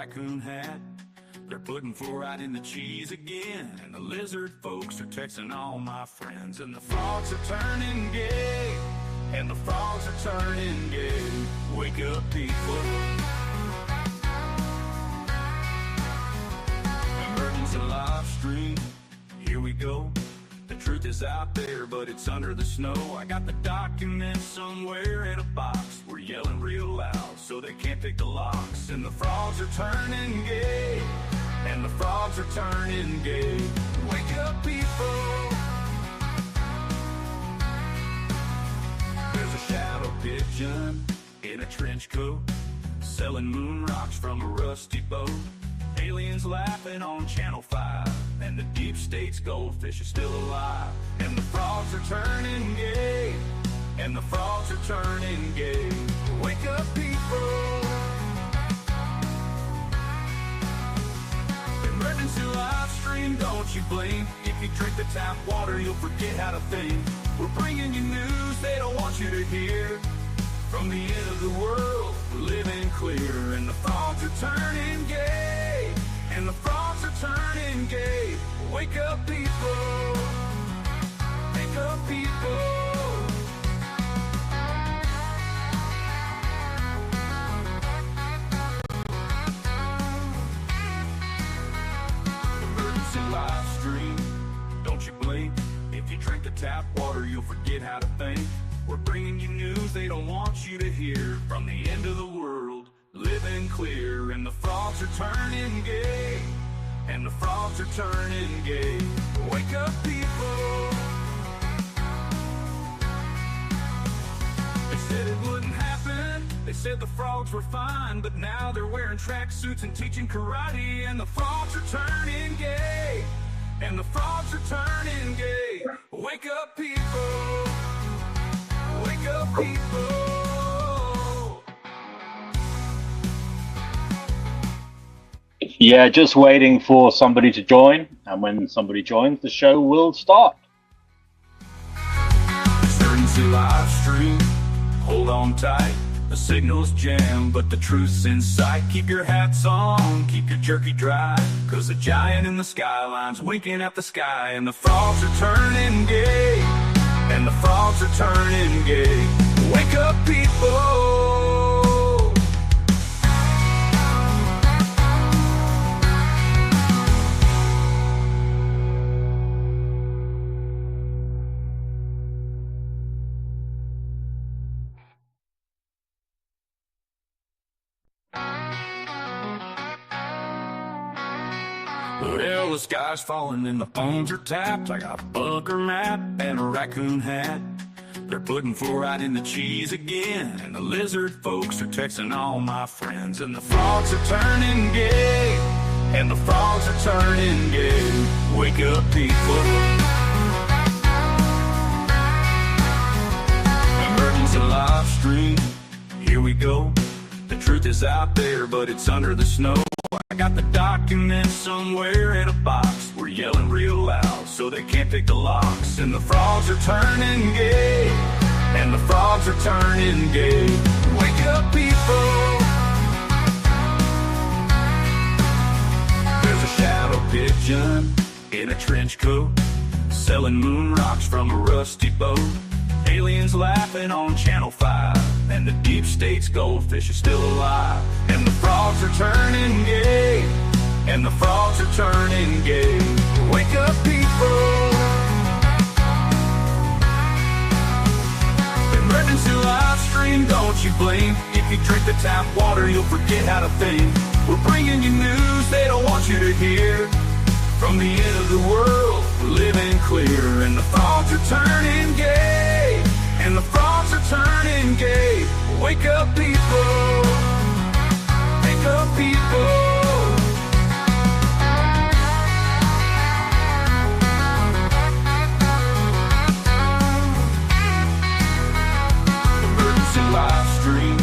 raccoon hat. They're putting fluoride in the cheese again, and the lizard folks are texting all my friends, and the frogs are turning gay, and the frogs are turning gay. Wake up, people. Emergency live stream, here we go. The truth is out there, but it's under the snow. I got the documents somewhere in a box. We're yelling real loud so they can't pick the locks. And the frogs are turning gay, and the frogs are turning gay. Wake up, people. There's a shadow pigeon in a trench coat, selling moon rocks from a rusty boat. Aliens laughing on Channel 5, and the deep state's goldfish are still alive. And the frogs are turning gay, and the frogs are turning gay. Wake up, people. Emergency live stream, don't you blink. If you drink the tap water, you'll forget how to think. We're bringing you news they don't want you to hear. From the end of the world, we're living clear. And the frogs are turning gay, and the frogs are turning gay. Wake up, people. Wake up, people. Emergency live stream, don't you blink. If you drink the tap water, you'll forget how to think. We're bringing you news they don't want you to hear. From the end of the world, living clear. And the frogs are turning gay, and the frogs are turning gay. Wake up, people. They said it wouldn't happen. They said the frogs were fine, but now they're wearing tracksuits and teaching karate. And the frogs are turning gay, and the frogs are turning gay. Wake up, people. Wake up, people. Yeah, just waiting for somebody to join, and when somebody joins, the show will start. Emergency live stream, hold on tight. The signal's jammed, but the truth's in sight. Keep your hats on, keep your jerky dry, 'cause the giant in the skyline's winking at the sky. And the frogs are turning gay, and the frogs are turning gay. Wake up, people. Well, the sky's falling and the phones are tapped. I got a bunker map and a raccoon hat. They're putting fluoride in the cheese again, and the lizard folks are texting all my friends. And the frogs are turning gay, and the frogs are turning gay. Wake up, people. Emergency live stream, here we go. The truth is out there, but it's under the snow. I got the documents somewhere in a box. We're yelling real loud so they can't pick the locks. And the frogs are turning gay, and the frogs are turning gay. Wake up, people. There's a shadow pigeon in a trench coat, selling moon rocks from a rusty boat. Aliens laughing on Channel 5, and the deep state's goldfish are still alive. And the frogs are turning gay, and the frogs are turning gay. Wake up, people. Emergency live stream, don't you blink. If you drink the tap water, you'll forget how to think. We're bringing you news they don't want you to hear. From the end of the world, we're living clear. And the frogs are turning gay, and the frogs are turning gay. Wake up, people. Wake up, people. Emergency live stream,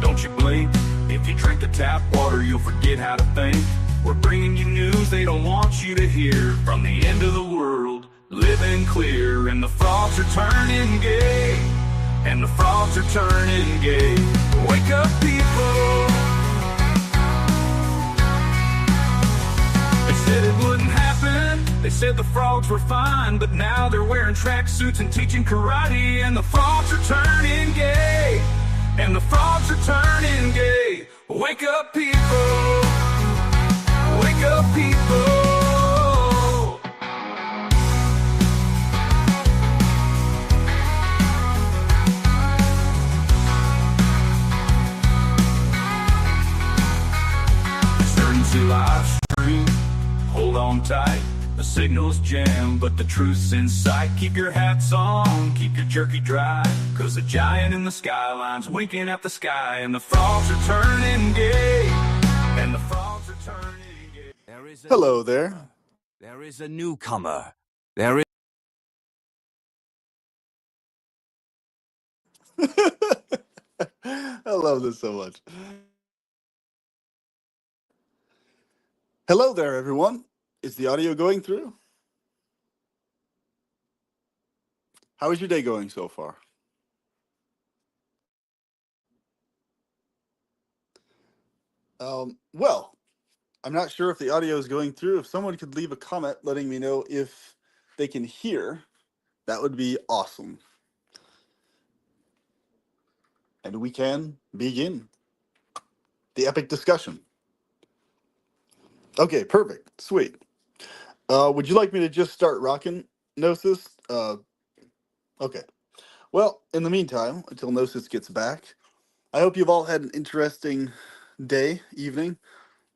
don't you blink. If you drink the tap water, you'll forget how to think. We're bringing you news they don't want you to hear. From the end of the world, living clear. And the frogs are turning gay, and the frogs are turning gay. Wake up, people. They said the frogs were fine, but now they're wearing tracksuits and teaching karate. And the frogs are turning gay. And the frogs are turning gay. Wake up, people. Wake up, people. It's turning to live stream. Hold on tight. The signal's jammed, but the truth's in sight. Keep your hats on, keep your jerky dry, 'cause the giant in the skyline's winking at the sky. And the frogs are turning gay. And the frogs are turning gay. Hello there. There is a newcomer. There is. I love this so much. Hello there, everyone. Is the audio going through? How is your day going so far? Well, I'm not sure if the audio is going through. If someone could leave a comment letting me know if they can hear, that would be awesome. And we can begin the epic discussion. Okay, perfect. Sweet. Would you like me to just start rocking, Gnosis? Okay. Well, in the meantime, until Gnosis gets back, I hope you've all had an interesting day, evening.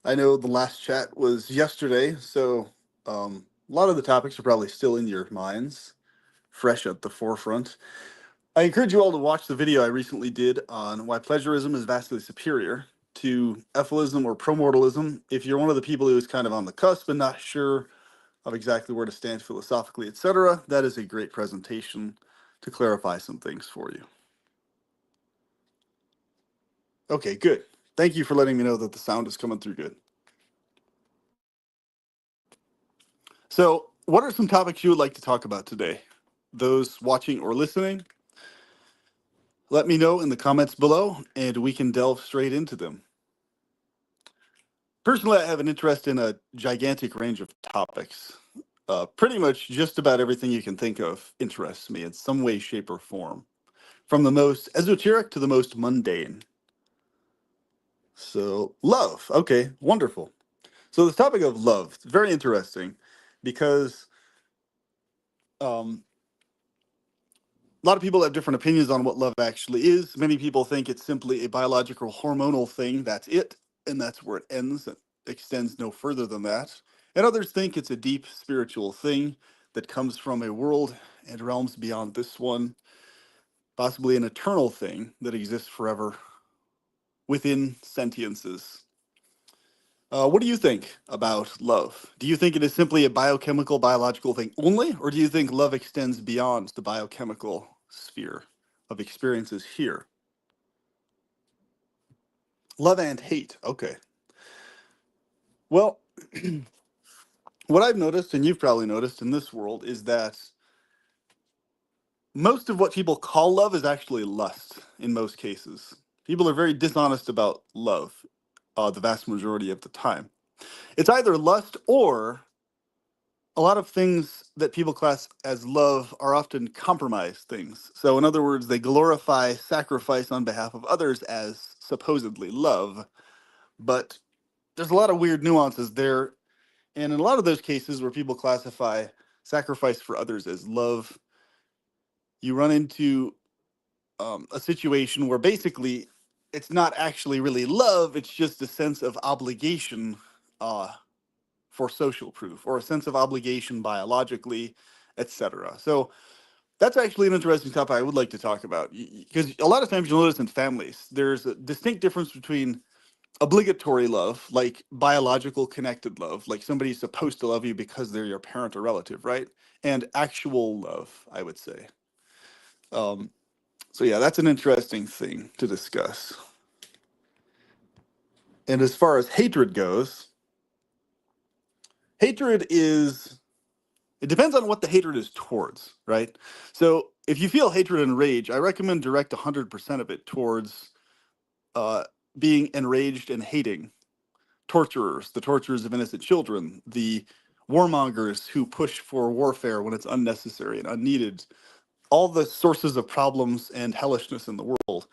I know the last chat was yesterday, so a lot of the topics are probably still in your minds, fresh at the forefront. I encourage you all to watch the video I recently did on why pleasurism is vastly superior to etheism or promortalism. If you're one of the people who is kind of on the cusp and not sure of exactly where to stand philosophically, etc., that is a great presentation to clarify some things for you. Okay, good. Thank you for letting me know that the sound is coming through good. So, what are some topics you would like to talk about today? Those watching or listening, let me know in the comments below, and we can delve straight into them. Personally, I have an interest in a gigantic range of topics. Pretty much just about everything you can think of interests me in some way, shape, or form, from the most esoteric to the most mundane. So, love. Okay, wonderful. So, this topic of love is very interesting because a lot of people have different opinions on what love actually is. Many people think it's simply a biological hormonal thing. That's it, and that's where it ends. It extends no further than that. And others think it's a deep spiritual thing that comes from a world and realms beyond this one, possibly an eternal thing that exists forever within sentiences. What do you think about love? Do you think it is simply a biochemical, biological thing only, or do you think love extends beyond the biochemical sphere of experiences here? Love and hate. Okay. Well, what I've noticed, and you've probably noticed in this world, is that most of what people call love is actually lust in most cases. People are very dishonest about love the vast majority of the time. It's either lust or a lot of things that people class as love are often compromised things. So, in other words, they glorify sacrifice on behalf of others as supposedly love. But there's a lot of weird nuances there. And in a lot of those cases where people classify sacrifice for others as love, you run into a situation where basically it's not actually really love, it's just a sense of obligation for social proof, or a sense of obligation biologically, etc. So that's actually an interesting topic I would like to talk about, because a lot of times you'll notice in families there's a distinct difference between obligatory love, like biological connected love, like somebody's supposed to love you because they're your parent or relative, right? And actual love, I would say. So yeah, that's an interesting thing to discuss. And as far as hatred goes, hatred is, it depends on what the hatred is towards, right? So if you feel hatred and rage, I recommend direct 100% of it towards being enraged and hating torturers, the torturers of innocent children, the warmongers who push for warfare when it's unnecessary and unneeded, all the sources of problems and hellishness in the world,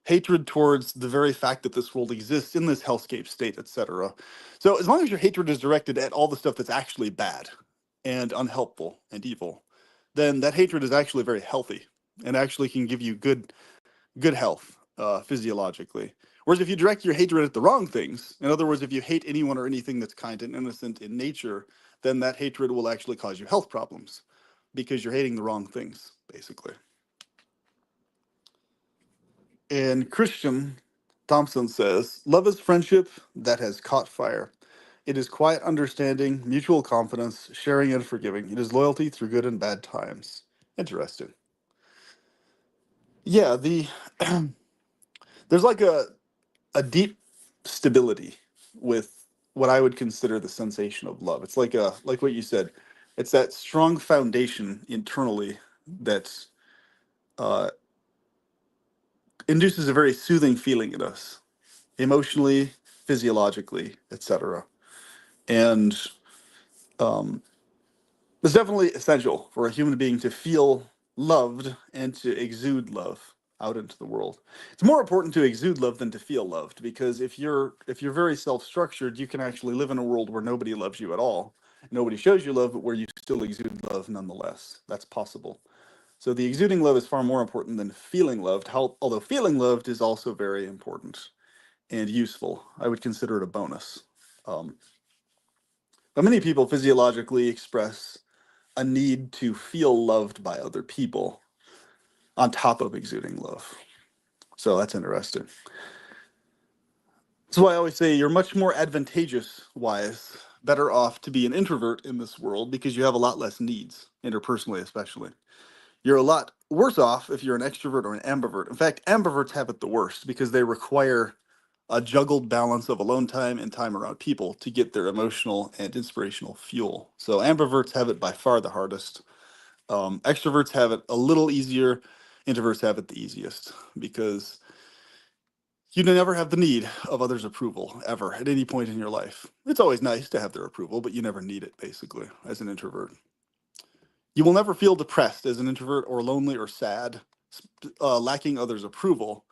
hatred towards the very fact that this world exists in this hellscape state, etc. So as long as your hatred is directed at all the stuff that's actually bad and unhelpful and evil, then that hatred is actually very healthy and actually can give you good health physiologically. Whereas if you direct your hatred at the wrong things, in other words, if you hate anyone or anything that's kind and innocent in nature, then that hatred will actually cause you health problems because you're hating the wrong things, basically. And Christian Thompson says, love is friendship that has caught fire. It is quiet understanding, mutual confidence, sharing and forgiving. It is loyalty through good and bad times. Interesting. Yeah, there's like a deep stability with what I would consider the sensation of love. It's like what you said. It's that strong foundation internally that uh, induces a very soothing feeling in us, emotionally, physiologically, etc. And um, it's definitely essential for a human being to feel loved and to exude love out into the world. It's more important to exude love than to feel loved, because if you're very self-structured, you can actually live in a world where nobody loves you at all. Nobody shows you love, but where you still exude love nonetheless. That's possible. So the exuding love is far more important than feeling loved, although feeling loved is also very important and useful. I would consider it a bonus. Um, but many people physiologically express a need to feel loved by other people on top of exuding love. So that's interesting. That's why I always say you're much more advantageous wise, better off to be an introvert in this world because you have a lot less needs, interpersonally especially. You're a lot worse off if you're an extrovert or an ambivert. In fact, ambiverts have it the worst because they require a juggled balance of alone time and time around people to get their emotional and inspirational fuel. So ambiverts have it by far the hardest. Extroverts have it a little easier. Introverts have it the easiest because you never have the need of others' approval ever at any point in your life. It's always nice to have their approval, but you never need it basically as an introvert. You will never feel depressed as an introvert or lonely or sad, lacking others' approval.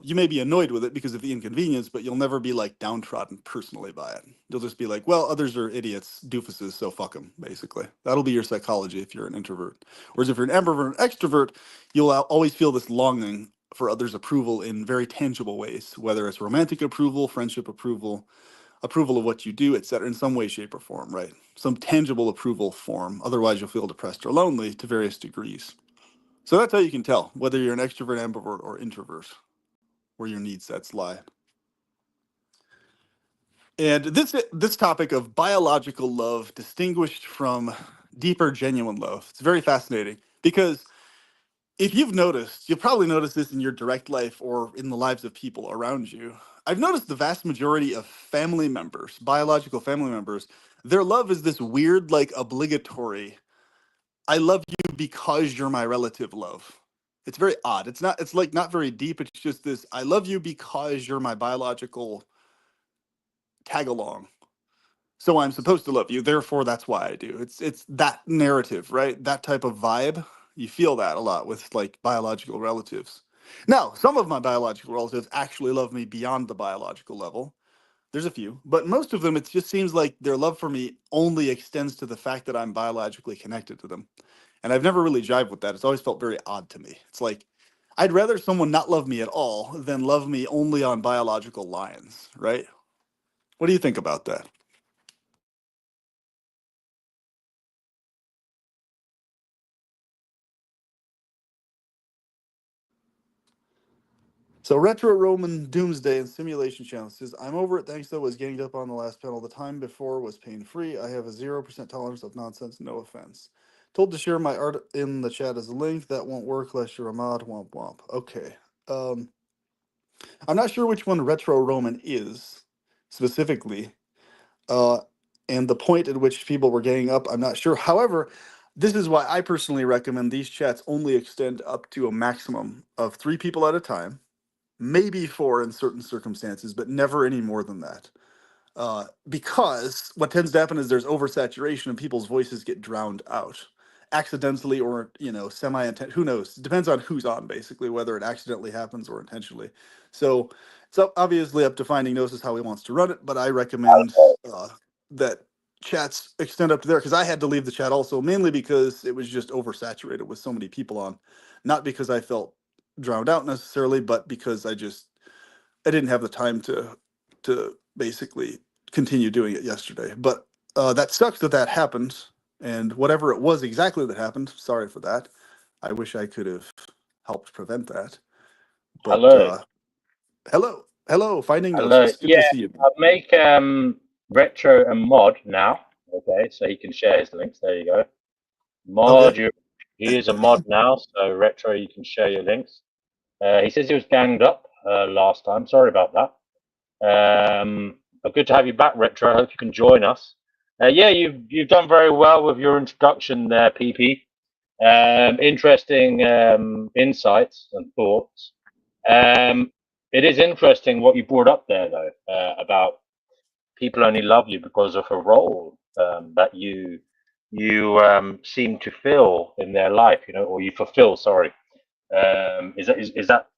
You may be annoyed with it because of the inconvenience, but you'll never be like downtrodden personally by it. You'll just be like, well, others are idiots, doofuses, so fuck them, basically. That'll be your psychology if you're an introvert. Whereas if you're an ambivert or an extrovert, you'll always feel this longing for others' approval in very tangible ways, whether it's romantic approval, friendship approval, approval of what you do, etc., in some way, shape, or form, right? Some tangible approval form. Otherwise, you'll feel depressed or lonely to various degrees. So that's how you can tell whether you're an extrovert, ambivert, or introvert, where your need sets lie. And this topic of biological love distinguished from deeper, genuine love, it's very fascinating because if you've noticed, you'll probably notice this in your direct life or in the lives of people around you. I've noticed the vast majority of family members, biological family members, their love is this weird, like obligatory, I love you because you're my relative love. It's very odd. It's like not very deep. It's just this, I love you because you're my biological tag along. So I'm supposed to love you, therefore that's why I do. It's that narrative, right? That type of vibe. You feel that a lot with like biological relatives. Now, some of my biological relatives actually love me beyond the biological level. There's a few, but most of them, it just seems like their love for me only extends to the fact that I'm biologically connected to them. And I've never really jived with that. It's always felt very odd to me. It's like, I'd rather someone not love me at all than love me only on biological lines, right? What do you think about that? So Retro Roman Doomsday and Simulation Channel says, I'm over it thanks though was getting up on the last panel. The time before was pain free. I have a 0% tolerance of nonsense, no offense. Told to share my art in the chat as a link. That won't work unless you're a mod. Womp womp. Okay. Um, I'm not sure which one Retro Roman is specifically. Uh, and the point at which people were getting up, I'm not sure. However, this is why I personally recommend these chats only extend up to a maximum of 3 people at a time, maybe 4 in certain circumstances, but never any more than that. because what tends to happen is there's oversaturation and people's voices get drowned out accidentally or semi-intent. Who knows? It depends on who's on, basically, whether it accidentally happens or intentionally. So it's obviously up to Finding Gnosis how he wants to run it, but I recommend that chats extend up to there, because I had to leave the chat also, mainly because it was just oversaturated with so many people on, not because I felt drowned out necessarily, but because I didn't have the time to basically continue doing it yesterday. But that sucks that happened, and whatever it was exactly that happened, sorry for that. I wish I could have helped prevent that. But Hello. hello, Finding Hello. Gnosis. Good to Yeah, see you. I'll make Retro a mod now. Okay, so he can share his links. There you go. Mod, Okay. he is a mod now, so Retro, you can share your links. He says he was ganged up last time. Sorry about that. But good to have you back, Retro. I hope you can join us. Yeah, you've done very well with your introduction there, PP. Interesting insights and thoughts. It is interesting what you brought up there, though, about people only love you because of a role that you seem to fill in their life, or you fulfill. Sorry, is that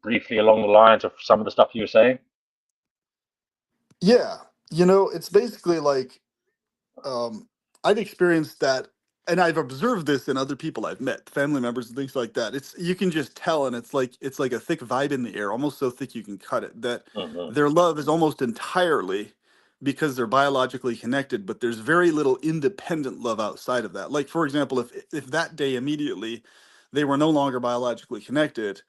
briefly along the lines of some of the stuff you were saying? Yeah, it's basically like I've experienced that, and I've observed this in other people I've met, family members and things like that. You can just tell, and it's like a thick vibe in the air, almost so thick you can cut it, that Hmm. their love is almost entirely because they're biologically connected, but there's very little independent love outside of that. Like, for example, if that day immediately they were no longer biologically connected,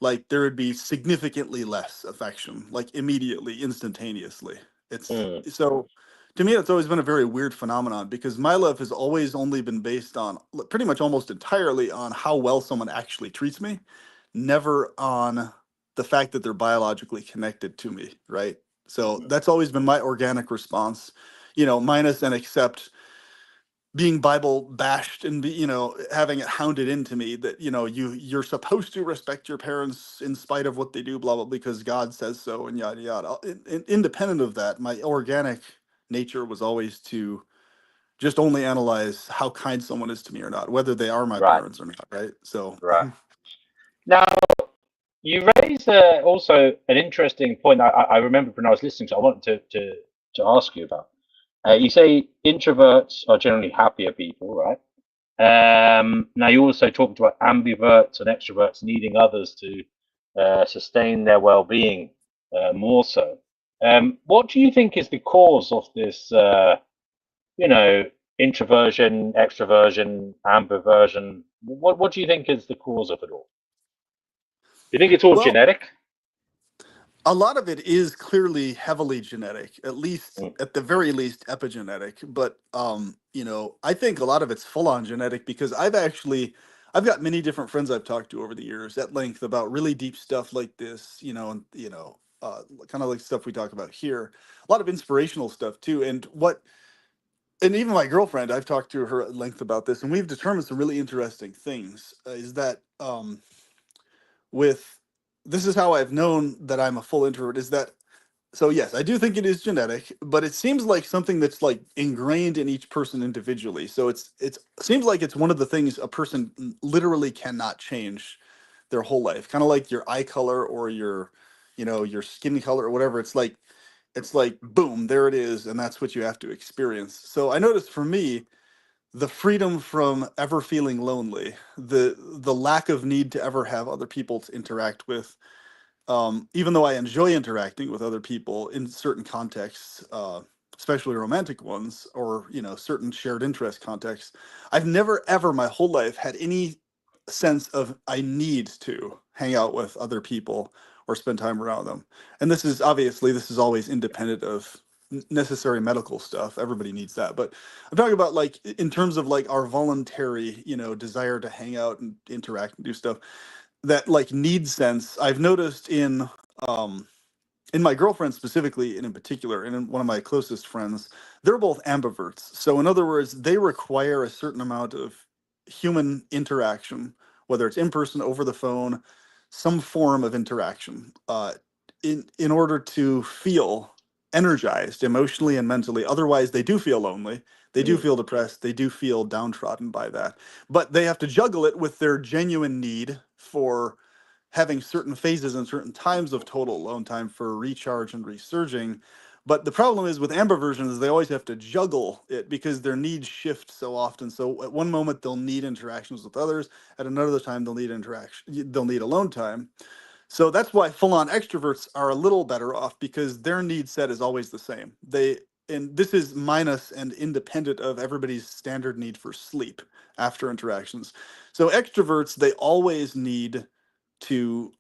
like there would be significantly less affection, like immediately, instantaneously. It's Mm. so to me, it's always been a very weird phenomenon, because my love has always only been based on pretty much almost entirely on how well someone actually treats me, never on the fact that they're biologically connected to me, right? So that's always been my organic response, minus and except being Bible bashed and having it hounded into me that you're supposed to respect your parents in spite of what they do, blah blah, because God says so, and yada yada. Independent of that, my organic nature was always to just only analyze how kind someone is to me or not, whether they are my Right, parents or not, right? So right. Now, you raise also an interesting point. I remember when I was listening, so I wanted to ask you about. You say introverts are generally happier people, right? Now, you also talked about ambiverts and extroverts needing others to sustain their well-being more so. What do you think is the cause of this, introversion, extroversion, ambiversion? What do you think is the cause of it all? Do you think it's all well, genetic? a lot of it is clearly heavily genetic, at least Mm, at the very least epigenetic. But I think a lot of it's full on genetic, because I've got many different friends I've talked to over the years at length about really deep stuff like this, and kind of like stuff we talk about here. A lot of inspirational stuff too. And even my girlfriend, I've talked to her at length about this, and we've determined some really interesting things. Is that with this is how I've known that I'm a full introvert, is that so yes, I do think it is genetic, but it seems like something that's like ingrained in each person individually. So it's seems like it's one of the things a person literally cannot change their whole life. Kind of like your eye color or your skin color or whatever. It's like boom, there it is, and that's what you have to experience. So I noticed for me, the freedom from ever feeling lonely, the lack of need to ever have other people to interact with, even though I enjoy interacting with other people in certain contexts, especially romantic ones, or certain shared interest contexts, I've never ever my whole life had any sense of I need to hang out with other people or spend time around them. And this is always independent of necessary medical stuff. Everybody needs that, but I'm talking about like in terms of like our voluntary, desire to hang out and interact and do stuff, that like need sense I've noticed um in my girlfriend specifically, and in particular, and in one of my closest friends. They're both ambiverts, so in other words, they require a certain amount of human interaction, whether it's in person, over the phone, some form of interaction, in order to feel energized emotionally and mentally. Otherwise, they do feel lonely. They do feel depressed. They do feel downtrodden by that. But they have to juggle it with their genuine need for having certain phases and certain times of total alone time for recharge and resurging. But the problem is with ambiversions, they always have to juggle it because their needs shift so often. So at one moment they'll need interactions with others, at another time they'll need alone time. So that's why full-on extroverts are a little better off because their need set is always the same. And this is minus and independent of everybody's standard need for sleep after interactions. So extroverts, they always need to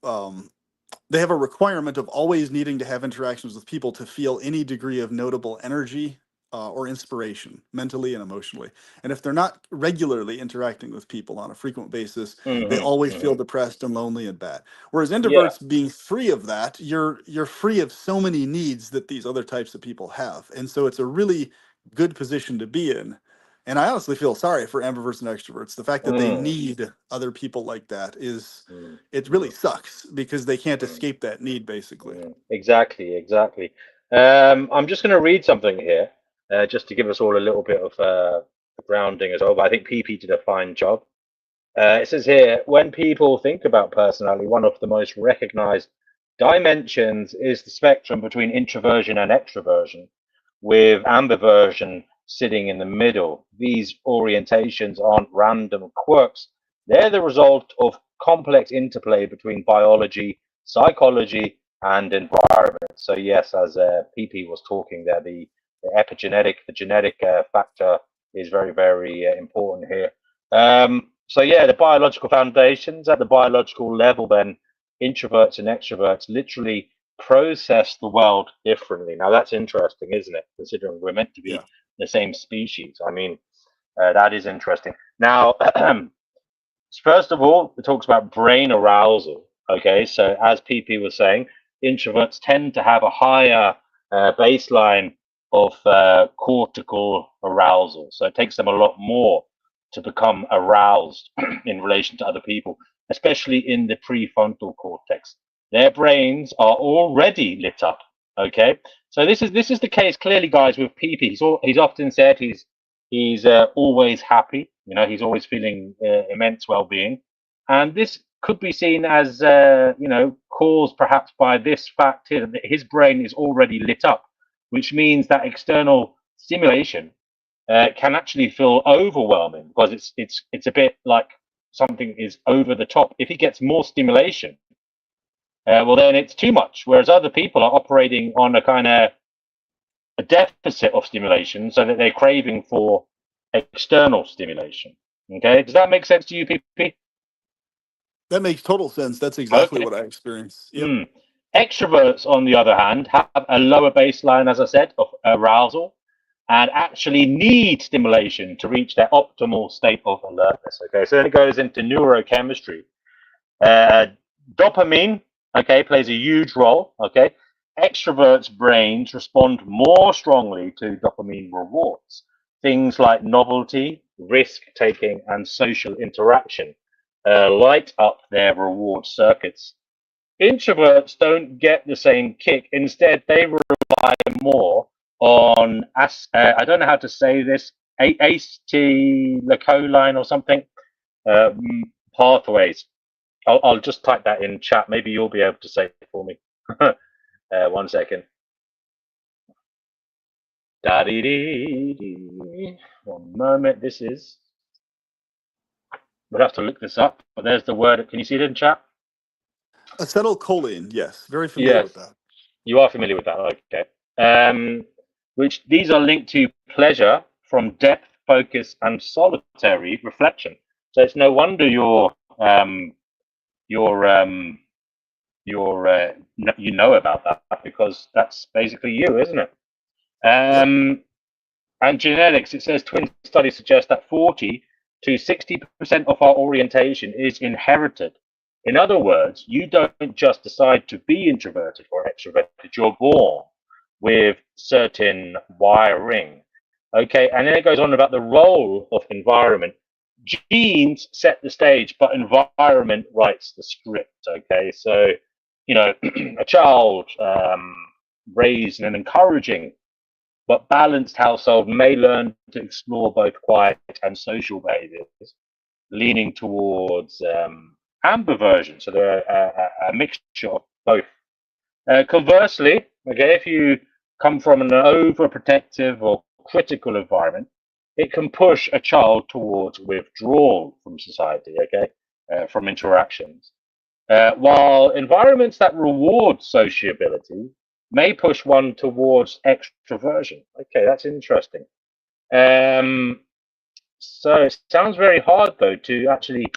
they have a requirement of always needing to have interactions with people to feel any degree of notable energy or inspiration, mentally and emotionally. And if they're not regularly interacting with people on a frequent basis, they always feel depressed and lonely and bad. Whereas Yeah. introverts, being free of that, you're free of so many needs that these other types of people have. And so it's a really good position to be in. And I honestly feel sorry for ambiverts and extroverts. The fact that they need other people like that is, it really sucks because they can't escape that need, basically. Exactly, exactly. I'm just going to read something here, just to give us all a little bit of grounding as well. But I think PP did a fine job. It says here, when people think about personality, one of the most recognized dimensions is the spectrum between introversion and extroversion, with ambiversion sitting in the middle. These orientations aren't random quirks. They're the result of complex interplay between biology, psychology, and environment. So yes, as PP was talking there, the genetic factor is very, very important here. So yeah, the biological foundations at the biological level, then introverts and extroverts literally process the world differently. Now that's interesting, isn't it? Considering we're meant to be Yeah. the same species. I mean, that is interesting. Now, first of all, it talks about brain arousal. Okay, so as PP was saying, introverts tend to have a higher baseline of cortical arousal. So it takes them a lot more to become aroused in relation to other people, especially in the prefrontal cortex. Their brains are already lit up. Okay, so this is the case clearly, guys, with PP. He's often said he's always happy. You know, he's always feeling immense well-being, and this could be seen as caused perhaps by this fact here that his brain is already lit up, which means that external stimulation can actually feel overwhelming because it's a bit like something is over the top. If he gets more stimulation, well then it's too much. Whereas other people are operating on a kind of a deficit of stimulation, so that they're craving for external stimulation. Okay, does that make sense to you, PP? That makes total sense. That's exactly Okay. what I experienced. Yep. Extroverts, on the other hand, have a lower baseline, as I said, of arousal, and actually need stimulation to reach their optimal state of alertness. Okay, so then it goes into neurochemistry. Dopamine, okay, plays a huge role. Okay, extroverts' brains respond more strongly to dopamine rewards. Things like novelty, risk taking, and social interaction light up their reward circuits. Introverts don't get the same kick. Instead, they rely more on, I don't know how to say this, acetylcholine or something, pathways. I'll just type that in chat. Maybe you'll be able to say it for me. 1 second. One moment. We'll have to look this up. But there's the word. Can you see it in chat? Acetylcholine, yes. Very familiar Yes, with that. you are familiar with that. Okay. Which these are linked to pleasure from depth, focus, and solitary reflection. So it's no wonder you know about that because that's basically you, isn't it? And genetics, it says twin studies suggest that 40 to 60% of our orientation is inherited. In other words, you don't just decide to be introverted or extroverted, you're born with certain wiring. Okay, and then it goes on about the role of environment. Genes set the stage, but environment writes the script. Okay, so, a child raised in an encouraging but balanced household may learn to explore both quiet and social behaviors, leaning towards ambiversion. So they're a mixture of both. Conversely, okay, if you come from an overprotective or critical environment, it can push a child towards withdrawal from society, okay, from interactions. While environments that reward sociability may push one towards extroversion. Okay, that's interesting. So it sounds very hard, though, to actually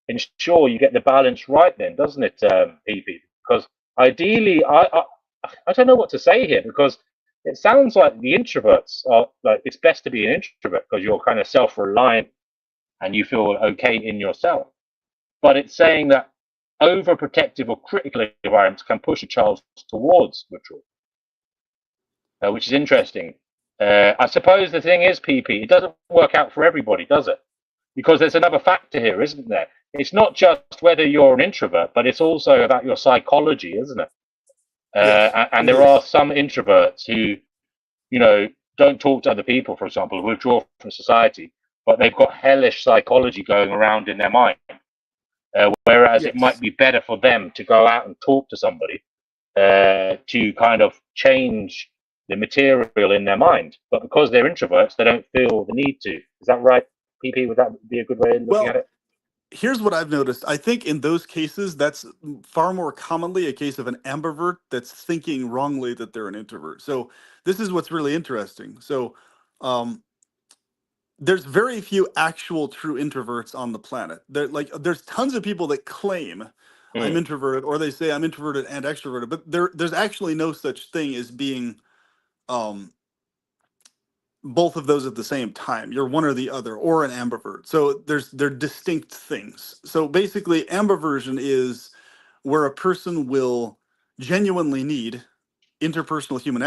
ensure you get the balance right then, doesn't it, PP? Because ideally, I don't know what to say here, because it sounds like the introverts are like, it's best to be an introvert because you're kind of self-reliant and you feel okay in yourself. But it's saying that overprotective or critical environments can push a child towards withdrawal, which is interesting. I suppose the thing is, PP, it doesn't work out for everybody, does it? Because there's another factor here, isn't there? It's not just whether you're an introvert, but it's also about your psychology, isn't it? Yes, and it there are is. some introverts who, you know, don't talk to other people, for example, withdraw from society, but they've got hellish psychology going around in their mind. Whereas it might Yes. be better for them to go out and talk to somebody to kind of change the material in their mind. But because they're introverts, they don't feel the need to. Is that right, PP? Would that be a good way of looking at Well, it? here's what I've noticed. I think in those cases, that's far more commonly a case of an ambivert that's thinking wrongly that they're an introvert. So this is what's really interesting. So um, there's very few actual true introverts on the planet. There's tons of people that claim I'm Mm. introverted, or they say I'm introverted and extroverted, but there's actually no such thing as being um, both of those at the same time. You're one or the other, or an ambivert. So they're distinct things. So basically, ambiversion is where a person will genuinely need interpersonal human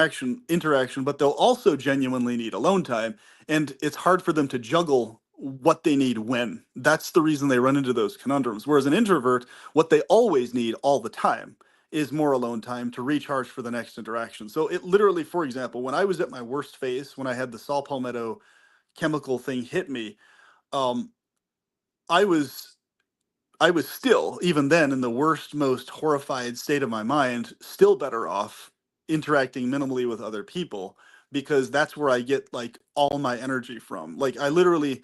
interaction, but they'll also genuinely need alone time, and it's hard for them to juggle what they need when. That's the reason they run into those conundrums. Whereas an introvert, what they always need all the time is more alone time to recharge for the next interaction. So it literally, for example, when I was at my worst phase, when I had the saw palmetto chemical thing hit me, um, I was I was still, even then, in the worst, most horrified state of my mind, still better off interacting minimally with other people, because that's where I get like all my energy from. Like I literally,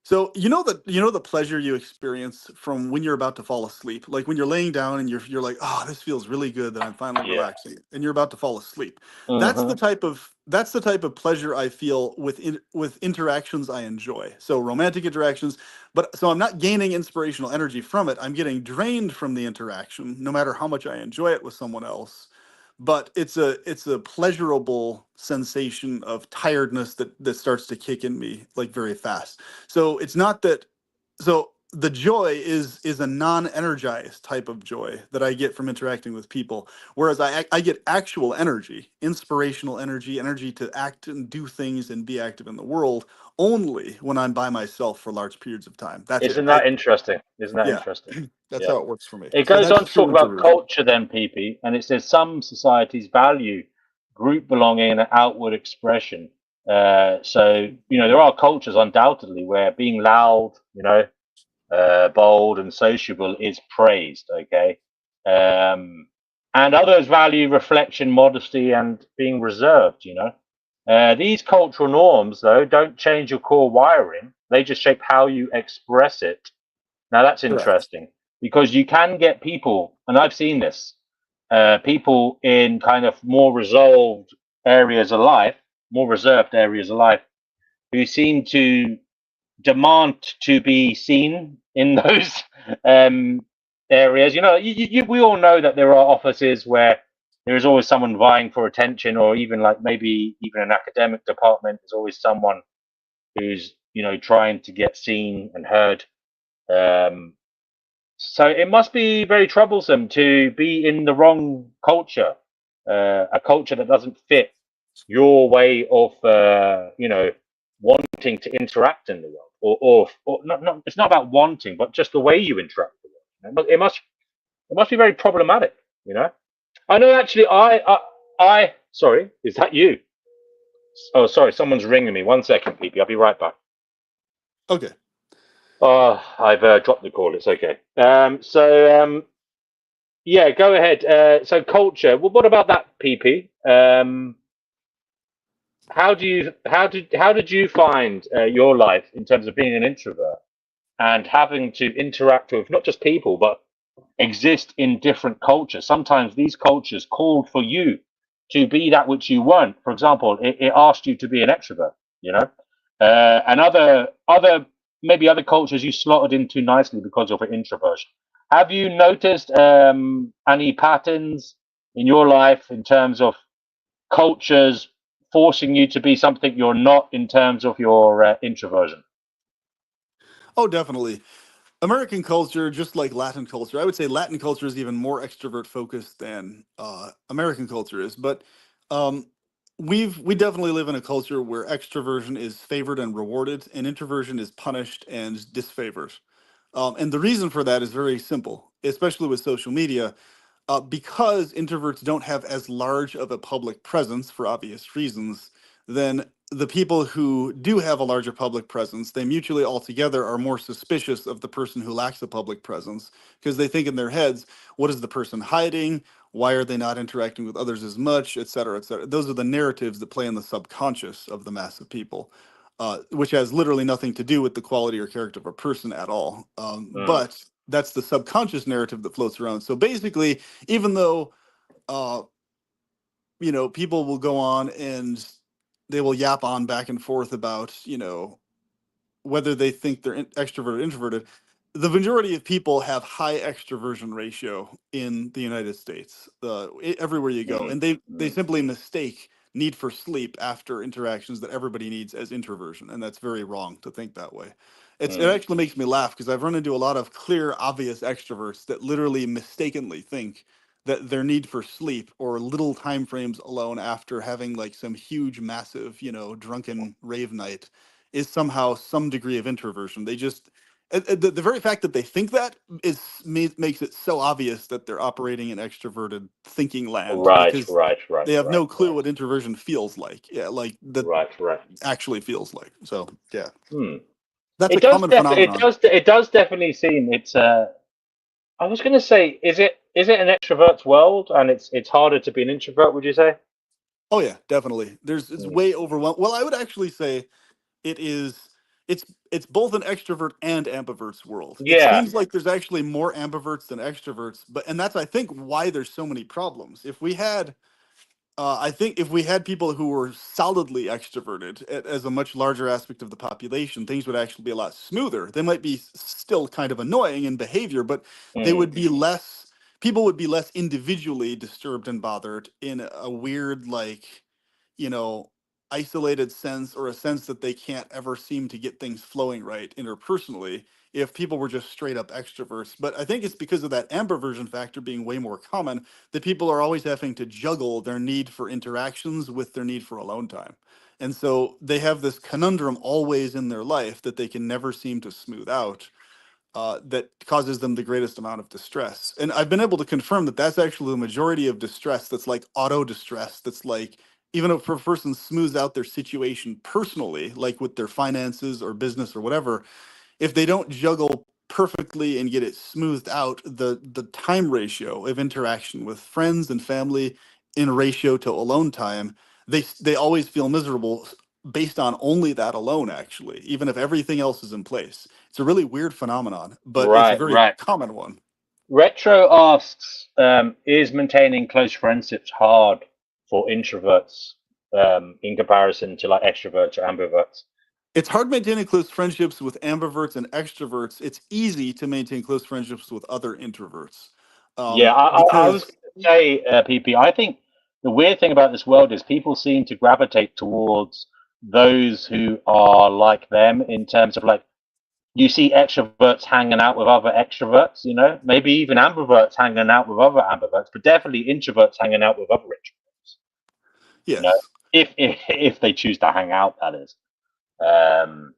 so the pleasure you experience from when you're about to fall asleep, like when you're laying down and you're like, oh, this feels really good that I'm finally Yeah. relaxing, and you're about to fall asleep. Mm-hmm. That's the type of pleasure I feel with interactions I enjoy. So romantic interactions, but so I'm not gaining inspirational energy from it. I'm getting drained from the interaction, no matter how much I enjoy it with someone else. But it's a pleasurable sensation of tiredness that starts to kick in me like very fast. So it's not that. So the joy is a non-energized type of joy that I get from interacting with people, whereas I get actual energy, inspirational energy, energy to act and do things and be active in the world only when I'm by myself for large periods of time. That's it. Isn't that interesting? Isn't that Yeah, interesting? that's Yeah. how it works for me. It So goes that's on to talk true about introversion. culture then, PP, and it says some societies value group belonging and outward expression. So, you know, there are cultures undoubtedly where being loud, you know, bold and sociable is praised, okay? Um, and others value reflection, modesty, and being reserved, you know? These cultural norms, though, don't change your core wiring. They just shape how you express it. Now, that's Correct. interesting because you can get people, and I've seen this, people in kind of more resolved areas of life, more reserved areas of life, who seem to demand to be seen in those areas. You know, we all know that there are offices where there is always someone vying for attention, or even like maybe even an academic department, there's always someone who's, you know, trying to get seen and heard. Um, so it must be very troublesome to be in the wrong culture, a culture that doesn't fit your way of, you know, wanting to interact in the world, or not. It's not about wanting, but just the way you interact with the world. You know? It must be very problematic. You know, I know actually, I Sorry, is that you? Oh, sorry, someone's ringing me. 1 second, PP. I'll be right back. Okay. Oh, I've dropped the call. It's okay. Yeah, go ahead. So culture. Well, what about that, PP? How did you find your life in terms of being an introvert and having to interact with not just people but exist in different cultures? Sometimes these cultures called for you to be that which you weren't. For example, it asked you to be an extrovert, you know, and other maybe other cultures you slotted into nicely because of an introversion. Have you noticed any patterns in your life in terms of cultures forcing you to be something you're not in terms of your introversion? Oh, definitely. American culture, just like Latin culture, I would say Latin culture is even more extrovert focused than American culture is. But um, we definitely live in a culture where extroversion is favored and rewarded, and introversion is punished and disfavored. And the reason for that is very simple, especially with social media. Because introverts don't have as large of a public presence for obvious reasons, then the people who do have a larger public presence, they mutually altogether are more suspicious of the person who lacks a public presence because they think in their heads, what is the person hiding? Why are they not interacting with others as much, et cetera, et cetera. Those are the narratives that play in the subconscious of the mass of people, which has literally nothing to do with the quality or character of a person at all. Mm, But that's the subconscious narrative that floats around. So basically, even though uh, people will go on and they will yap on back and forth about whether they think they're extroverted or introverted, the majority of people have high extroversion ratio in the United States, everywhere you go, mm, and they mm, simply mistake need for sleep after interactions that everybody needs as introversion, and that's very wrong to think that way. It mm. actually makes me laugh because I've run into a lot of clear, obvious extroverts that literally mistakenly think that their need for sleep or little time frames alone after having like some huge, massive, drunken rave night is somehow some degree of introversion. They just the very fact that they think that makes it so obvious that they're operating in extroverted thinking land Right, because right, right, they have right, no clue what introversion feels like. Yeah, like that right, right. actually feels like. So yeah, Hmm. that's a It common phenomenon. does definitely seem it's I was going to say, is it an extrovert's world, and it's harder to be an introvert? Would you say? Oh yeah, definitely. It's Mm. way overwhelmed. Well, I would actually say it is it's both an extrovert and ambivert's world. It Yeah. seems like there's actually more ambiverts than extroverts, but and that's I think why there's so many problems. If we had I think if we had people who were solidly extroverted as a much larger aspect of the population, things would actually be a lot smoother. They might be still kind of annoying in behavior, but they Mm. would be less, people would be less individually disturbed and bothered in a weird, like, you know, isolated sense or a sense that they can't ever seem to get things flowing right interpersonally if people were just straight up extroverts. But I think it's because of that ambiversion factor being way more common that people are always having to juggle their need for interactions with their need for alone time. And so they have this conundrum always in their life that they can never seem to smooth out, that causes them the greatest amount of distress. And I've been able to confirm that that's actually the majority of distress that's like auto distress, that's like, even if a person smooths out their situation personally, like with their finances or business or whatever, if they don't juggle perfectly and get it smoothed out, the time ratio of interaction with friends and family in ratio to alone time, they always feel miserable based on only that alone, actually, even if everything else is in place. It's a really weird phenomenon, but it's a Right, very right. common one. Retro asks, is maintaining close friendships hard for introverts in comparison to like extroverts or ambiverts? It's hard maintaining close friendships with ambiverts and extroverts. It's easy to maintain close friendships with other introverts, Yeah, I was because going to say, PP, I think the weird thing about this world is people seem to gravitate towards those who are like them in terms of like, you see extroverts hanging out with other extroverts, you know, maybe even ambiverts hanging out with other ambiverts, but definitely introverts hanging out with other introverts, you know, yes. if they choose to hang out, that is. Um,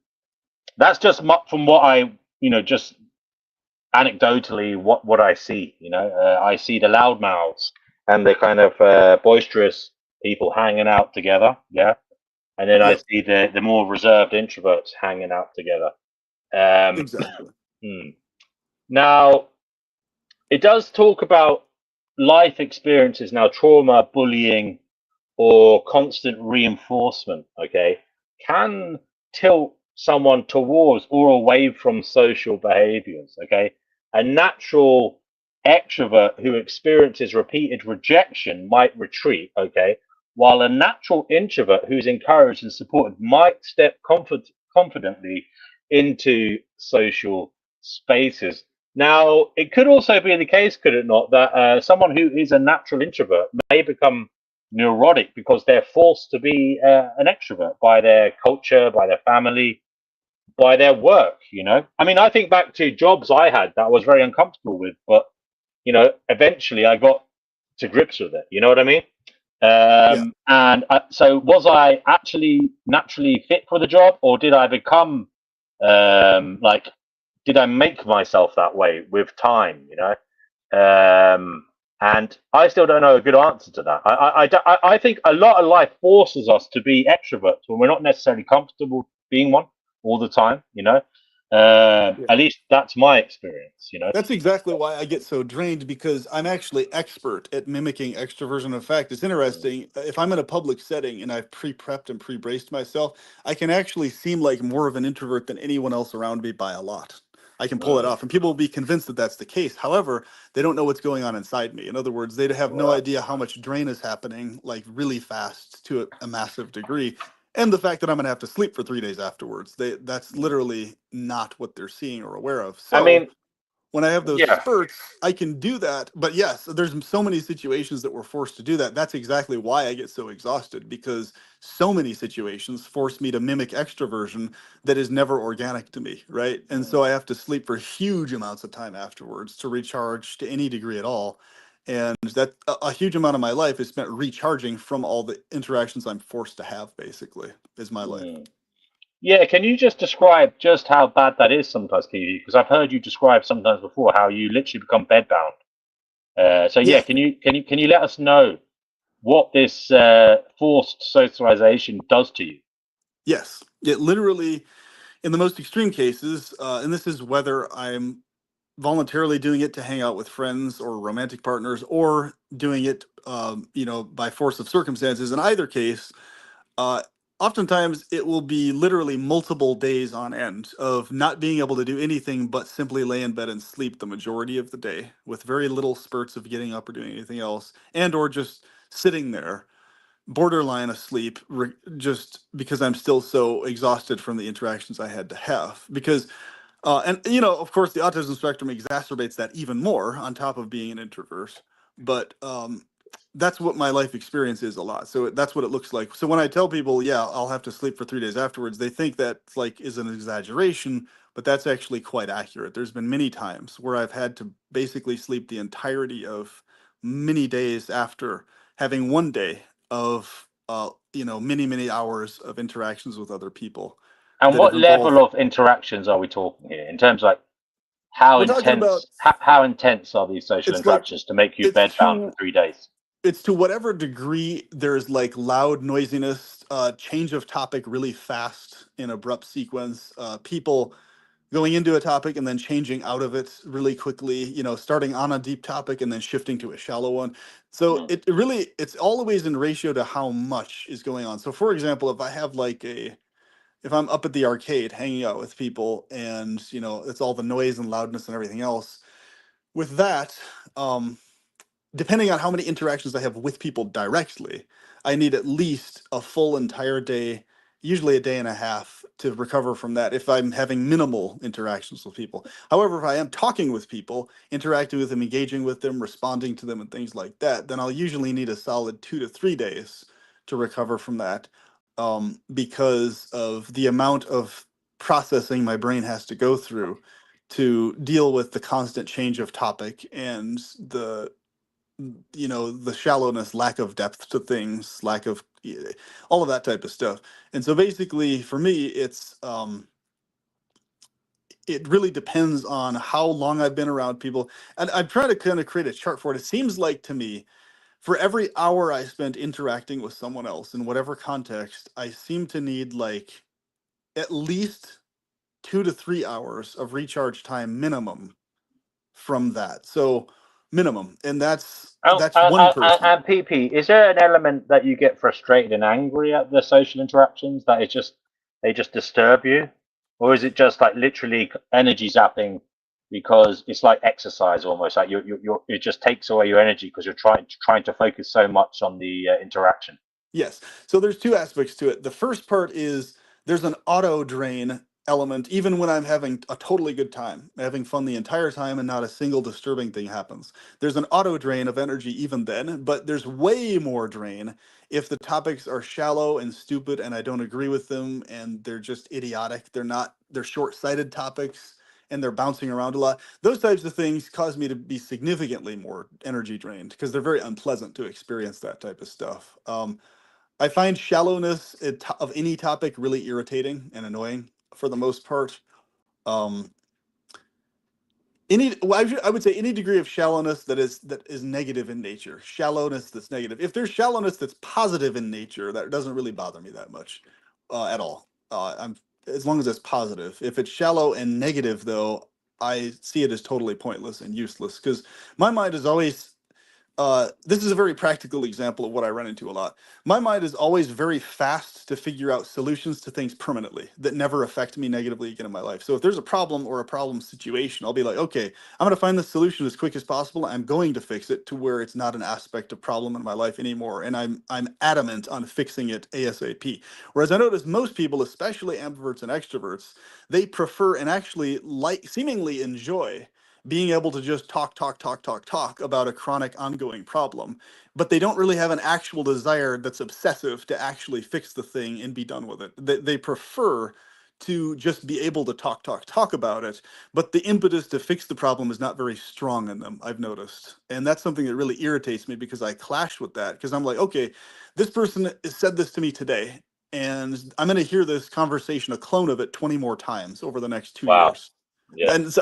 that's just from what I, just anecdotally what I see. I see the loudmouths and the kind of boisterous people hanging out together, yeah, and then I Yep. see the more reserved introverts hanging out together. Exactly. Now, it does talk about life experiences, now trauma, bullying, or constant reinforcement, okay, can tilt someone towards or away from social behaviors, okay? A natural extrovert who experiences repeated rejection might retreat, okay, while a natural introvert who's encouraged and supported might step confidently into social spaces. Now, it could also be the case, could it not, that someone who is a natural introvert may become neurotic because they're forced to be an extrovert by their culture, by their family, by their work, you know? I mean, I think back to jobs I had that I was very uncomfortable with, but, you know, eventually I got to grips with it. You know what I mean? Yeah. And so was I actually naturally fit for the job, or did I become like, did I make myself that way with time, you know? And I still don't know a good answer to that. I think a lot of life forces us to be extroverts when we're not necessarily comfortable being one all the time, you know? At least that's my experience, you know? That's exactly why I get so drained, because I'm actually expert at mimicking extroversion. In fact, it's interesting. If I'm in a public setting and I've pre-prepped and pre-braced myself, I can actually seem like more of an introvert than anyone else around me by a lot. I can pull it off, and people will be convinced that that's the case. However, they don't know what's going on inside me. In other words, they have no Right. idea how much drain is happening, like really fast to a massive degree. And the fact that I'm going to have to sleep for 3 days afterwards, that's literally not what they're seeing or aware of. I So mean, when I have those yeah. spurts, I can do that. But yes, there's so many situations that we're forced to do that. That's exactly why I get so exhausted, because so many situations force me to mimic extroversion that is never organic to me, right? And so I have to sleep for huge amounts of time afterwards to recharge to any degree at all. And that a huge amount of my life is spent recharging from all the interactions I'm forced to have, basically, is my life. Yeah, can you just describe just how bad that is sometimes, Kiwi? Because I've heard you describe sometimes before how you literally become bedbound. So yeah, Yeah. can you let us know what this forced socialization does to you? Yes. It literally, in the most extreme cases, and this is whether I'm voluntarily doing it to hang out with friends or romantic partners, or doing it, by force of circumstances. In either case, uh, oftentimes it will be literally multiple days on end of not being able to do anything but simply lay in bed and sleep the majority of the day, with very little spurts of getting up or doing anything else, and or just sitting there borderline asleep, just because I'm still so exhausted from the interactions I had to have. Because and of course, the autism spectrum exacerbates that even more on top of being an introvert. But that's what my life experience is a lot. So that's what it looks like. So when I tell people, yeah, I'll have to sleep for 3 days afterwards, they think that like is an exaggeration, but that's actually quite accurate. There's been many times where I've had to basically sleep the entirety of many days after having one day of many many hours of interactions with other people And that have what involved. level of interactions are we talking here in terms of like how We're talking about, intense how intense are these social it's like, interactions to make you it's bedbound for to 3 days? it's to whatever degree there's like loud noisiness, change of topic really fast in abrupt sequence, people going into a topic and then changing out of it really quickly, starting on a deep topic and then shifting to a shallow one. So Mm. it really, it's always in ratio to how much is going on. So for example, if I'm up at the arcade hanging out with people, and it's all the noise and loudness and everything else, with that, um, depending on how many interactions I have with people directly, I need at least a full entire day, usually a day and a half, to recover from that if I'm having minimal interactions with people. However, if I am talking with people, interacting with them, engaging with them, responding to them, and things like that, then I'll usually need a solid 2 to 3 days to recover from that, because of the amount of processing my brain has to go through to deal with the constant change of topic and the shallowness, lack of depth to things, lack of all of that type of stuff. And so basically for me, it really depends on how long I've been around people. And I'm trying to kind of create a chart for it. It seems like to me, for every hour I spent interacting with someone else in whatever context, I seem to need like at least 2 to 3 hours of recharge time minimum from that. So minimum, and that's one person. And PP, is there an element that you get frustrated and angry at the social interactions that is just they just disturb you, or is it just like literally energy zapping because it's like exercise almost like you're it just takes away your energy because you're trying to focus so much on the interaction. Yes. So there's two aspects to it. The first part is there's an auto drain element, even when I'm having a totally good time, having fun the entire time, and not a single disturbing thing happens. There's an auto drain of energy even then, but there's way more drain if the topics are shallow and stupid and I don't agree with them and they're just idiotic. They're short-sighted topics and they're bouncing around a lot. Those types of things cause me to be significantly more energy drained because they're very unpleasant to experience that type of stuff. I find shallowness of any topic really irritating and annoying for the most part. Um, I would say any degree of shallowness that is negative in nature. Shallowness that's negative. If there's shallowness that's positive in nature, that doesn't really bother me that much at all. I'm as long as it's positive. If it's shallow and negative, though, I see it as totally pointless and useless because my mind is always this is a very practical example of what I run into a lot. My mind is always very fast to figure out solutions to things permanently that never affect me negatively again in my life. So if there's a problem or a problem situation, I'll be like, okay, I'm going to find the solution as quick as possible. I'm going to fix it to where it's not an aspect of problem in my life anymore, and I'm adamant on fixing it ASAP. Whereas I notice most people, especially ambiverts and extroverts, they prefer and actually like seemingly enjoy being able to just talk about a chronic ongoing problem, but they don't really have an actual desire that's obsessive to actually fix the thing and be done with it. They prefer to just be able to talk about it, but the impetus to fix the problem is not very strong in them, I've noticed. And that's something that really irritates me because I clash with that because I'm like, okay, this person said this to me today, and I'm going to hear this conversation, a clone of it, 20 more times over the next 2 Wow. years. Yeah. And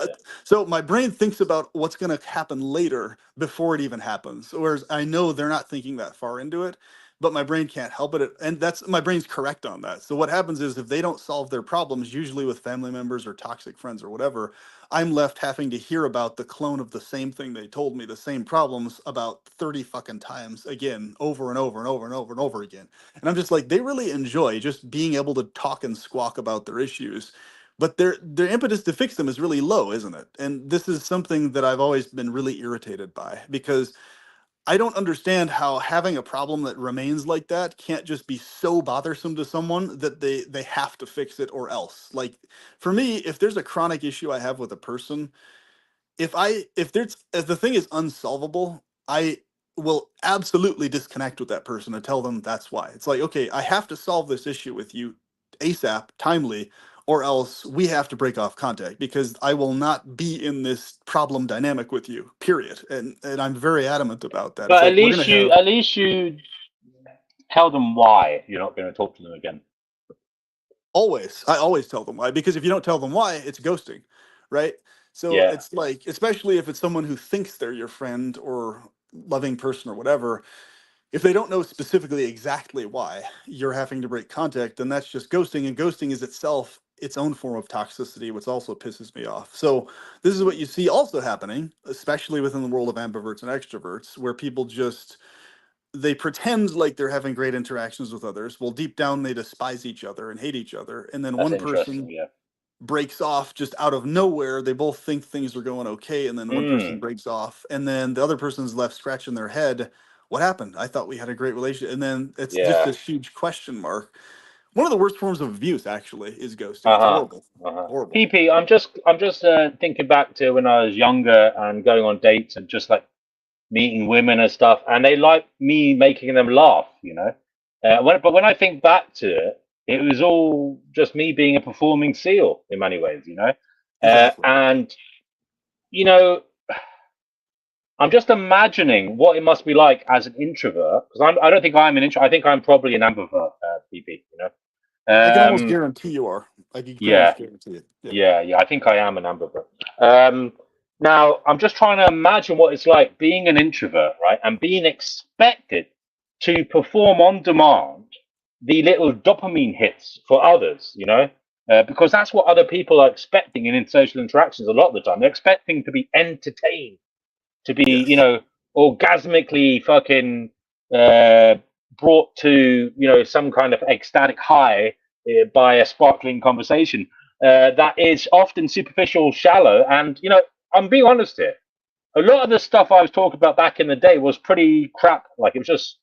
so my brain thinks about what's going to happen later before it even happens. Whereas I know they're not thinking that far into it, but my brain can't help it. And that's my brain's correct on that. So what happens is if they don't solve their problems, usually with family members or toxic friends or whatever, I'm left having to hear about the clone of the same thing they told me, the same problems about 30 fucking times again, over and over and over and over and over again. And I'm just like, they really enjoy just being able to talk and squawk about their issues, but their impetus to fix them is really low, isn't it? And this is something that I've always been really irritated by because I don't understand how having a problem that remains like that can't just be so bothersome to someone that they have to fix it or else. Like for me, if there's a chronic issue I have with a person, if the thing is unsolvable, I will absolutely disconnect with that person and tell them that's why. It's like, okay, I have to solve this issue with you ASAP, timely, or else we have to break off contact because I will not be in this problem dynamic with you, period. And I'm very adamant about that. It's But like we're gonna have at least you tell them why you're not going to talk to them again. I always tell them why, because if you don't tell them why, it's ghosting, right? So Yeah. it's like, especially if it's someone who thinks they're your friend or loving person or whatever, if they don't know specifically exactly why you're having to break contact, then that's just ghosting. And ghosting is itself its own form of toxicity, which also pisses me off. So this is what you see also happening, especially within the world of ambiverts and extroverts, where people just they pretend like they're having great interactions with others. Well, deep down they despise each other and hate each other. And then That's one interesting. person Yeah. breaks off just out of nowhere. They both think things are going okay, and then one person Mm, breaks off, and then the other person's left scratching their head. What happened? I thought we had a great relationship, and then it's just yeah. this huge question mark. One of the worst forms of abuse, actually, is ghosting. Uh It's huh. horrible, Uh huh. horrible. PP, I'm just thinking back to when I was younger and going on dates and just like meeting women and stuff, and they like me making them laugh, you know. But when I think back to it, it was all just me being a performing seal in many ways, you know. Exactly. And you know, I'm just imagining what it must be like as an introvert because I don't think I'm an introvert. I think I'm probably an ambivert, PP. You know. I can almost Um, guarantee you are. I can pretty yeah, much guarantee it. Yeah. yeah. I think I am an ambivert. Now, I'm just trying to imagine what it's like being an introvert, right? And being expected to perform on demand the little dopamine hits for others, because that's what other people are expecting in social interactions a lot of the time. They're expecting to be entertained, to be, Yes. orgasmically fucking uh, brought to, some kind of ecstatic high by a sparkling conversation that is often superficial, shallow, and, I'm being honest here. A lot of the stuff I was talking about back in the day was pretty crap. Like, it was just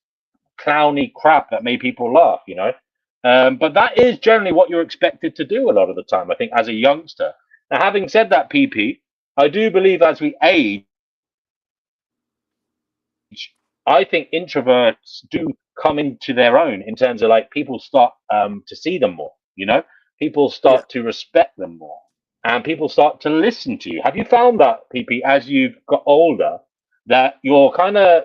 clowny crap that made people laugh. But that is generally what you're expected to do a lot of the time, I think, as a youngster. Now, having said that, PP, I do believe as we age, I think introverts do come into their own in terms of like people start to see them more. People Yeah. start to respect them more and people start to listen to you. Have you found that, PP, as you've got older, that you're kind of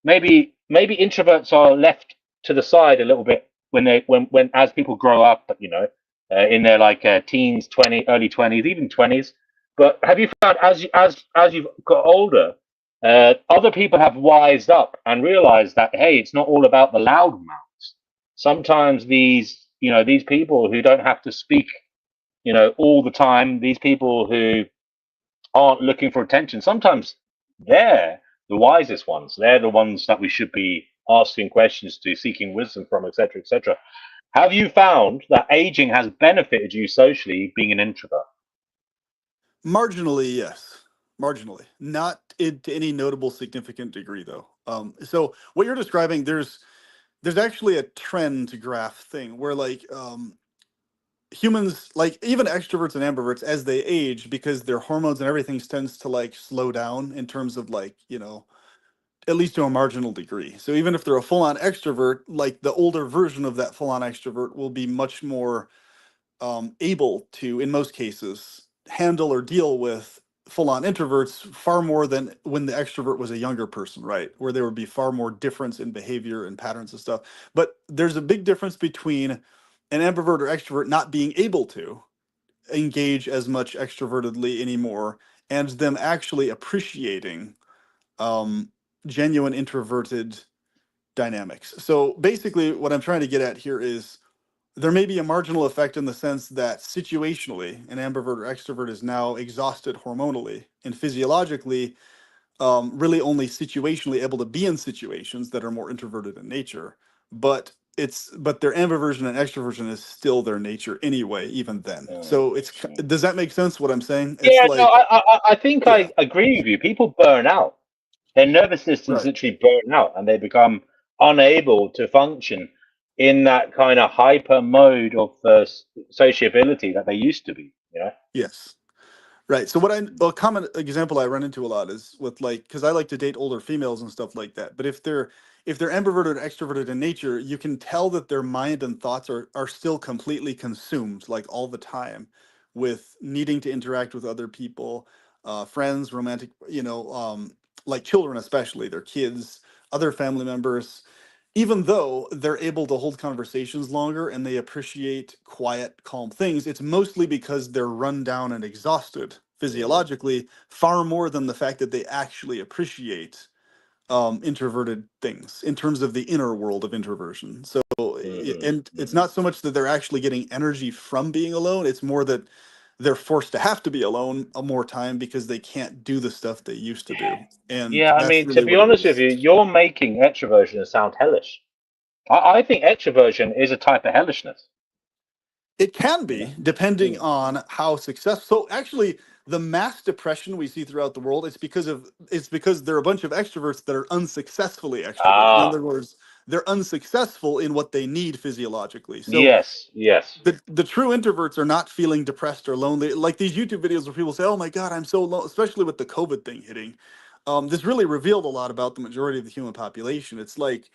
maybe introverts are left to the side a little bit when as people grow up, in their like teens, early 20s, even 20s. But have you found as you've got older, other people have wised up and realized that hey, it's not all about the loud mouths. Sometimes these people who don't have to speak, all the time, these people who aren't looking for attention, sometimes they're the wisest ones. They're the ones that we should be asking questions to, seeking wisdom from, etc., etc. Have you found that aging has benefited you socially being an introvert? Marginally, yes. Marginally. Not to any notable significant degree, though. So what you're describing, there's actually a trend graph thing where like humans, like even extroverts and ambiverts, as they age, because their hormones and everything tends to like slow down in terms of like, at least to a marginal degree. So even if they're a full-on extrovert, like the older version of that full-on extrovert will be much more able to, in most cases, handle or deal with full-on introverts far more than when the extrovert was a younger person, right? Where there would be far more difference in behavior and patterns and stuff. But there's a big difference between an ambivert or extrovert not being able to engage as much extrovertedly anymore and them actually appreciating um, genuine introverted dynamics. So basically, what I'm trying to get at here is there may be a marginal effect in the sense that situationally, an ambivert or extrovert is now exhausted hormonally and physiologically, really only situationally able to be in situations that are more introverted in nature. But their ambiversion and extroversion is still their nature anyway, even then. So does that make sense what I'm saying? It's Yeah, no, like, I think yeah, I agree with you. People burn out. Their nervous systems right. literally burn out and they become unable to function in that kind of hyper mode of sociability that they used to be. Yes. Right. So a common example I run into a lot is with like, because I like to date older females and stuff like that. But if they're ambiverted or extroverted in nature, you can tell that their mind and thoughts are still completely consumed, like all the time, with needing to interact with other people, friends, romantic, like children especially, their kids, other family members, even though they're able to hold conversations longer and they appreciate quiet, calm things, it's mostly because they're run down and exhausted physiologically, far more than the fact that they actually appreciate introverted things in terms of the inner world of introversion. So, and it's not so much that they're actually getting energy from being alone, it's more that they're forced to have to be alone more time because they can't do the stuff they used to do. And Yeah, I that's mean, to really be what it honest with is. you, you're making extroversion sound hellish. I think extroversion is a type of hellishness. It can You know? be, depending Mm. on how successful. So actually, the mass depression we see throughout the world, it's because there are a bunch of extroverts that are unsuccessfully extroverted. In Ah, other words, they're unsuccessful in what they need physiologically. So yes, yes. the true introverts are not feeling depressed or lonely. Like these YouTube videos where people say, "Oh my God, I'm so alone," especially with the COVID thing hitting. This really revealed a lot about the majority of the human population. It's like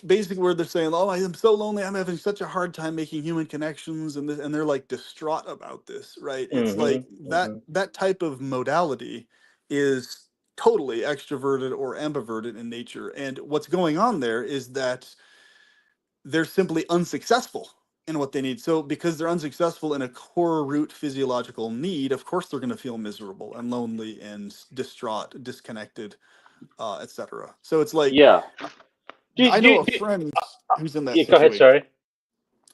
basically where they're saying, "Oh, I am so lonely. I'm having such a hard time making human connections," and they're like distraught about this, right? It's like that type of modality is totally extroverted or ambiverted in nature. And what's going on there is that they're simply unsuccessful and what they need. So because they're unsuccessful in a core root physiological need, of course they're going to feel miserable and lonely and distraught, disconnected, etc. So it's like, Yeah. I know a friend who's in that Yeah, go ahead, situation. sorry.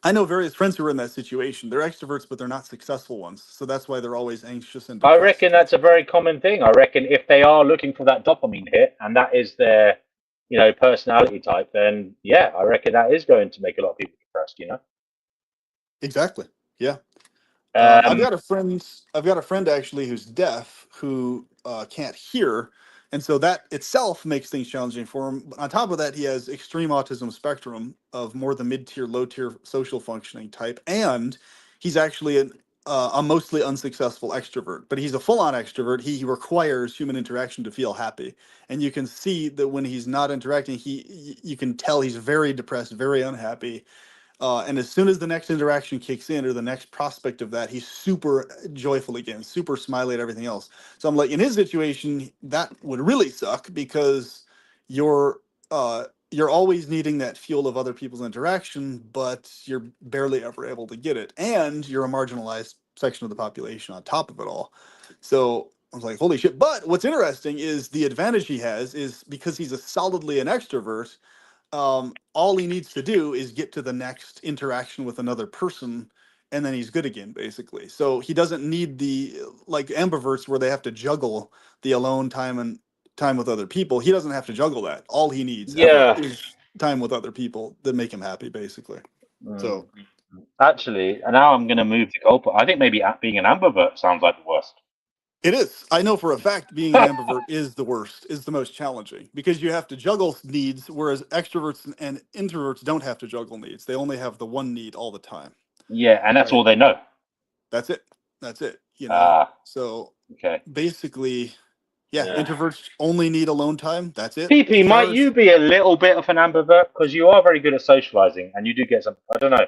I know various friends who are in that situation. They're extroverts, but they're not successful ones. So that's why they're always anxious and I reckon depressed. that's a very common thing. I reckon if they are looking for that dopamine hit and that is their, personality type, then yeah, I reckon that is going to make a lot of people depressed, Exactly. Yeah. I've Um, got a friend. I've got a friend actually who's deaf who can't hear, and so that itself makes things challenging for him. But on top of that, he has extreme autism spectrum of more the mid-tier, low-tier social functioning type, and he's actually a mostly unsuccessful extrovert. But he's a full-on extrovert. He requires human interaction to feel happy, and you can see that when he's not interacting, you can tell he's very depressed, very unhappy. And as soon as the next interaction kicks in or the next prospect of that, he's super joyful again, super smiley at everything else. So I'm like, in his situation, that would really suck because you're you're always needing that fuel of other people's interaction, but you're barely ever able to get it, and you're a marginalized section of the population on top of it all. So I was like, holy shit! But what's interesting is the advantage he has is because he's a solidly an extrovert, all he needs to do is get to the next interaction with another person, and then he's good again, basically. So he doesn't need the like ambiverts where they have to juggle the alone time and time with other people. He doesn't have to juggle that. All he needs ever yeah. is time with other people that make him happy, basically. Mm. So Actually, and now I'm going to move the goalpost. I think maybe being an ambivert sounds like the worst. it is. I know for a fact being an ambivert is the worst, is the most challenging because you have to juggle needs, whereas extroverts and introverts don't have to juggle needs. They only have the one need all the time. Yeah, and that's Right. all they know. That's it. That's it. Ah, So okay. basically, yeah, Yeah. introverts only need alone time. That's it. PP, might Recharge. you be a little bit of an ambivert because you are very good at socializing and you do get some. I don't know.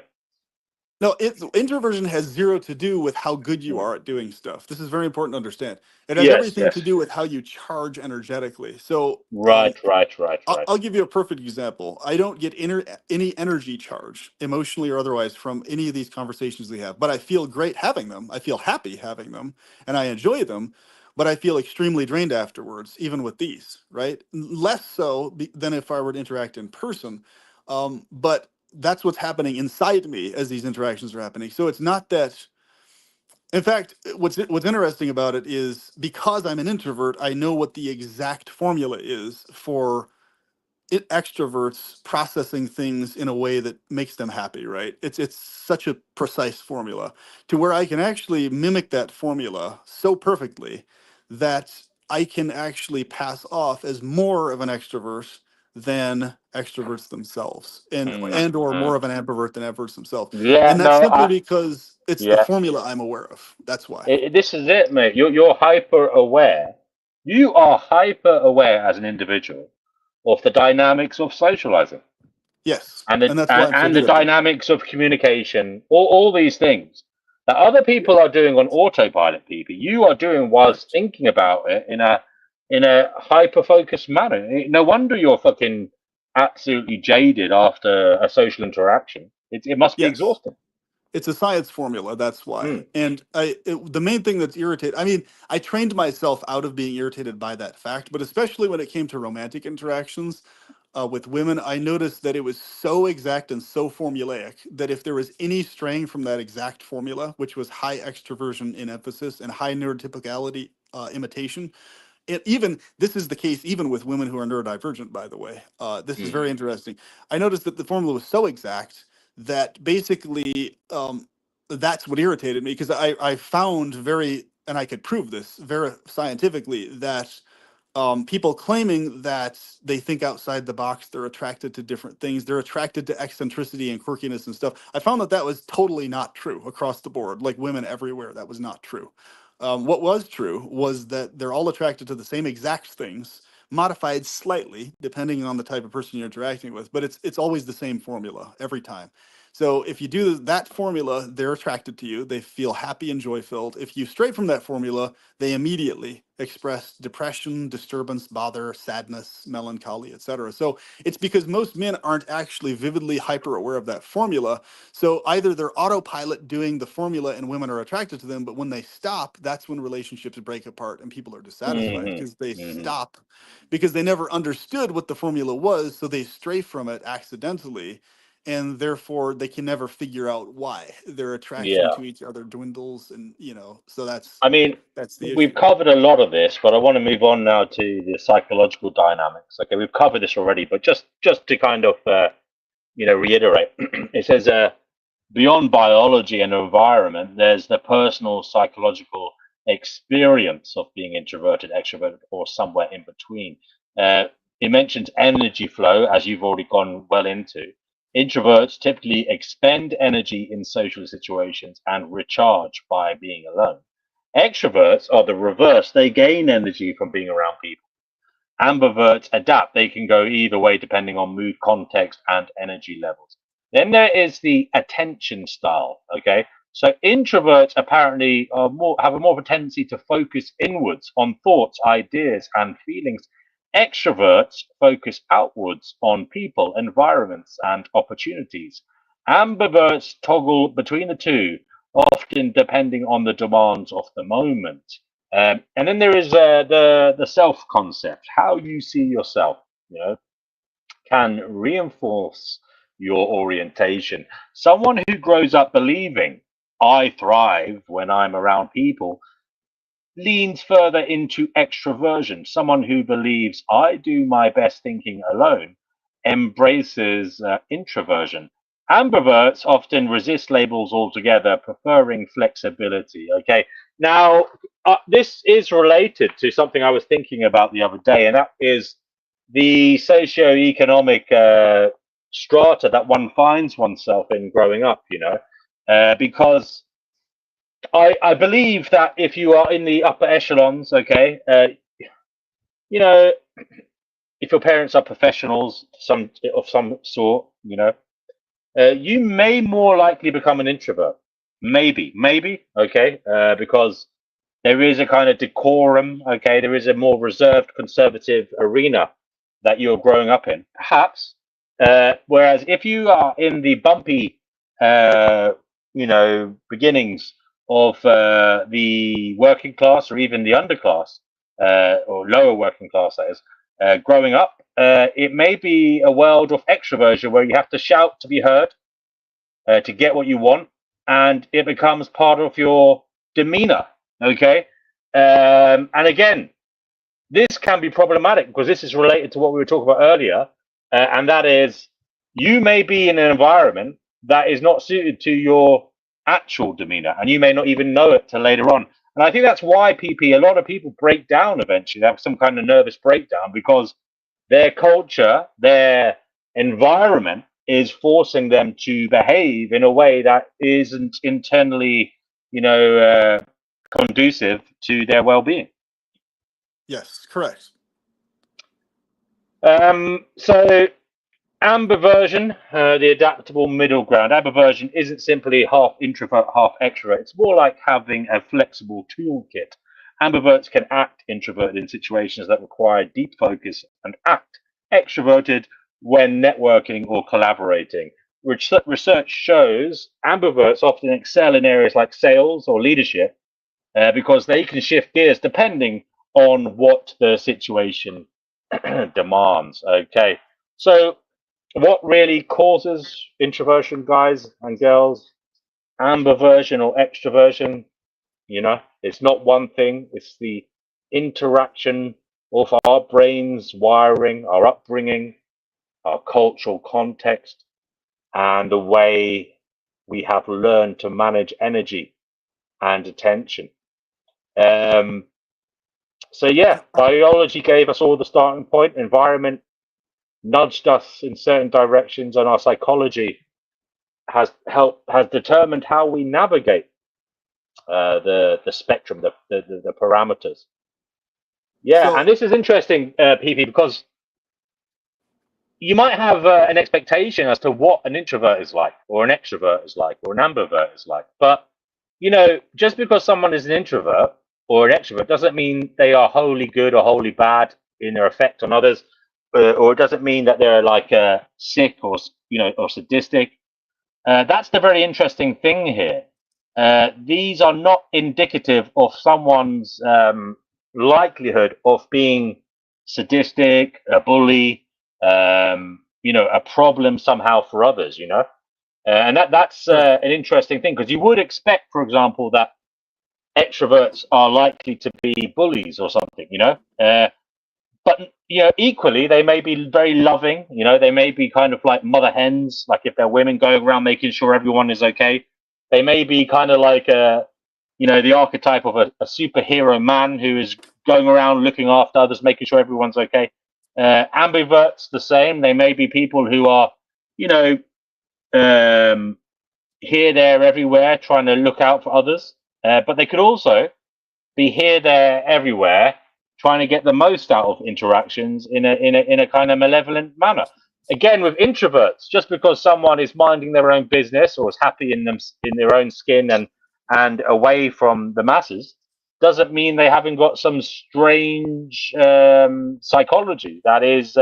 No, introversion has zero to do with how good you are at doing stuff. This is very important to understand. It has Yes, everything to yes. do with how you charge energetically. So, Right, right, right, right. I'll give you a perfect example. I don't get any energy charge, emotionally or otherwise, from any of these conversations we have, but I feel great having them. I feel happy having them, and I enjoy them, but I feel extremely drained afterwards, even with these, right? Less so than if I were to interact in person. But that's what's happening inside me as these interactions are happening. So it's not that. In fact, what's interesting about it is because I'm an introvert, I know what the exact formula is for extroverts processing things in a way that makes them happy, right? It's such a precise formula to where I can actually mimic that formula so perfectly that I can actually pass off as more of an extrovert than extroverts themselves, and or more of an ambivert than introverts themselves. Yeah, And that's no, simply because it's the yeah. formula I'm aware of. That's why. This is it, mate. You're hyper aware. You are hyper aware as an individual of the dynamics of socializing Yes. and And that's why I'm so the good at them. dynamics of communication. All these things that other people are doing on autopilot. People, you are doing whilst Correct. thinking about it in a hyper focused manner. No wonder you're fucking absolutely jaded after a social interaction. It must be Yes. exhausting. It's a science formula. That's why. Mm. And the main thing that's irritating, I mean, I trained myself out of being irritated by that fact, but especially when it came to romantic interactions with women, I noticed that it was so exact and so formulaic that if there was any straying from that exact formula, which was high extroversion in emphasis and high neurotypicality imitation, even this is the case even with women who are neurodivergent, by the way. This is Mm. very interesting. I noticed that the formula was so exact that basically that's what irritated me because I found very, and I could prove this very scientifically, that people claiming that they think outside the box, they're attracted to different things, they're attracted to eccentricity and quirkiness and stuff. I found that that was totally not true across the board, like women everywhere. That was not true. What was true was that they're all attracted to the same exact things, modified slightly depending on the type of person you're interacting with, but it's always the same formula every time. So if you do that formula, they're attracted to you. They feel happy and joy filled. If you stray from that formula, they immediately express depression, disturbance, bother, sadness, melancholy, etc. So it's because most men aren't actually vividly hyper aware of that formula. So either they're autopilot doing the formula and women are attracted to them, but when they stop, that's when relationships break apart and people are dissatisfied because they stop because they never understood what the formula was. So they stray from it accidentally, and therefore they can never figure out why their attraction Yeah. to each other dwindles. And, you know, so I mean, that's the we've issue. covered a lot of this, but I want to move on now to the psychological dynamics. Okay, we've covered this already, but just to kind of reiterate, it says beyond biology and environment, there's the personal psychological experience of being introverted, extroverted, or somewhere in between. It mentions energy flow, as you've already gone well into. Introverts typically expend energy in social situations and recharge by being alone. Extroverts are the reverse. They gain energy from being around people. Ambiverts adapt. They can go either way depending on mood, context, and energy levels. Then there is the attention style. Okay. So introverts apparently have a more of a tendency to focus inwards on thoughts, ideas, and feelings. Extroverts focus outwards on people, environments, and opportunities. Ambiverts toggle between the two, often depending on the demands of the moment. And then there is the self concept. How you see yourself, can reinforce your orientation. Someone who grows up believing I thrive when I'm around people leans further into extroversion. Someone who believes I do my best thinking alone embraces introversion. Ambiverts often resist labels altogether, preferring flexibility. Okay, now this is related to something I was thinking about the other day, and that is the socio-economic strata that one finds oneself in growing up. Because I believe that if you are in the upper echelons, okay, you know, if your parents are professionals, of some sort, you may more likely become an introvert. Maybe, okay, because there is a kind of decorum, okay, there is a more reserved, conservative arena that you're growing up in, perhaps. Whereas if you are in the bumpy, beginnings of the working class or even the underclass, or lower working class, that is, growing up, it may be a world of extroversion where you have to shout to be heard, to get what you want, and it becomes part of your demeanor. Okay, and again, this can be problematic because this is related to what we were talking about earlier, and that is you may be in an environment that is not suited to your actual demeanor, and you may not even know it till later on. And I think that's why a lot of people break down eventually. They have some kind of nervous breakdown because their culture, their environment is forcing them to behave in a way that isn't internally, conducive to their well-being. Yes, correct. So ambiversion, the adaptable middle ground. Ambiversion isn't simply half introvert, half extrovert. It's more like having a flexible toolkit. Ambiverts can act introverted in situations that require deep focus and act extroverted when networking or collaborating. Research shows ambiverts often excel in areas like sales or leadership because they can shift gears depending on what the situation demands. Okay, so what really causes introversion, guys and girls? Ambiversion or extroversion? It's not one thing, it's the interaction of our brains wiring, our upbringing, our cultural context, and the way we have learned to manage energy and attention. So yeah, biology gave us all the starting point, environment nudged us in certain directions, and our psychology has determined how we navigate the spectrum, the parameters. Yeah, So and this is interesting, PP, because you might have an expectation as to what an introvert is like, or an extrovert is like, or an ambivert is like. But, just because someone is an introvert or an extrovert doesn't mean they are wholly good or wholly bad in their effect on others, or it doesn't mean that they're like sick or, or sadistic. That's the very interesting thing here. These are not indicative of someone's likelihood of being sadistic, a bully, a problem somehow for others. And that's Right. an interesting thing, because you would expect, for example, that extroverts are likely to be bullies or something. But equally, they may be very loving. They may be kind of like mother hens, like if they're women going around making sure everyone is okay. They may be kind of like the archetype of a superhero man who is going around looking after others, making sure everyone's okay. Ambiverts the same. They may be people who are, you know, um, here, there, everywhere, trying to look out for others. But they could also be here, there, everywhere, trying to get the most out of interactions in a kind of malevolent manner. Again, with introverts, just because someone is minding their own business or is happy in their own skin and away from the masses, doesn't mean they haven't got some strange psychology that is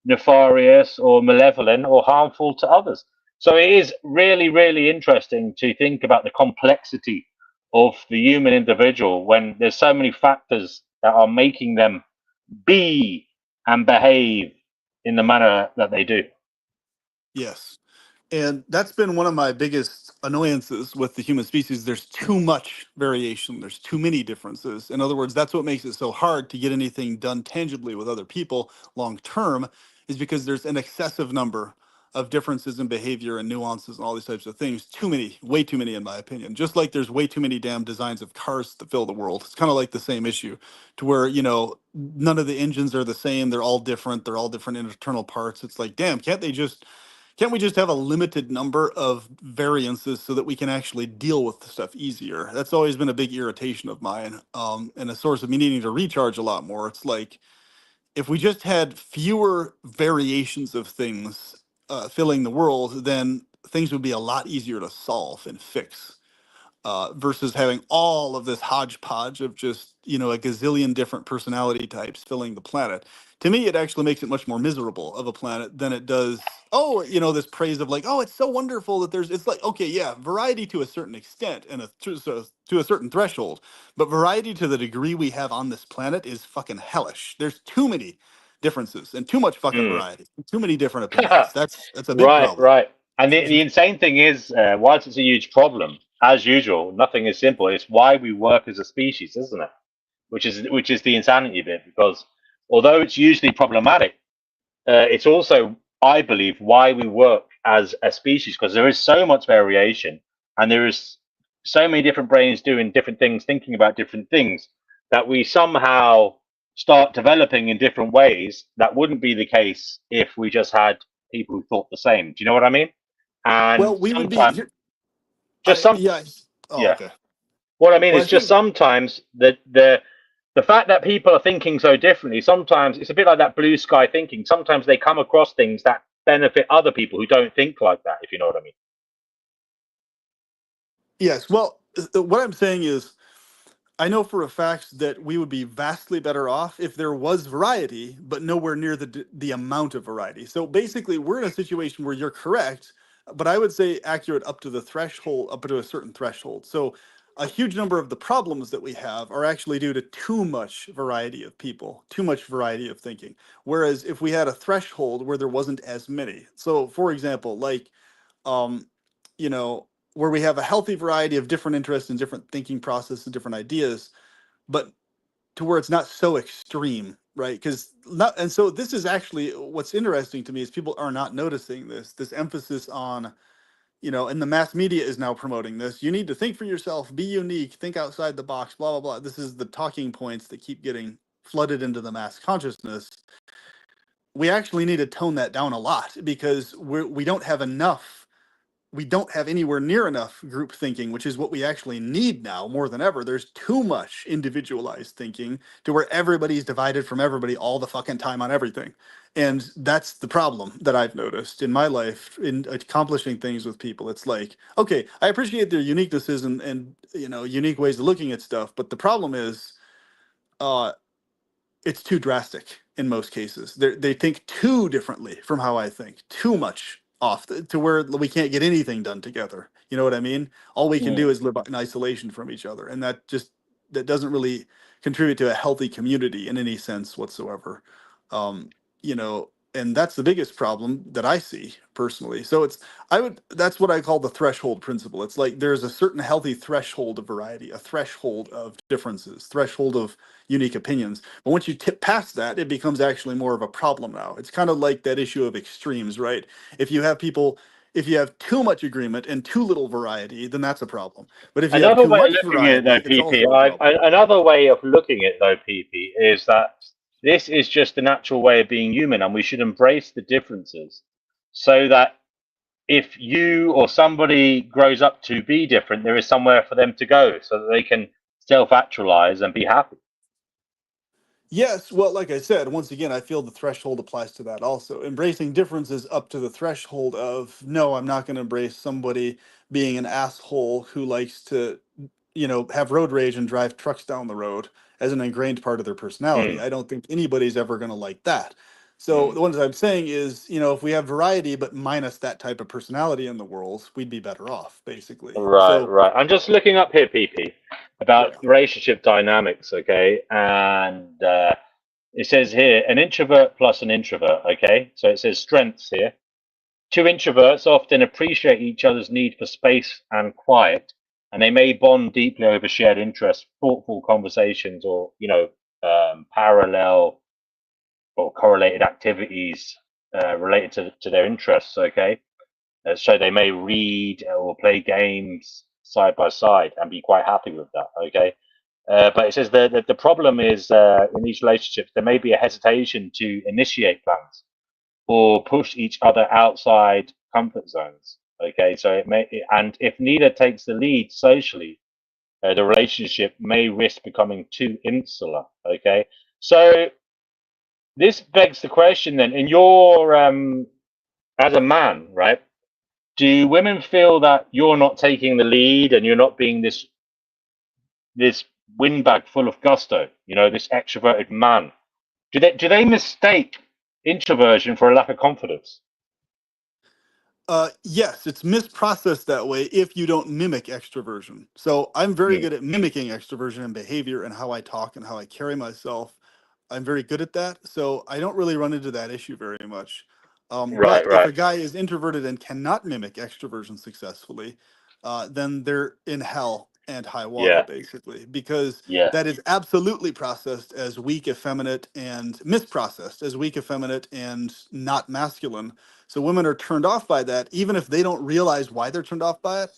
nefarious or malevolent or harmful to others. So it is really, really interesting to think about the complexity of the human individual when there's so many factors that are making them be and behave in the manner that they do. Yes. And that's been one of my biggest annoyances with the human species. There's too much variation. There's too many differences. In other words, that's what makes it so hard to get anything done tangibly with other people long term, is because there's an excessive number of differences in behavior and nuances and all these types of things. Too many, way too many, in my opinion. Just like there's way too many damn designs of cars to fill the world. It's kind of like the same issue, to where, none of the engines are the same. They're all different. They're all different internal parts. It's like, damn, can't we just have a limited number of variances so that we can actually deal with the stuff easier? That's always been a big irritation of mine, and a source of me needing to recharge a lot more. It's like, if we just had fewer variations of things filling the world, then things would be a lot easier to solve and fix, versus having all of this hodgepodge of just, a gazillion different personality types filling the planet. To me, it actually makes it much more miserable of a planet than it does, oh, this praise of like, oh, it's so wonderful that it's like, okay, yeah, variety to a certain extent and to a certain threshold, but variety to the degree we have on this planet is fucking hellish. There's too many differences and too much fucking Mm. variety, too many different opinions. That's a big Right, problem. right. And the insane thing is, whilst it's a huge problem, as usual, nothing is simple. It's why we work as a species, isn't it? Which is the insanity bit, because although it's usually problematic, it's also, I believe, why we work as a species, because there is so much variation and there is so many different brains doing different things, thinking about different things, that we somehow start developing in different ways that wouldn't be the case if we just had people who thought the same. Do you know what I mean? And Well, we would be sometimes, here. just some, Yeah. Oh, yeah. okay. What I mean Well, is I just think, sometimes the fact that people are thinking so differently, sometimes it's a bit like that blue sky thinking. Sometimes they come across things that benefit other people who don't think like that, if you know what I mean. yes. Well, what I'm saying is, I know for a fact that we would be vastly better off if there was variety, but nowhere near the amount of variety. So basically, we're in a situation where you're correct, but I would say accurate up to the threshold, up to a certain threshold. So a huge number of the problems that we have are actually due to too much variety of people, too much variety of thinking. Whereas if we had a threshold where there wasn't as many. So for example, like, um, you know, where we have a healthy variety of different interests and different thinking process and different ideas, but to where it's not so extreme, right? Because not, and so this is actually what's interesting to me is people are not noticing this emphasis on, and the mass media is now promoting this. You need to think for yourself, be unique, think outside the box, blah blah blah. This is the talking points that keep getting flooded into the mass consciousness. We actually need to tone that down a lot because we don't have enough we don't have anywhere near enough group thinking, which is what we actually need now more than ever. There's too much individualized thinking to where everybody's divided from everybody all the fucking time on everything. And that's the problem that I've noticed in my life in accomplishing things with people. It's like, okay, I appreciate their uniquenesses and you know, unique ways of looking at stuff, but the problem is uh it's too drastic in most cases. They think too differently from how I think, too much off to where we can't get anything done together. You know what I mean? All we can do is live in isolation from each other, and that doesn't really contribute to a healthy community in any sense whatsoever. You know, and that's the biggest problem that I see personally. So that's what I call the threshold principle. It's like there's a certain healthy threshold of variety, a threshold of differences, threshold of unique opinions. But once you tip past that, it becomes actually more of a problem now. It's kind of like that issue of extremes, right? If you have people, if you have too much agreement and too little variety, then that's a problem. But if you have Another too way of much looking at it, though, variety, it's PP, also a problem. another way of looking at it, though, PP, is that this is just the natural way of being human, and we should embrace the differences, so that if you or somebody grows up to be different, there is somewhere for them to go, so that they can self-actualize and be happy. Yes, well, like I said, once again, I feel the threshold applies to that also. Embracing differences up to the threshold of, no, I'm not going to embrace somebody being an asshole who likes to, you know, have road rage and drive trucks down the road as an ingrained part of their personality. Mm, I don't think anybody's ever going to like that. So mm. the ones I'm saying is, you know, if we have variety but minus that type of personality in the world, we'd be better off, basically. Right, So, right. I'm just looking up here, PP, about yeah. relationship dynamics, okay? And it says here an introvert plus an introvert, okay? So it says strengths here. Two introverts often appreciate each other's need for space and quiet, and they may bond deeply over shared interests, thoughtful conversations, or parallel or correlated activities related to their interests. Okay, so they may read or play games side by side and be quite happy with that. Okay, but it says that the problem is in these relationships there may be a hesitation to initiate plans or push each other outside comfort zones. Okay, so and if neither takes the lead socially, the relationship may risk becoming too insular. Okay, so this begs the question then: in your as a man, right? Do women feel that you're not taking the lead and you're not being this windbag full of gusto? You know, this extroverted man. Do they mistake introversion for a lack of confidence? Yes, it's misprocessed that way if you don't mimic extroversion. So I'm very Mm, good at mimicking extroversion and behavior and how I talk and how I carry myself. I'm very good at that. So I don't really run into that issue very much. right, But if right. a guy is introverted and cannot mimic extroversion successfully, then they're in hell and high water, Yeah, basically, because yeah. that is absolutely processed as weak, effeminate, and misprocessed as weak, effeminate, and not masculine. So women are turned off by that, even if they don't realize why they're turned off by it.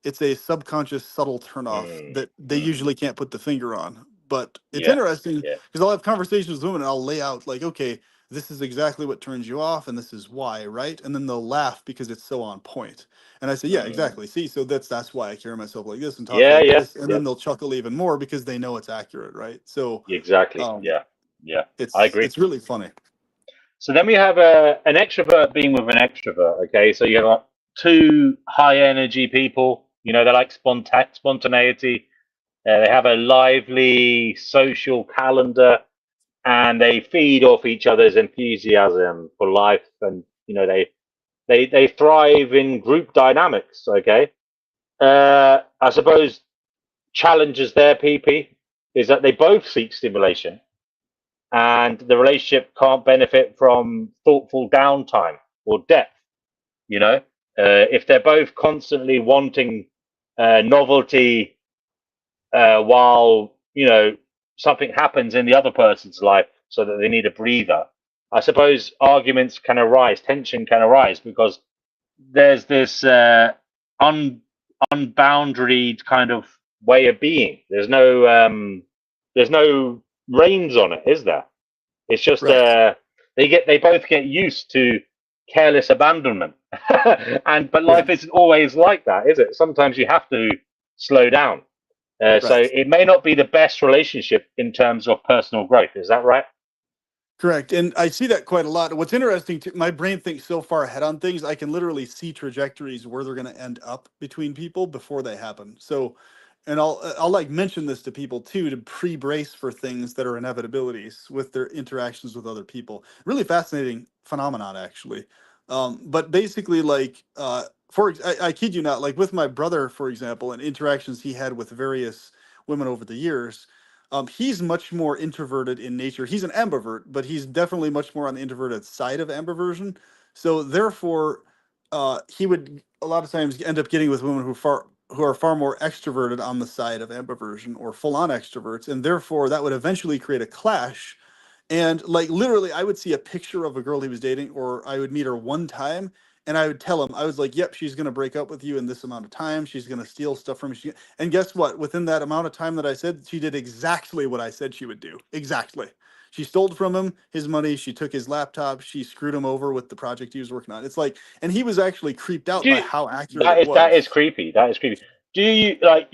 It's a subconscious, subtle turnoff Mm, that they mm, usually can't put the finger on. But it's yeah, interesting yeah. because I'll have conversations with women and I'll lay out like, okay, this is exactly what turns you off, and this is why, right? And then they'll laugh because it's so on point. And I say, yeah, Mm, exactly. See, so that's why I carry myself like this and talk yeah, like yeah, this, and yeah. then they'll chuckle even more because they know it's accurate, right? So Exactly. um, Yeah, yeah. I it's agree. it's really funny. So then we have an extrovert being with an extrovert. Okay, so you have like two high energy people. You know, they like spontaneity. They have a lively social calendar, and they feed off each other's enthusiasm for life. And you know, they thrive in group dynamics. Okay, I suppose challenges there, PP, is that they both seek stimulation, and the relationship can't benefit from thoughtful downtime or depth. You know, if they're both constantly wanting novelty while something happens in the other person's life, so that they need a breather, I suppose arguments can arise, tension can arise, because there's this unboundaried kind of way of being. There's no reins on it, is there? It's just Right. they both get used to careless abandonment. But Yeah. life isn't always like that, is it? Sometimes you have to slow down. So Right. it may not be the best relationship in terms of personal growth. Is that right? Correct. And I see that quite a lot. What's interesting to my brain thinks so far ahead on things, I can literally see trajectories where they're going to end up between people before they happen. So, and I'll like mention this to people too to pre-brace for things that are inevitabilities with their interactions with other people. Really fascinating phenomenon, actually. But basically, like, I kid you not, like with my brother, for example, and interactions he had with various women over the years, he's much more introverted in nature. He's an ambivert, but he's definitely much more on the introverted side of ambiversion. So therefore, he would a lot of times end up getting with women who are far more extroverted on the side of ambiversion or full on extroverts, and therefore that would eventually create a clash. And like literally, I would see a picture of a girl he was dating, or I would meet her one time, and I would tell him, I was like, "Yep, she's gonna break up with you in this amount of time. She's gonna steal stuff from you." And guess what? Within that amount of time that I said, she did exactly what I said she would do. Exactly. She stole from him his money. She took his laptop. She screwed him over with the project he was working on. It's like, and he was actually creeped out Do by you, how accurate that it is was. creepy. That is creepy. Do you like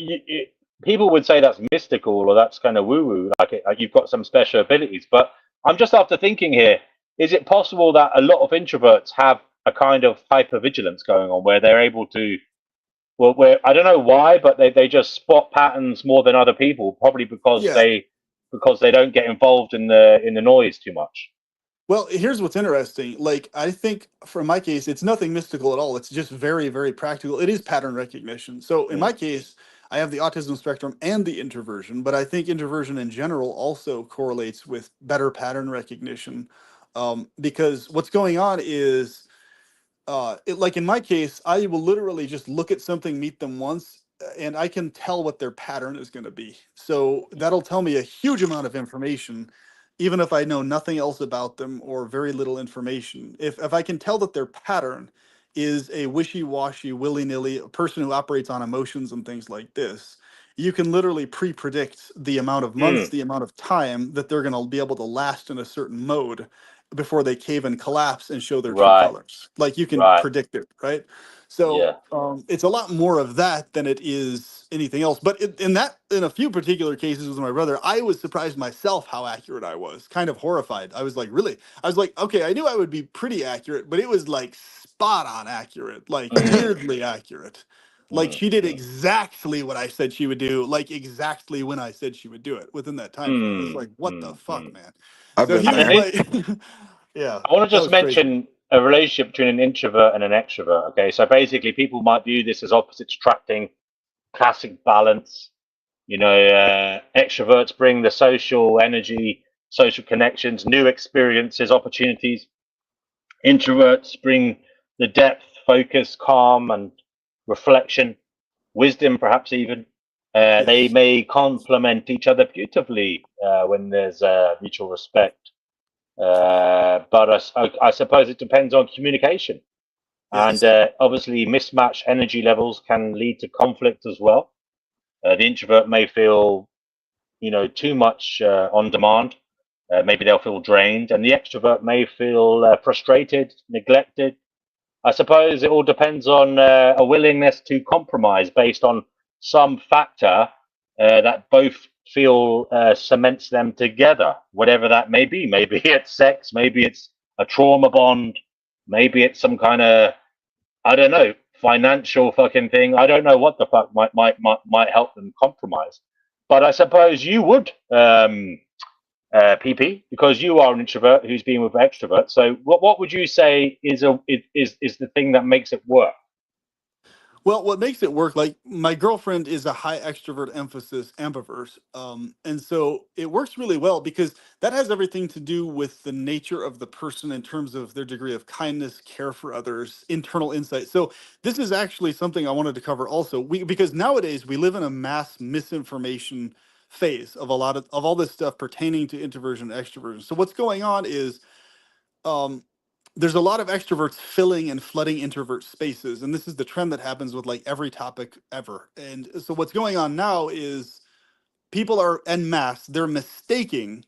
people would say that's mystical or that's kind of woo woo, like you've got some special abilities. But I'm just after thinking here: is it possible that a lot of introverts have a kind of hypervigilance going on where they're able to, well, where I don't know why, but they just spot patterns more than other people, probably Yeah. because they don't get involved in the noise too much. Well, here's what's interesting. Like, I think for my case, it's nothing mystical at all. It's just very, very practical. It is pattern recognition. So in my Mm. case, I have the autism spectrum and the introversion, but I think introversion in general also correlates with better pattern recognition. Because what's going on is like in my case, I will literally just look at something, meet them once, and I can tell what their pattern is going to be. So that'll tell me a huge amount of information, even if I know nothing else about them or very little information. If I can tell that their pattern is a wishy-washy, willy-nilly person who operates on emotions and things like this, you can literally pre-predict the amount of months, Mm. the amount of time that they're going to be able to last in a certain mode before they cave and collapse and show their true Right, colors. Like you can right, predict it, right? So yeah. it's a lot more of that than it is anything else. But in a few particular cases with my brother, I was surprised myself how accurate I was. Kind of horrified. I was like, really? I was like, okay, I knew I would be pretty accurate, but it was like spot on accurate, like Mm, weirdly accurate. Like mm, she did mm, exactly what I said she would do, like exactly when I said she would do it within that time frame. It's mm, like, what the mm, fuck, mm. man? I've So been he And was there. like, yeah, I want to that just was crazy. mention a relationship between an introvert and an extrovert. Okay, so basically, people might view this as opposites attracting, classic balance. Extroverts bring the social energy, social connections, new experiences, opportunities. Introverts bring the depth, focus, calm, and reflection, wisdom, perhaps even. They Yes, may complement each other beautifully when there's mutual respect. But I suppose it depends on communication. And yes, obviously, mismatched energy levels can lead to conflict as well. The introvert may feel, too much on demand. Maybe they'll feel drained, and the extrovert may feel frustrated, neglected. I suppose it all depends on a willingness to compromise based on some factor that both feel cements them together, whatever that may be. Maybe it's sex, maybe it's a trauma bond, maybe it's some kind of, I don't know, financial fucking thing. I don't know what the fuck might help them compromise. But I suppose you would, PP, because you are an introvert who's been with extroverts. So what would you say is the thing that makes it work? well, what makes it work, like my girlfriend is a high extrovert emphasis ambivert. And so it works really well because that has everything to do with the nature of the person in terms of their degree of kindness, care for others, internal insight. So this is actually something I wanted to cover also. Because nowadays we live in a mass misinformation phase of of all this stuff pertaining to introversion and extroversion. So what's going on is um, there's a lot of extroverts filling and flooding introvert spaces, and this is the trend that happens with like every topic ever. And so what's going on now is people are en masse, they're mistaking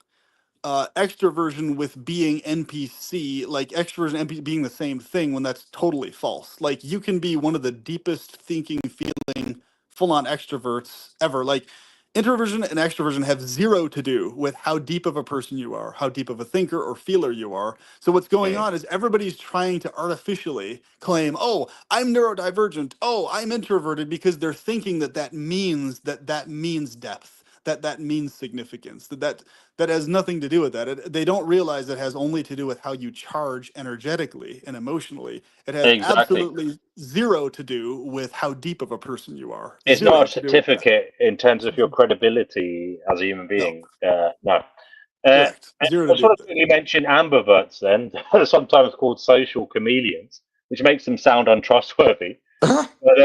extroversion with being NPC, like extroversion and NPC being the same thing when that's totally false. Like you can be one of the deepest thinking, feeling, full-on extroverts ever. Like introversion and extroversion have zero to do with how deep of a person you are, how deep of a thinker or feeler you are. So what's going on is everybody's trying to artificially claim, oh, I'm neurodivergent, oh, I'm introverted, because they're thinking that that means depth, that means significance, that has nothing to do with that. They don't realize it has only to do with how you charge energetically and emotionally. It has Exactly. absolutely zero to do with how deep of a person you are. It's Zero not a to do with that. certificate in terms of your credibility as a human No, being. No. correct. I Zero to just do want with it. to quickly mention ambiverts then, sometimes called social chameleons, which makes them sound untrustworthy. But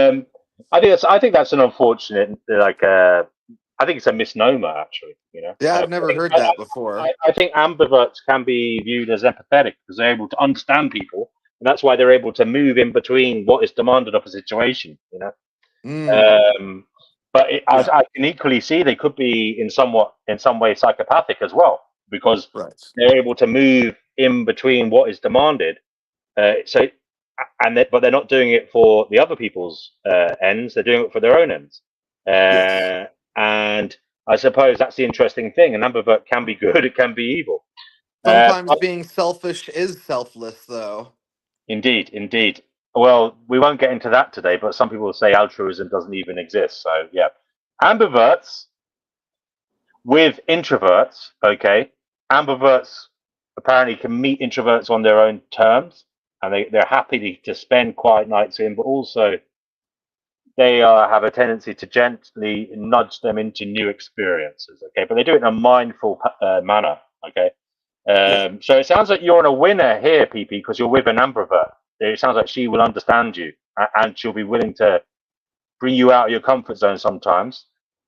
I think that's an unfortunate, I think it's a misnomer actually. You know, Yeah, I've I never think heard that before. I think ambiverts can be viewed as empathetic because they're able to understand people, and that's why they're able to move in between what is demanded of a situation. You know. Mm. But Yeah, I can equally see they could be in some way psychopathic as well because right. they're able to move in between what is demanded. But they're not doing it for the other people's ends; they're doing it for their own ends. Yes. And I suppose that's the interesting thing. An ambivert can be good; it can be evil. Uh, Sometimes being selfish is selfless, though. Indeed, indeed. Well, we won't get into that today, but some people say altruism doesn't even exist. So yeah, ambiverts with introverts, okay, ambiverts apparently can meet introverts on their own terms, and they're happy to spend quiet nights in, but also they have a tendency to gently nudge them into new experiences, okay, but they do it in a mindful manner, okay. Yeah. So it sounds like you're on a winner here, PP, because you're with an ambivert. It sounds like she will understand you, and she'll be willing to bring you out of your comfort zone sometimes,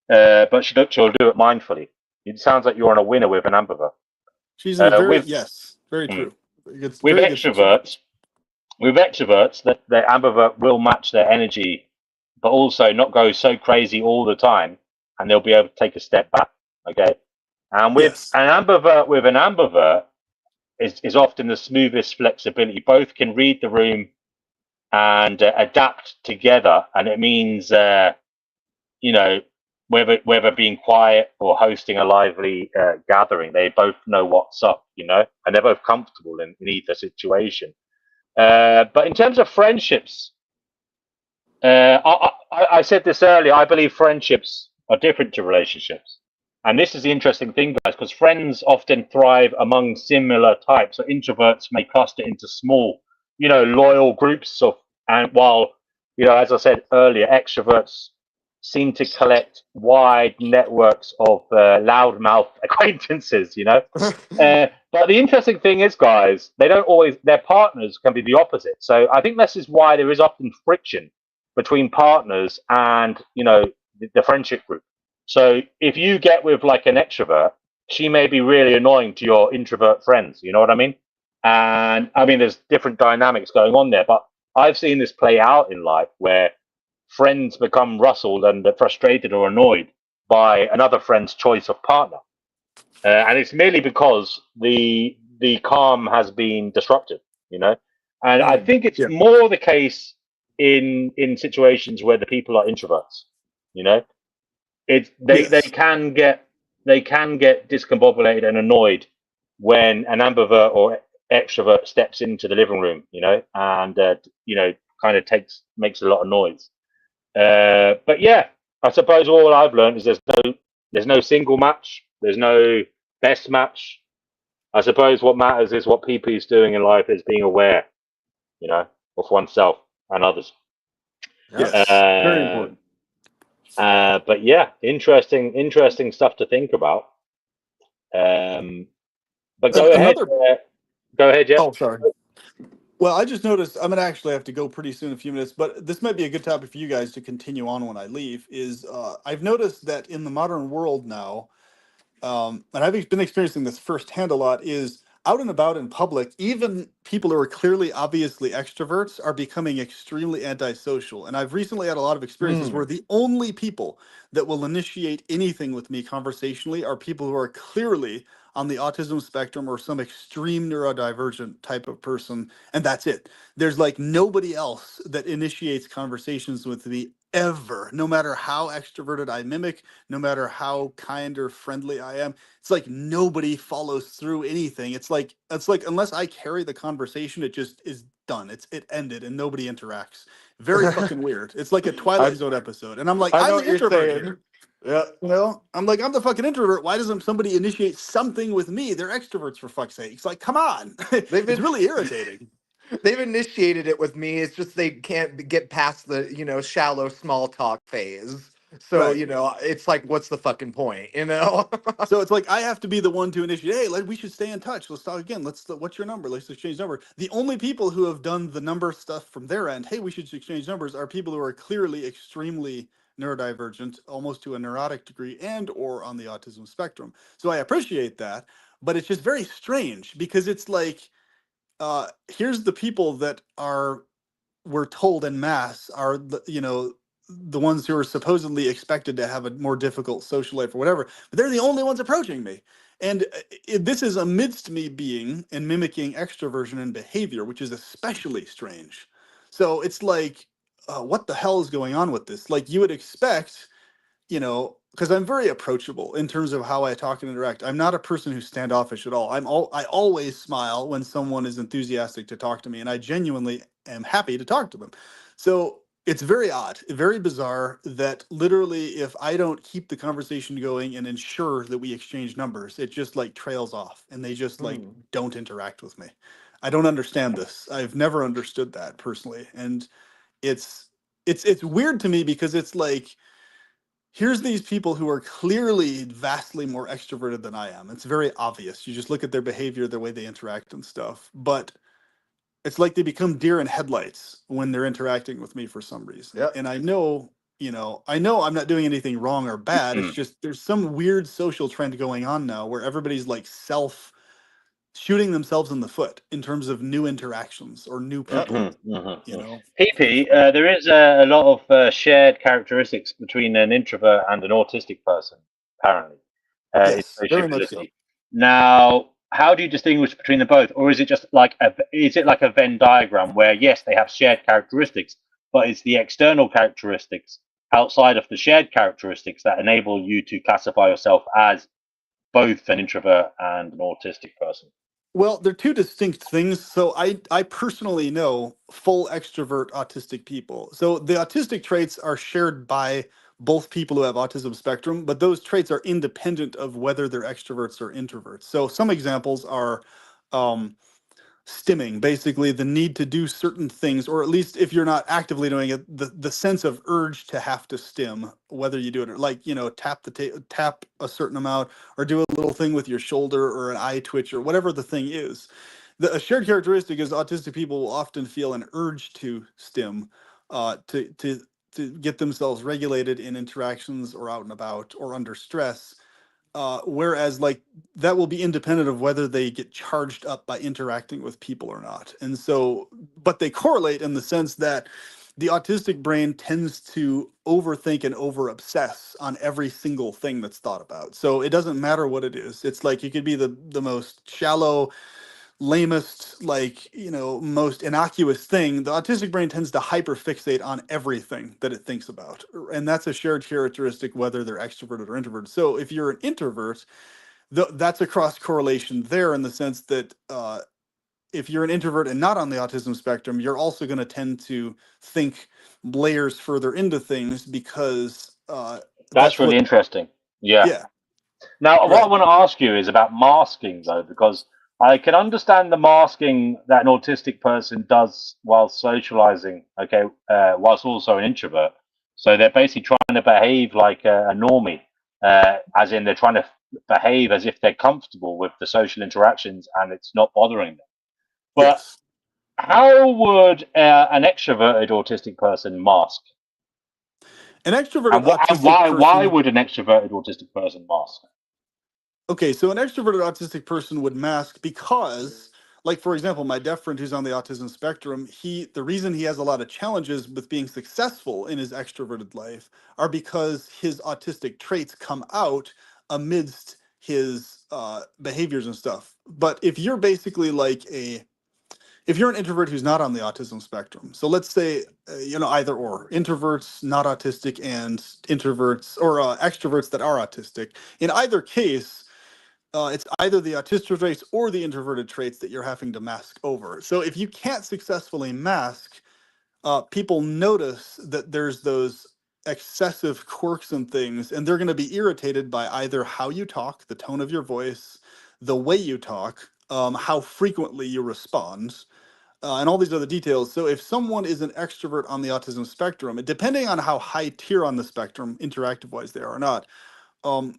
but she'll do it mindfully. It sounds like you're on a winner with an ambivert. She's in a very, With yes, very mm, true. It's with very good extroverts, situation. the ambivert will match their energy, but also not go so crazy all the time, and they'll be able to take a step back. Okay, and with Yes. an ambivert is often the smoothest flexibility. Both can read the room and adapt together, and it means you know, whether being quiet or hosting a lively gathering, they both know what's up, you know, and they're both comfortable in either situation. But in terms of friendships, I said this earlier. I believe friendships are different to relationships, and this is the interesting thing, guys, because friends often thrive among similar types. So introverts may cluster into small, loyal groups of, and while, as I said earlier, extroverts seem to collect wide networks of loudmouth acquaintances. But the interesting thing is, guys, they don't always. Their partners can be the opposite. So I think this is why there is often friction between partners and the friendship group. So if you get with like an extrovert, she may be really annoying to your introvert friends. You know what I mean? And I mean, there's different dynamics going on there, but I've seen this play out in life where friends become rustled and they're frustrated or annoyed by another friend's choice of partner, and it's merely because the calm has been disrupted. You know, and I think it's Yeah. more the case in situations where the people are introverts. You know, Yes. they can get discombobulated and annoyed when an ambivert or extrovert steps into the living room. And kind of makes a lot of noise. But yeah, I suppose all I've learned is there's no single match, there's no best match. I suppose what matters is what people is doing in life is being aware, of oneself and others. Yep. Yes. Very Uh, important. but yeah, interesting stuff to think about. Um, but go ahead, Another. go ahead, yeah. Oh, sorry. Well, I just noticed I'm gonna actually have to go pretty soon, a few minutes, but this might be a good topic for you guys to continue on when I leave. Is I've noticed that in the modern world now, and I've been experiencing this firsthand a lot, is out and about in public, even people who are clearly obviously extroverts are becoming extremely antisocial. And I've recently had a lot of experiences Hmm. where the only people that will initiate anything with me conversationally are people who are clearly on the autism spectrum or some extreme neurodivergent type of person, and that's it. There's like nobody else that initiates conversations with me ever, no matter how extroverted I mimic, no matter how kind or friendly I am. It's like nobody follows through anything. It's like unless I carry the conversation, it just is done. It ended and nobody interacts. Very fucking weird. It's like a Twilight I Zone episode. And I'm like, I I'm know the what you're introvert saying. here. Yeah. You know, I'm like, I'm the fucking introvert. Why doesn't somebody initiate something with me? They're extroverts for fuck's sake. It's like, come on. They've It's been really irritating. they've initiated it with me. It's just they can't get past the, shallow small talk phase. So, Right. it's like, what's the fucking point, you know? So it's like I have to be the one to initiate. Hey, we should stay in touch. Let's talk again. What's your number? Let's exchange number. The only people who have done the number stuff from their end, hey, we should exchange numbers, are people who are clearly extremely neurodivergent, almost to a neurotic degree, and or on the autism spectrum. So I appreciate that, but it's just very strange because it's like, here's the people that are we're told en masse are the ones who are supposedly expected to have a more difficult social life or whatever, but they're the only ones approaching me. And this is amidst me being and mimicking extroversion and behavior, which is especially strange. So it's like, what the hell is going on with this? Like you would expect, because I'm very approachable in terms of how I talk and interact. I'm not a person who's standoffish at all. I always smile when someone is enthusiastic to talk to me, and I genuinely am happy to talk to them. So it's very odd, very bizarre that literally, if I don't keep the conversation going and ensure that we exchange numbers, it just like trails off, and they just like Hmm. don't interact with me. I don't understand this. I've never understood that personally, and it's it's weird to me because it's like, here's these people who are clearly vastly more extroverted than I am. It's very obvious. You just look at their behavior, the way they interact and stuff. But it's like they become deer in headlights when they're interacting with me for some reason. Yep. And I know I'm not doing anything wrong or bad. It's just there's some weird social trend going on now where everybody's like self shooting themselves in the foot in terms of new interactions or new Yep. people, you know. PP, there is a lot of shared characteristics between an introvert and an autistic person, apparently, in Yes, very much so. sociability. Now, how do you distinguish between them both, or is it just like a Venn diagram where yes, they have shared characteristics, but it's the external characteristics outside of the shared characteristics that enable you to classify yourself as both an introvert and an autistic person? Well, they're two distinct things. So I personally know full extrovert autistic people. So the autistic traits are shared by both people who have autism spectrum, but those traits are independent of whether they're extroverts or introverts. So some examples are um, stimming, basically the need to do certain things, or at least if you're not actively doing it, the sense of urge to have to stim, whether you do it or like, tap a certain amount or do a little thing with your shoulder or an eye twitch or whatever the thing is. A shared characteristic is autistic people will often feel an urge to stim, to get themselves regulated in interactions or out and about or under stress, whereas like that will be independent of whether they get charged up by interacting with people or not. And so, but they correlate in the sense that the autistic brain tends to overthink and over obsess on every single thing that's thought about. So it doesn't matter what it is. It's like it could be the most shallow, lamest, like, most innocuous thing. The autistic brain tends to hyperfixate on everything that it thinks about. And that's a shared characteristic, whether they're extroverted or introverted. So if you're an introvert, that's a cross correlation there in the sense that if you're an introvert and not on the autism spectrum, you're also going to tend to think layers further into things because That's that's really what, interesting. Yeah. yeah, Now, what I right. want to ask you is about masking, though, because I can understand the masking that an autistic person does while socializing, okay, whilst also an introvert. So they're basically trying to behave like a normie, as in they're trying to behave as if they're comfortable with the social interactions and it's not bothering them. But Yes. how would an extroverted autistic person mask? An extroverted And autistic why person. would an extroverted autistic person mask? Okay, so an extroverted autistic person would mask because, like, for example, my deaf friend who's on the autism spectrum, the reason he has a lot of challenges with being successful in his extroverted life are because his autistic traits come out amidst his behaviors and stuff. But if you're basically like if you're an introvert who's not on the autism spectrum, so let's say, either or, introverts not autistic and introverts or extroverts that are autistic, in either case, it's either the autistic traits or the introverted traits that you're having to mask over. So if you can't successfully mask, people notice that there's those excessive quirks and things, and they're going to be irritated by either how you talk, the tone of your voice, the way you talk, how frequently you respond, and all these other details. So if someone is an extrovert on the autism spectrum, depending on how high tier on the spectrum, interactive wise they are or not,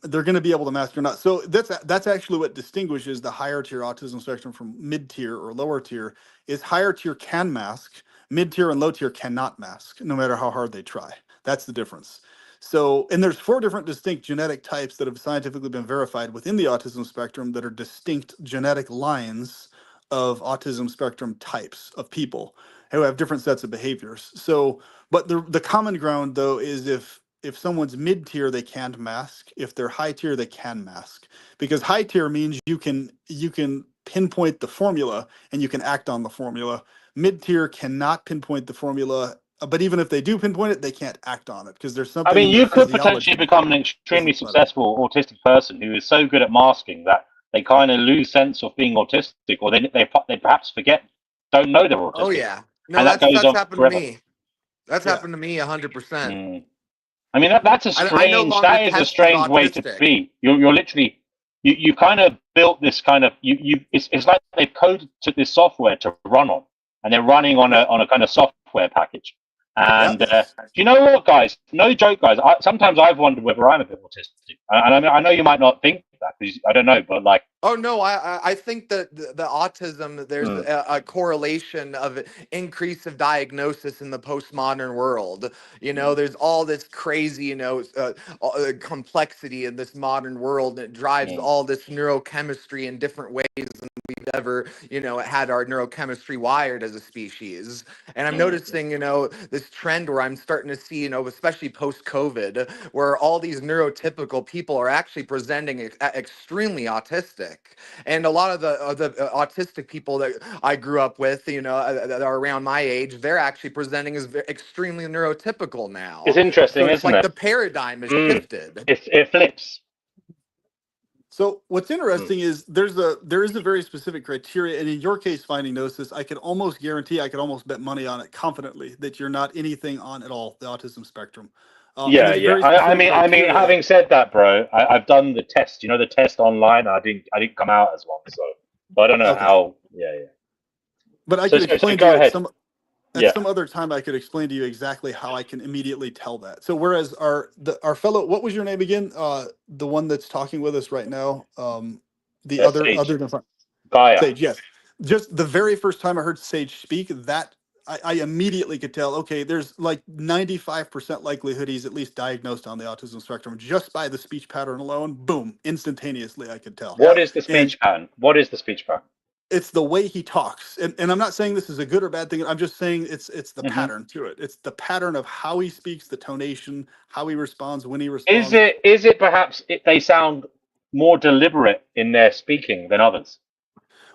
they're going to be able to mask or not. So that's actually what distinguishes the higher tier autism spectrum from mid tier or lower tier. Is higher tier can mask, mid tier and low tier cannot mask, no matter how hard they try. That's the difference. So, and there's 4 different distinct genetic types that have scientifically been verified within the autism spectrum that are distinct genetic lines of autism spectrum types of people who have different sets of behaviors. So, but the common ground though is if someone's mid tier, they can't mask. If they're high tier, they can mask, because high tier means you can pinpoint the formula and you can act on the formula. Mid tier cannot pinpoint the formula, but even if they do pinpoint it, they can't act on it because there's I something mean, in their you could potentially physiology become an extremely doesn't let it. successful autistic person who is so good at masking that they kind of lose sense of being autistic, or they perhaps don't know they're Oh autistic, yeah. No, and that goes that's on happened to forever. me. That's Yeah. happened to me 100%. Mm. I mean, that's a I no strange. longer That is a test as strange way to autistic. be. You're literally you kind of built this kind of It's like they've coded this software to run on, and they're running on Yeah. a kind of software package. Yeah. And do you know what, guys? No joke, guys. Sometimes I've wondered whether I'm a bit autistic. And I mean, I know you might not think that because I don't know, but like, Oh no, I think that the autism, there's mm, a correlation of increase of diagnosis in the postmodern world. There's all this crazy, complexity in this modern world, and it drives mm, all this neurochemistry in different ways than we've ever, had our neurochemistry wired as a species. And I'm mm. noticing, this trend where I'm starting to see, especially post-COVID, where all these neurotypical people are actually presenting extremely autistic. And a lot of the autistic people that I grew up with, that are around my age, they're actually presenting as extremely neurotypical It's now. So interesting, it's isn't like it? the paradigm has Mm. shifted. It flips. So what's Mm. interesting is there is a very specific criteria, and in your case, finding gnosis, I could almost guarantee, I could almost bet money on it confidently that you're not anything on at all the autism spectrum. And Yeah, there's yeah. very I specific mean, criteria. having said that, bro, I've done the test. You know, the test online. I didn't come out as one, so I don't know Okay, how. Yeah, yeah. but I So, could so explain to go you ahead. at Yeah, some other time. I could explain to you exactly how I can immediately tell that. So whereas our fellow, what was your name again? The one that's talking with us right now. The other Sage, than Gaia. Sage, yes. Just the very first time I heard Sage speak, that I immediately could tell, okay, there's like 95% likelihood he's at least diagnosed on the autism spectrum just by the speech pattern alone. Boom, instantaneously I could tell. What is the And speech pattern? What is the speech pattern? it's the way he talks. And I'm not saying this is a good or bad thing. I'm just saying it's the Hmm. pattern to it. It's the pattern of how he speaks, the tonation, how he responds, when he Is responds. it perhaps they sound more deliberate in their speaking than others?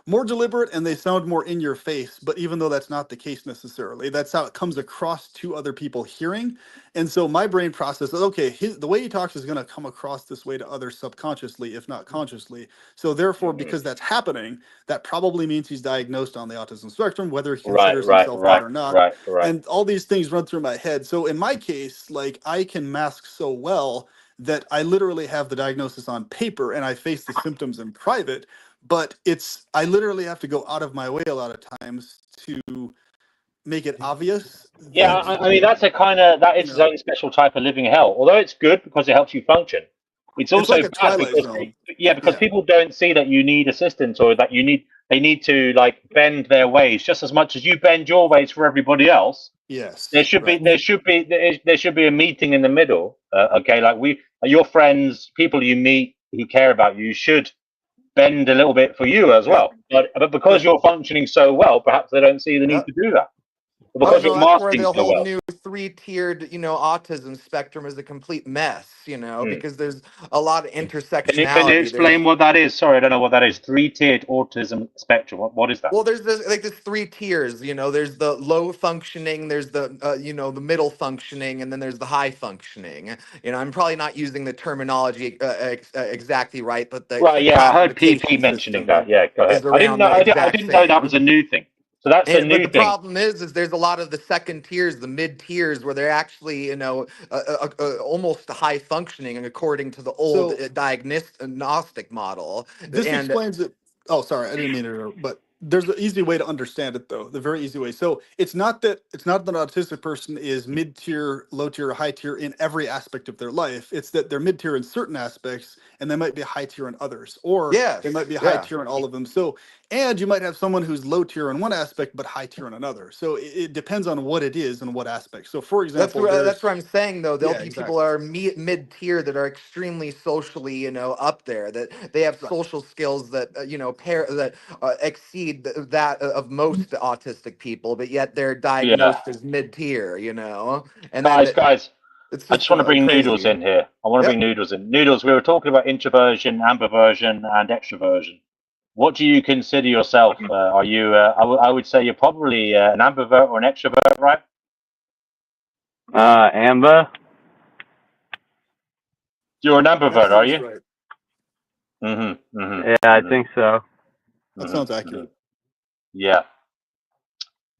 More deliberate, and they sound more in your face, but even though that's not the case necessarily, that's how it comes across to other people hearing. And so my brain processes, okay, the way he talks is going to come across this way to others subconsciously, if not consciously. So therefore, Hmm. because that's happening, that probably means he's diagnosed on the autism spectrum, whether he Right, considers right, himself that right, or not. right, right. And all these things run through my head. So in my case, like, I can mask so well that I literally have the diagnosis on paper and I face the symptoms in private, but I literally have to go out of my way a lot of times to make it obvious Yeah, that, I mean that's that you is its know, own special type of living hell. Although it's good because it helps you function, it's it's also like a bad twilight because zone. because Yeah. people don't see that you need assistance or that they need to like bend their ways just as much as you bend your ways for everybody else. Yes. Right. There should be a meeting in the middle. Okay, like your friends, people you meet who care about you should bend a little bit for you as Yeah. well. But because Yeah. you're functioning so well, perhaps they don't see the Yeah. need to do that. Well, Oh because no, you're that's where masking the so whole well. new three-tiered, autism spectrum is a complete mess, Mm. because there's a lot of Can you intersectionality. explain what that is? Sorry, I don't know what that is. Three-tiered autism spectrum. What is that? Well, there's this three tiers, there's the low functioning, there's the the middle functioning, and then there's the high functioning. I'm probably not using the terminology exactly right, but the Right, yeah, I heard PP classification mentioning system that. Yeah, go ahead. is around the I exact didn't know that was same. a new thing. So that's a But new the thing. problem is there's a lot of the second tiers, the mid tiers, where they're actually, almost high functioning according to the old So diagnostic model. this And explains it. Oh, sorry, I didn't mean to interrupt, but there's an easy way to understand it though. The very easy way. So it's not that an autistic person is mid tier, low tier, or high tier in every aspect of their life. It's that they're mid tier in certain aspects and they might be high tier in others, or they yes, might be high yeah. tier in all of them. So and you might have someone who's low tier in one aspect but high tier in another. So it depends on what it is and what aspect. So for example, That's there's what I'm saying though. There'll yeah, be people exactly. that are mid tier that are extremely socially, up there. That they have Right. social skills that that exceed that of most autistic people, but yet they're Yeah. diagnosed as mid tier. And then Guys, it's I just just want to bring Noodles crazy. in here. I want to bring Yep. Noodles in. Noodles, we were talking about introversion, ambiversion, and extroversion. What do you consider yourself? Are you, I would say you're probably an ambivert or an extrovert, right? Amber. You're an That ambivert, are sounds you? right. Mm-hmm, Yeah, I mm-hmm, think so. That mm-hmm, sounds mm-hmm. accurate. Yeah.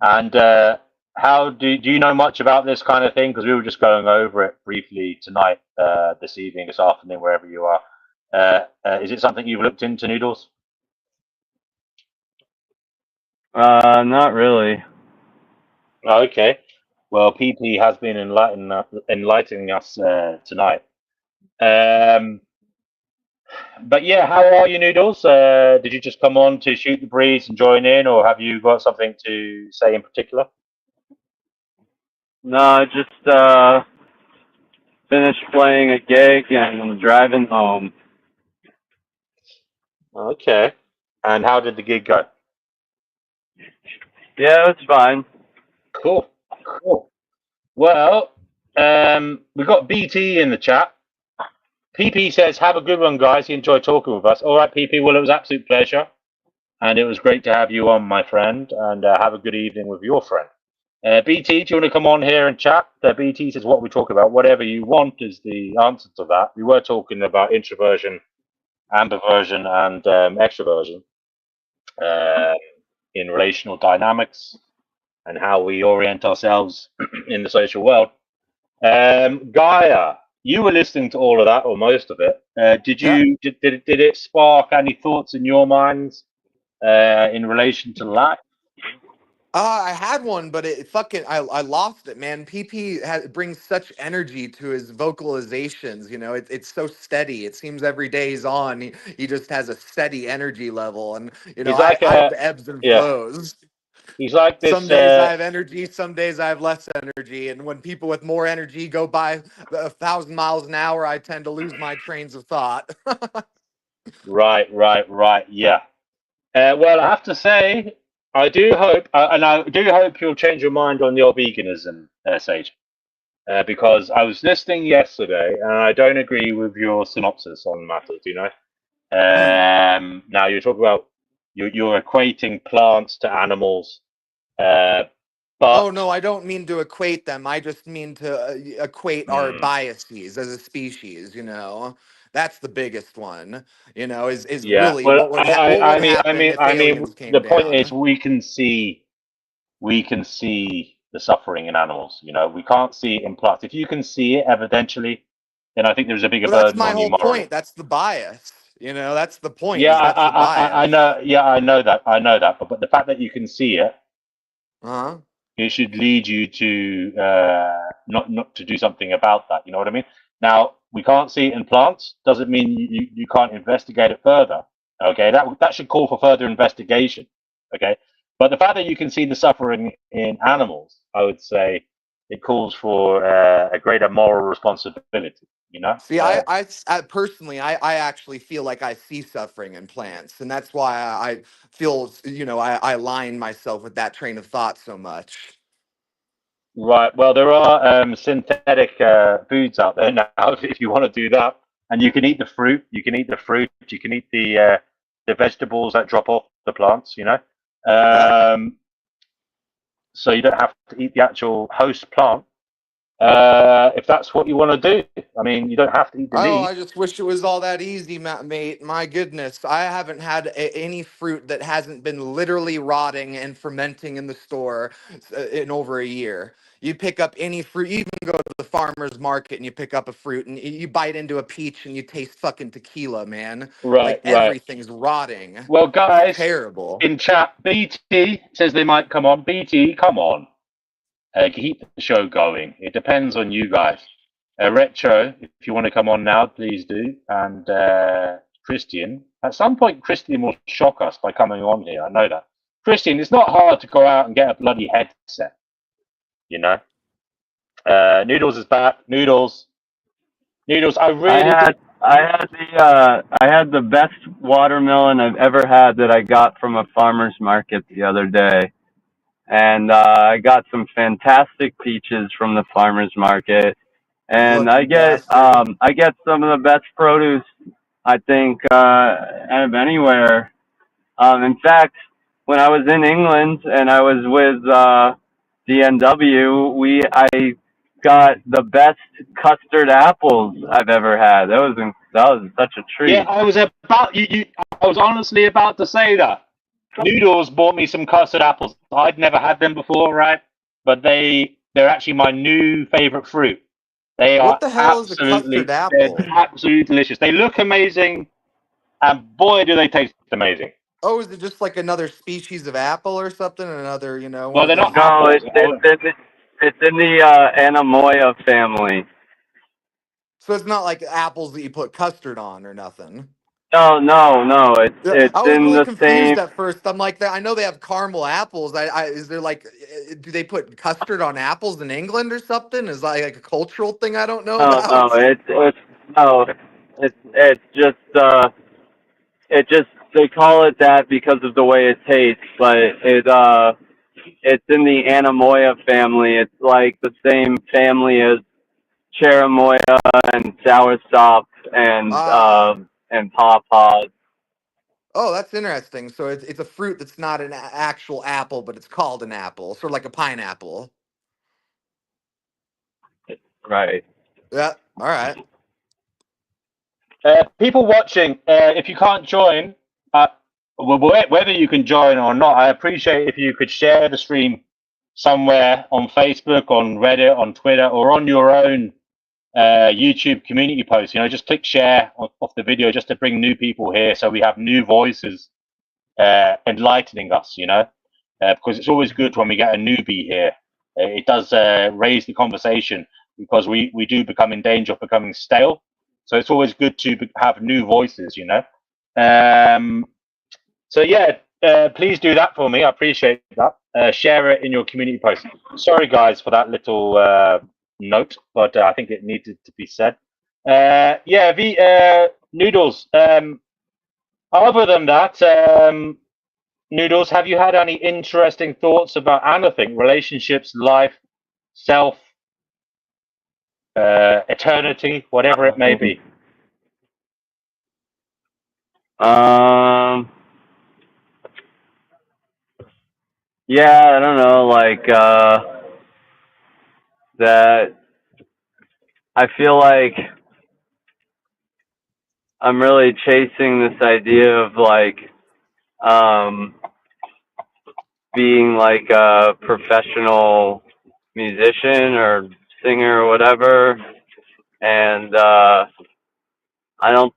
And how do you know much about this kind of thing? Because we were just going over it briefly tonight, this evening, this afternoon, wherever you are. Is it something you've looked into, Noodles? Not really. Okay. Well, PP has been enlightening us tonight. Um, but yeah, how are you, Noodles? Did you just come on to shoot the breeze and join in, or have you got something to say in particular? No, I just finished playing a gig and I'm driving home. Okay. And how did the gig go? Yeah, it's fine. Cool. Cool. Well, we got BT in the chat. PP says, "Have a good one, guys. He enjoyed talking with us." All right, PP. Well, it was an absolute pleasure, and it was great to have you on, my friend. And have a good evening with your friend. BT, do you want to come on here and chat? BT says, "What we talk about, whatever you want, is the answer to that." We were talking about introversion, ambiversion, and extroversion uh, in relational dynamics and how we orient ourselves in the social world. Gaia, you were listening to all of that or most of it. Yeah. Did it spark any thoughts in your minds in relation to that? I had one, but I lost it, man. PP brings such energy to his vocalizations. It's so steady. It seems every day he's on, he just has a steady energy level, and He's I like I have ebbs and yeah, flows. he's like Some this. days I have energy, some days I have less energy, and when people with more energy go by 1,000 miles an hour, I tend to lose my trains of thought. Right. Yeah. Well, I have to say, I do hope, and I do hope you'll change your mind on your veganism, Sage. Because I was listening yesterday, and I don't agree with your synopsis on matters. Now you're talking about you're equating plants to animals, uh, Oh but no, I don't mean to equate them. I just mean to equate our mm, biases as a species. That's the biggest one. Is yeah. really Well, what would happen if I mean, aliens came the point is down. we can see the suffering in animals. We can't see it in plants. If you can see it evidentially, then I think there's a bigger But that's burden my on you whole morally. point. That's the bias. That's the point. Yeah, Is that's the I bias. know. Yeah, I know that. I know that. But the fact that you can see it, Uh huh. it should lead you to not to do something about that. You know what I mean? Now we can't see it in plants. Doesn't mean you can't investigate it further. Okay, that should call for further investigation. Okay, but the fact that you can see the suffering in animals, I would say, it calls for a greater moral responsibility. See, personally, I actually feel like I see suffering in plants, and that's why I feel, I align myself with that train of thought so much. Right. Well, there are synthetic foods out there now if you want to do that, and you can eat the fruit. You can eat the fruit. You can eat the vegetables that drop off the plants. You know, Huh? so you don't have to eat the actual host plant if that's what you want to do. I mean, you don't have to eat the Oh, I leaf. just wish it was all that easy, mate. My goodness, I haven't had any fruit that hasn't been literally rotting and fermenting in the store in over a year. You pick up any fruit, you even go to the farmer's market and you pick up a fruit and you bite into a peach and you taste fucking tequila, man. Right. Like Right. everything's rotting. Well, It's guys, terrible. in chat, BT says they might come on. BT, come on. Keep the show going. It depends on you guys. Retro, if you want to come on now, please do. And Christian, at some point, Christian will shock us by coming on here. I know that. Christian, it's not hard to go out and get a bloody headset. You know. Noodles is back. Noodles. Noodles. I really did. I had the best watermelon I've ever had that I got from a farmer's market the other day. And I got some fantastic peaches from the farmer's market. And Lucky bastard. I get some of the best produce I think out of anywhere. In fact, when I was in England and I was with DNW, I got the best custard apples I've ever had. That was such a Yeah, treat. I was about you. I was honestly about to say that. Noodles bought me some custard apples. I'd never had them before, right? But they're actually my new favorite fruit. They What are the hell is a custard they're apple? absolutely delicious. They look amazing, and boy, do they taste amazing. Oh, is it just like another species of apple or something? Another, one Well, of they're not those. No, apples. it's in the Anamoya family. So it's not like apples that you put custard on or nothing. No. Yeah, It's I was in really the same. confused at first. I'm like, I know they have caramel apples. Is there like, do they put custard on apples in England or something? Is that like a cultural thing I don't know No. about? It's no. It's just it just they call it that because of the way it tastes, but it's in the Anamoya family. It's like the same family as cherimoya and soursop Ah, and pawpaws. oh, that's interesting. So it's a fruit that's not an actual apple, but it's called an apple, sort of like a pineapple. Right. Yeah. All right. People watching, if you can't join, whether you can join or not, I appreciate if you could share the stream somewhere on Facebook, on Reddit, on Twitter, or on your own YouTube community post. Just click share off the video just to bring new people here, so we have new voices enlightening us. Because it's always good when we get a newbie here. It does raise the conversation because we do become in danger of becoming stale. So it's always good to have new voices. So yeah, please do that for me. I appreciate that. Share it in your community post. Sorry guys for that little note, but I think it needed to be said. Yeah, Noodles. Other than that, Noodles, have you had any interesting thoughts about anything? Relationships, life, self, eternity, whatever it may be. Um. Yeah, I don't know, like that. I feel like I'm really chasing this idea of like um, being like a professional musician or singer or whatever, and I don't,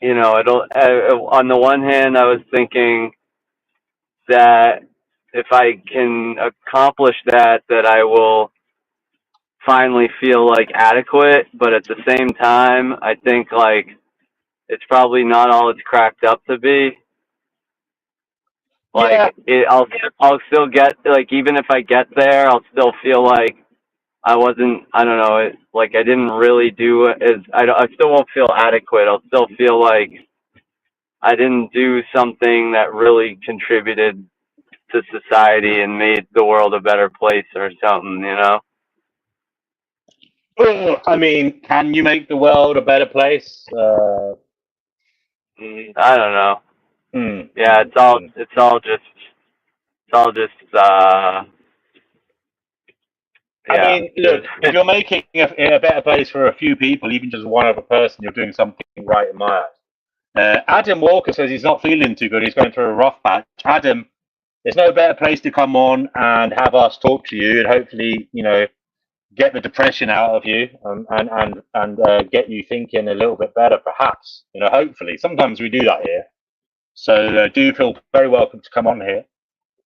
I don't. On the one hand, I was thinking that if I can accomplish that, that I will finally feel like adequate. But at the same time, I think like it's probably not all it's cracked up to be. Yeah, Like I'll still get like even if I get there, I'll still feel like I don't know, like I didn't really do I still won't feel adequate. I'll still feel like I didn't do something that really contributed to society and made the world a better place or something. I mean, can you make the world a better place? I don't know. Yeah, it's all just I yeah. mean, look, if you're making a better place for a few people, even just one other person, you're doing something right in my eyes. Adam Walker says he's not feeling too good. He's going through a rough patch. Adam, there's no better place to come on and have us talk to you and hopefully, get the depression out of you and get you thinking a little bit better, perhaps. Hopefully. Sometimes we do that here. So do feel very welcome to come on here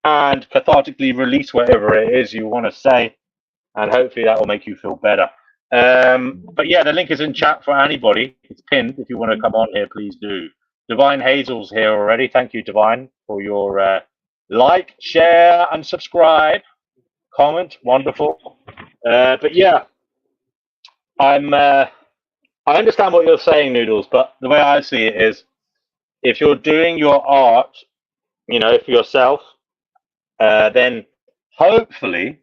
and cathartically release whatever it is you want to say, and hopefully that will make you feel better. But yeah, the link is in chat for anybody. It's pinned. If you want to come on here, please do. Divine Hazel's here already. Thank you, Divine, for your like, share, and subscribe. Comment, wonderful. But yeah, I understand what you're saying, Noodles. But the way I see it is, if you're doing your art, for yourself, then hopefully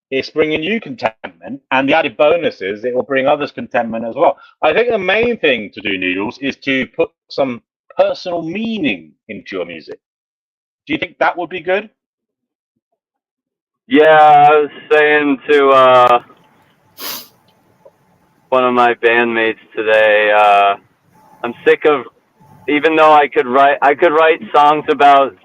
it's bringing you contentment, and the added bonus is it will bring others contentment as well. I think the main thing to do, Noodles, is to put some personal meaning into your music. Do you think that would be good? Yeah, I was saying to one of my bandmates today, I'm sick of, even though I could write songs about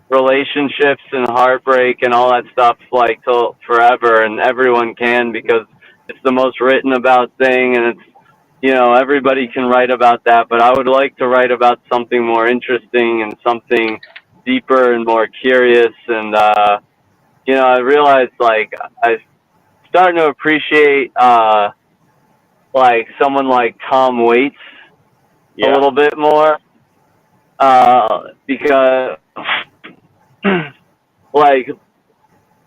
relationships and heartbreak and all that stuff like till forever, and everyone can, because it's the most written about thing, and it's, everybody can write about that. But I would like to write about something more interesting and something deeper and more curious. And I realized, like, I'm starting to appreciate like someone like Tom Waits a little bit more, because like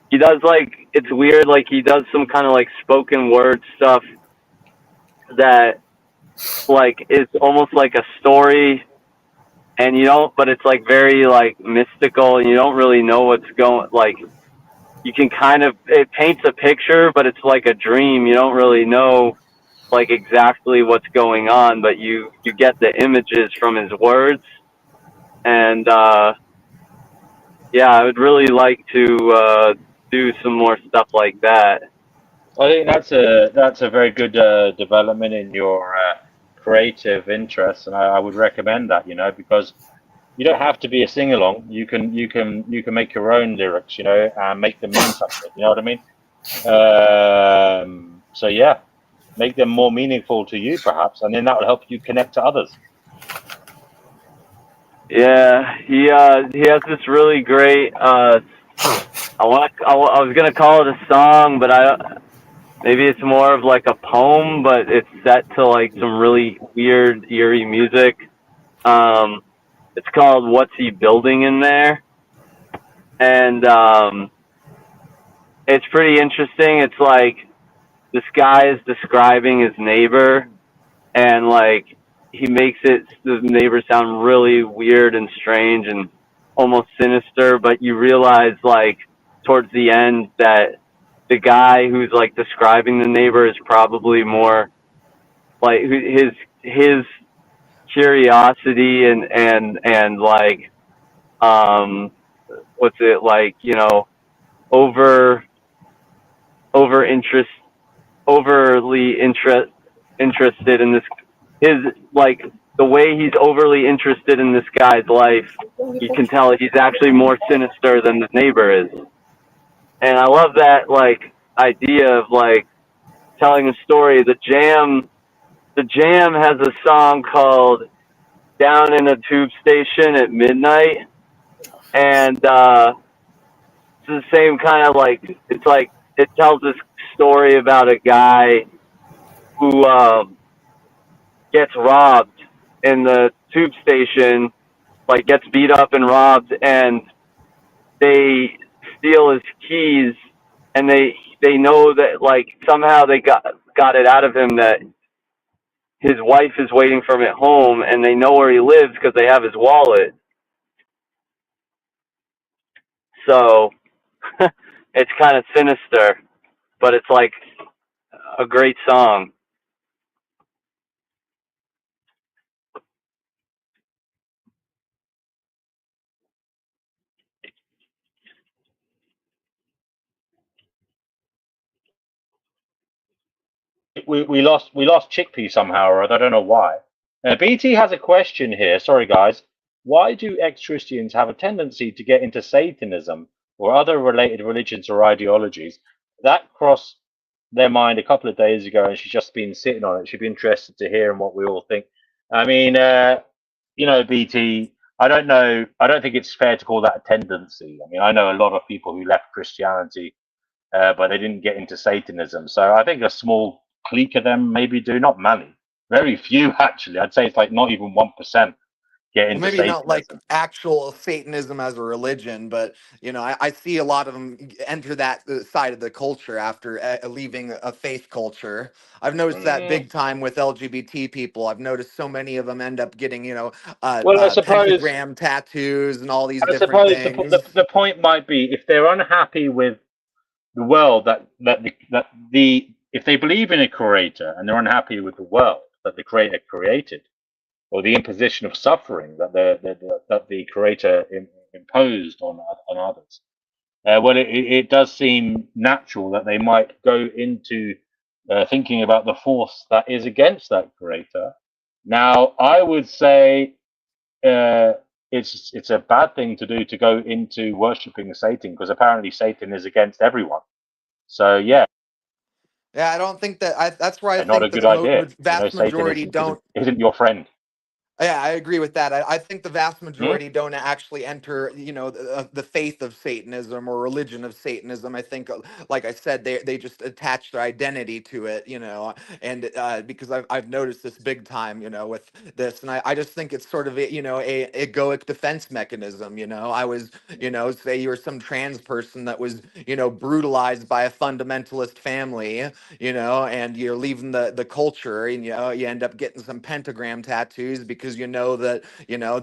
he does, like, it's weird, like he does some kind of like spoken word stuff that like is almost like a story, and but it's like very like mystical, and you don't really know what's going, like, you can kind of, it paints a picture, but it's like a dream. You don't really know like exactly what's going on, but you get the images from his words. And yeah, I would really like to do some more stuff like that. I think that's a very good development in your creative interests, and I would recommend that. Because you don't have to be a sing along. You can make your own lyrics, and make them mean something. You know what I mean? So yeah, make them more meaningful to you, perhaps, and then that will help you connect to others. Yeah, he has this really great. I was gonna call it a song, but maybe it's more of like a poem, but it's set to like some really weird, eerie music. It's called "What's He Building in There," and it's pretty interesting. It's like this guy is describing his neighbor, and like he makes the neighbor sound really weird and strange and almost sinister, but you realize like towards the end that the guy who's like describing the neighbor is probably more like his curiosity and like what's it, like, over interest overly interested in this, his, like, the way he's overly interested in this guy's life, you can tell he's actually more sinister than the neighbor is. And I love that, like, idea of like telling a story. The Jam has a song called "Down in a Tube Station at Midnight," and it's the same kind of, like, it's like it tells this story about a guy who gets robbed in the tube station, like gets beat up and robbed, and they steal his keys, and they know that, like, somehow they got it out of him that his wife is waiting for him at home, and they know where he lives because they have his wallet. So it's kind of sinister, but it's like a great song. We lost Chickpea somehow, or I don't know why. BT has a question here. Sorry, guys. Why do ex-Christians have a tendency to get into Satanism or other related religions or ideologies? That crossed their mind a couple of days ago, and she's just been sitting on it. She'd be interested to hear what we all think. I mean, BT, I don't know. I don't think it's fair to call that a tendency. I mean, I know a lot of people who left Christianity, but they didn't get into Satanism. So I think a small clique of them maybe do, not many, very few actually. I'd say it's like not even 1% get Well, into maybe not like Satanism. actual Satanism as a religion, but I see a lot of them enter that side of the culture after leaving a faith culture. I've noticed that Mm. big time with LGBT people. I've noticed so many of them end up getting, Well, pentagram tattoos and all these I different suppose things. the point might be if they're unhappy with the world that the if they believe in a creator and they're unhappy with the world that the creator created, or the imposition of suffering that the creator imposed on others. Well, it does seem natural that they might go into thinking about the force that is against that creator. Now, I would say uh, it's a bad thing to do to go into worshiping Satan because apparently Satan is against everyone. So yeah, Yeah, I don't think that. That's where I not a think that good the idea. You know, vast Satan majority don't. isn't your friend. Yeah, I agree with that. I think the vast Hmm? majority don't actually enter, the faith of Satanism or religion of Satanism. I think, like I said, they just attach their identity to it, and because I've noticed this big time, with this, and I just think it's sort of a egoic defense mechanism. I was, say you're some trans person that was, brutalized by a fundamentalist family, and you're leaving the culture, and you end up getting some pentagram tattoos because you know that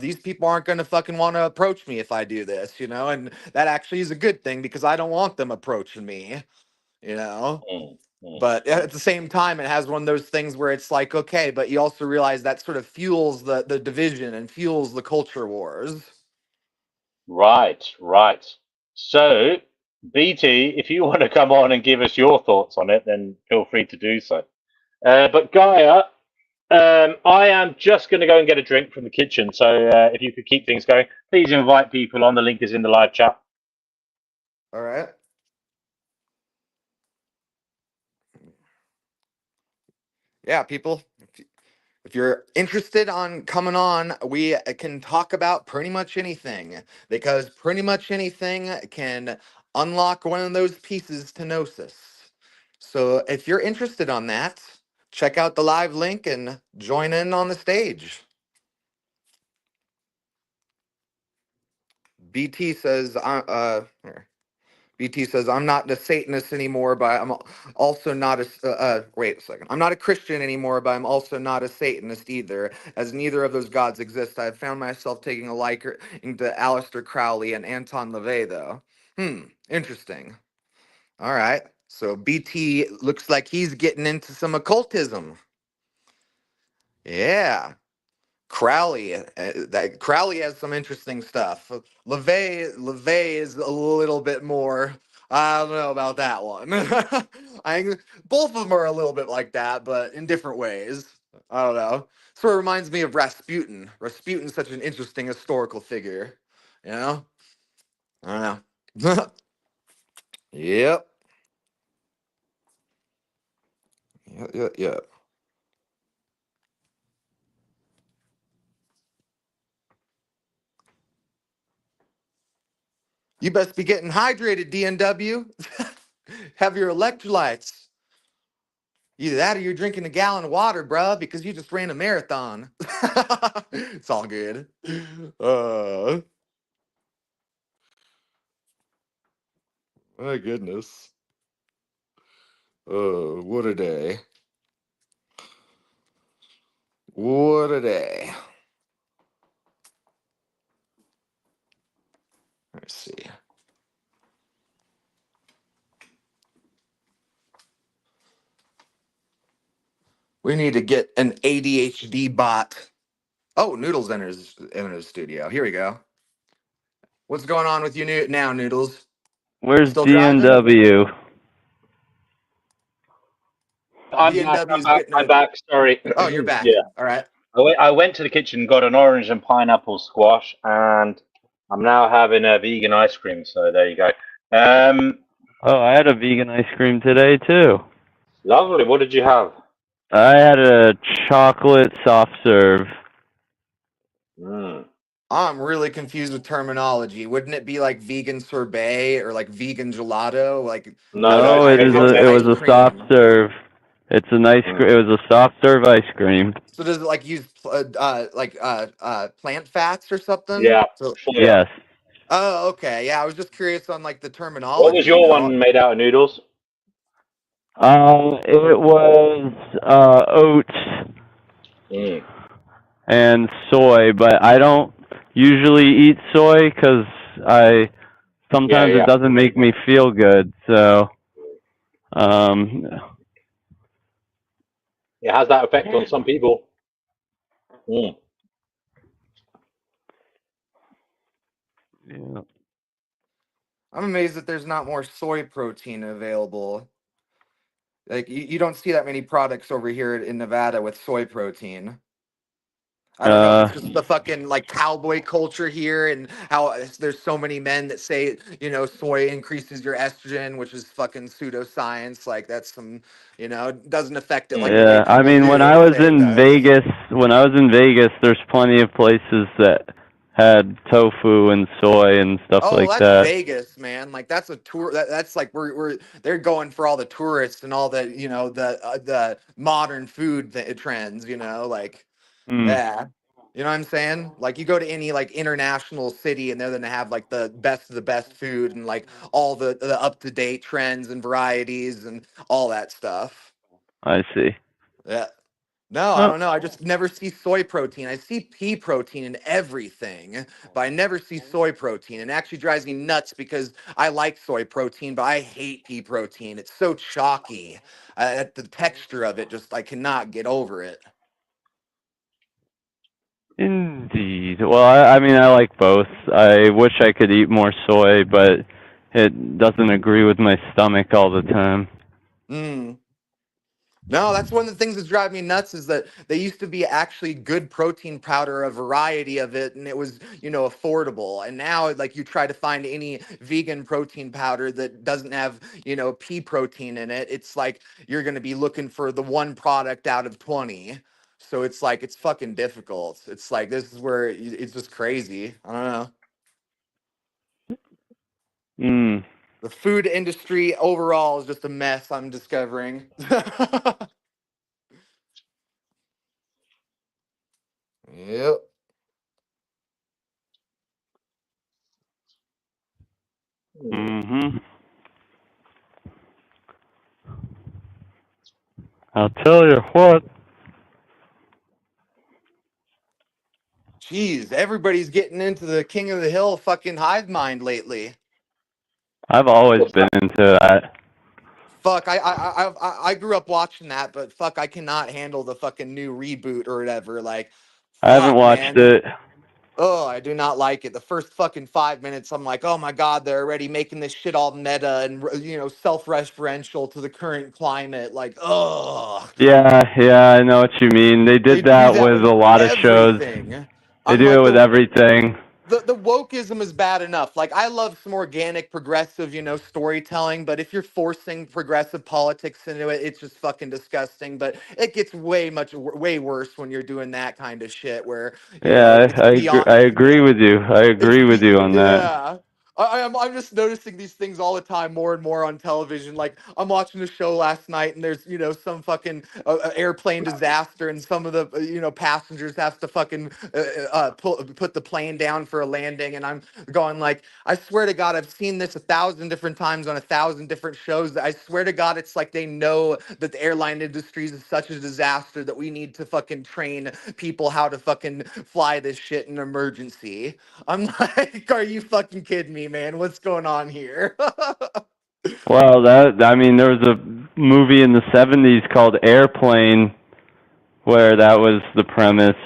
these people aren't going to fucking want to approach me if I do this, and that actually is a good thing because I don't want them approaching me, you know. Mm, mm, But mm. at the same time, it has one of those things where it's like, okay, but you also realize that sort of fuels the division and fuels the culture wars. Right, right. So, BT, if you want to come on and give us your thoughts on it, then feel free to do so. But Gaia, I am just going to go and get a drink from the kitchen. So, if you could keep things going, please invite people on. The link is in the live chat. All right. Yeah, people. If you're interested on coming on, we can talk about pretty much anything because pretty much anything can unlock one of those pieces to Gnosis. So if you're interested on that, check out the live link and join in on the stage. BT says, here. BT says, I'm not a Satanist anymore, but I'm also not a, wait a second. I'm not a Christian anymore, but I'm also not a Satanist either, as neither of those gods exist. I have found myself taking a liking to Aleister Crowley and Anton LaVey, though. Interesting. All right. So BT looks like he's getting into some occultism. Yeah. Crowley, that Crowley has some interesting stuff. LaVey is a little bit more. I don't know about that one. Both of them are a little bit like that, but in different ways. I don't know. Sort of reminds me of Rasputin. Rasputin's such an interesting historical figure. You know? I don't know. Yep. Yep. Yep. Yep. You best be getting hydrated, DNW. Have your electrolytes. Either that or you're drinking a gallon of water, bruh, because you just ran a marathon. It's all good. Uh, my goodness. What a day. What a day. Let's see. We need to get an ADHD bot. Oh, Noodles enters the studio. Here we go. What's going on with you now, Noodles? Where's Still driving? DNW? I'm back. DNW I'm is back. getting I'm a. back. Sorry. Oh, you're back. Yeah. All right. I went to the kitchen, got an orange and pineapple squash, and I'm now having a vegan ice cream. So there you go. Oh, I had a vegan ice cream today too. Lovely. What did you have? I had a chocolate soft serve. Mm. I'm really confused with terminology. Wouldn't it be like vegan sorbet or like vegan gelato? Like, No, what's no, an No, it's it vegan was ice a based. soft cream? serve. It's a nice. Mm. It was a soft serve ice cream. So does it like use plant fats or something? Yeah. So Yeah. Yes. oh, okay. Yeah, I was just curious on like the What was terminology, you your know. one made out of noodles? It was oats Mm. and soy, but I don't usually eat soy because I Yeah, sometimes it yeah. doesn't make me feel good. So, um, It has that effect on some people. Mm. yeah. I'm amazed that there's not more soy protein available. Like you don't see that many products over here in Nevada with soy protein. I don't know if it's Uh, just the fucking like cowboy culture here and how there's so many men that say, soy increases your estrogen, which is fucking pseudoscience. Like that's some, doesn't affect it like Mm. the way yeah. I people mean, do say it does. When I was in Vegas, there's plenty of places that had tofu and soy and stuff Oh, like that's that. Vegas, man. Like that's a tour. That's like we're they're going for all the tourists and all the the modern food trends. Like Mm, yeah, you know what I'm saying? Like you go to any like international city and they're gonna have like the best of the best food and like all the up to date trends and varieties and all that stuff. I see. Yeah. No, I Oh, don't know. I just never see soy protein. I see pea protein in everything, but I never see soy protein. And it actually drives me nuts because I like soy protein, but I hate pea protein. It's so chalky. The texture of it, just I cannot get over it. indeed. Well, I mean, I like both. I wish I could eat more soy, but it doesn't agree with my stomach all the time. Mm. No, that's one of the things that drive me nuts is that they used to be actually good protein powder, a variety of it, and it was, affordable. And now, like, you try to find any vegan protein powder that doesn't have, pea protein in it, it's like you're going to be looking for the one product out of 20. So it's like, it's fucking difficult. It's like, this is where it's just crazy. I don't know. Mm. The food industry overall is just a mess, I'm discovering. Yep. Mhm. I'll tell you what. Jeez, everybody's getting into the King of the Hill fucking hive mind lately. I've always What's been that? into that. Fuck, I grew up watching that, but fuck, I cannot handle the fucking new reboot or whatever. Like, I haven't fuck, watched man. it. Oh, I do not like it. The first fucking 5 minutes, I'm like, oh my god, they're already making this shit all meta and self-referential to the current climate. Like, ugh. Yeah, yeah, I know what you mean. They They did do that that with with a lot of shows. everything. They I'm do like it with the everything. the wokeism is bad enough. Like I love some organic, progressive, storytelling. But if you're forcing progressive politics into it, it's just fucking disgusting. But it gets way worse when you're doing that kind of shit, where Yeah, it's beyond. I agree with you. I agree with you on that. Yeah. I'm just noticing these things all the time, more and more on television. Like I'm watching a show last night, and there's some fucking airplane disaster, and some of the passengers have to fucking put the plane down for a landing, and I'm going like, I swear to God, I've seen this 1,000 different times on 1,000 different shows. I swear to God, it's like they know that the airline industry is such a disaster that we need to fucking train people how to fucking fly this shit in emergency. I'm like, are you fucking kidding me, man? What's going on here? Well, I mean, there was a movie in the '70s called Airplane, where that was the premise.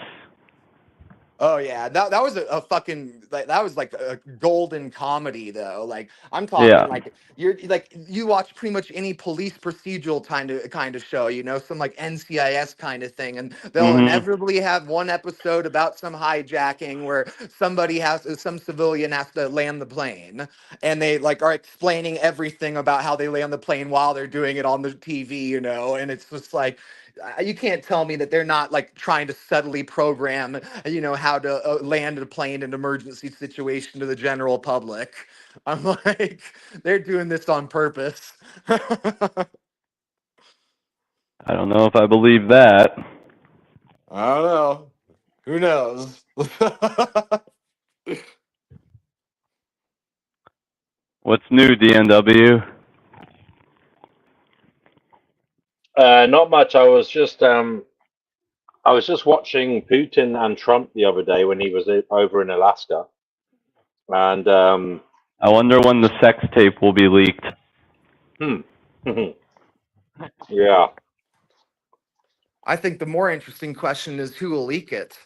Oh yeah, that was a fucking that was like a golden comedy though. Like I'm talking Yeah. like you watch pretty much any police procedural kind of show, you know, some like NCIS kind of thing, and they'll Mhm. inevitably have one episode about some hijacking where some civilian has to land the plane, and they like are explaining everything about how they land the plane while they're doing it on the TV, you know, and it's just like you can't tell me that they're not like trying to subtly program, you know, how to land a plane in an emergency situation to the general public. I'm like, they're doing this on purpose. I don't know if I believe that. I don't know. Who knows? What's new, DNW? Not much. I was just watching Putin and Trump the other day when he was over in Alaska, and I wonder when the sex tape will be leaked. yeah. I think the more interesting question is who will leak it.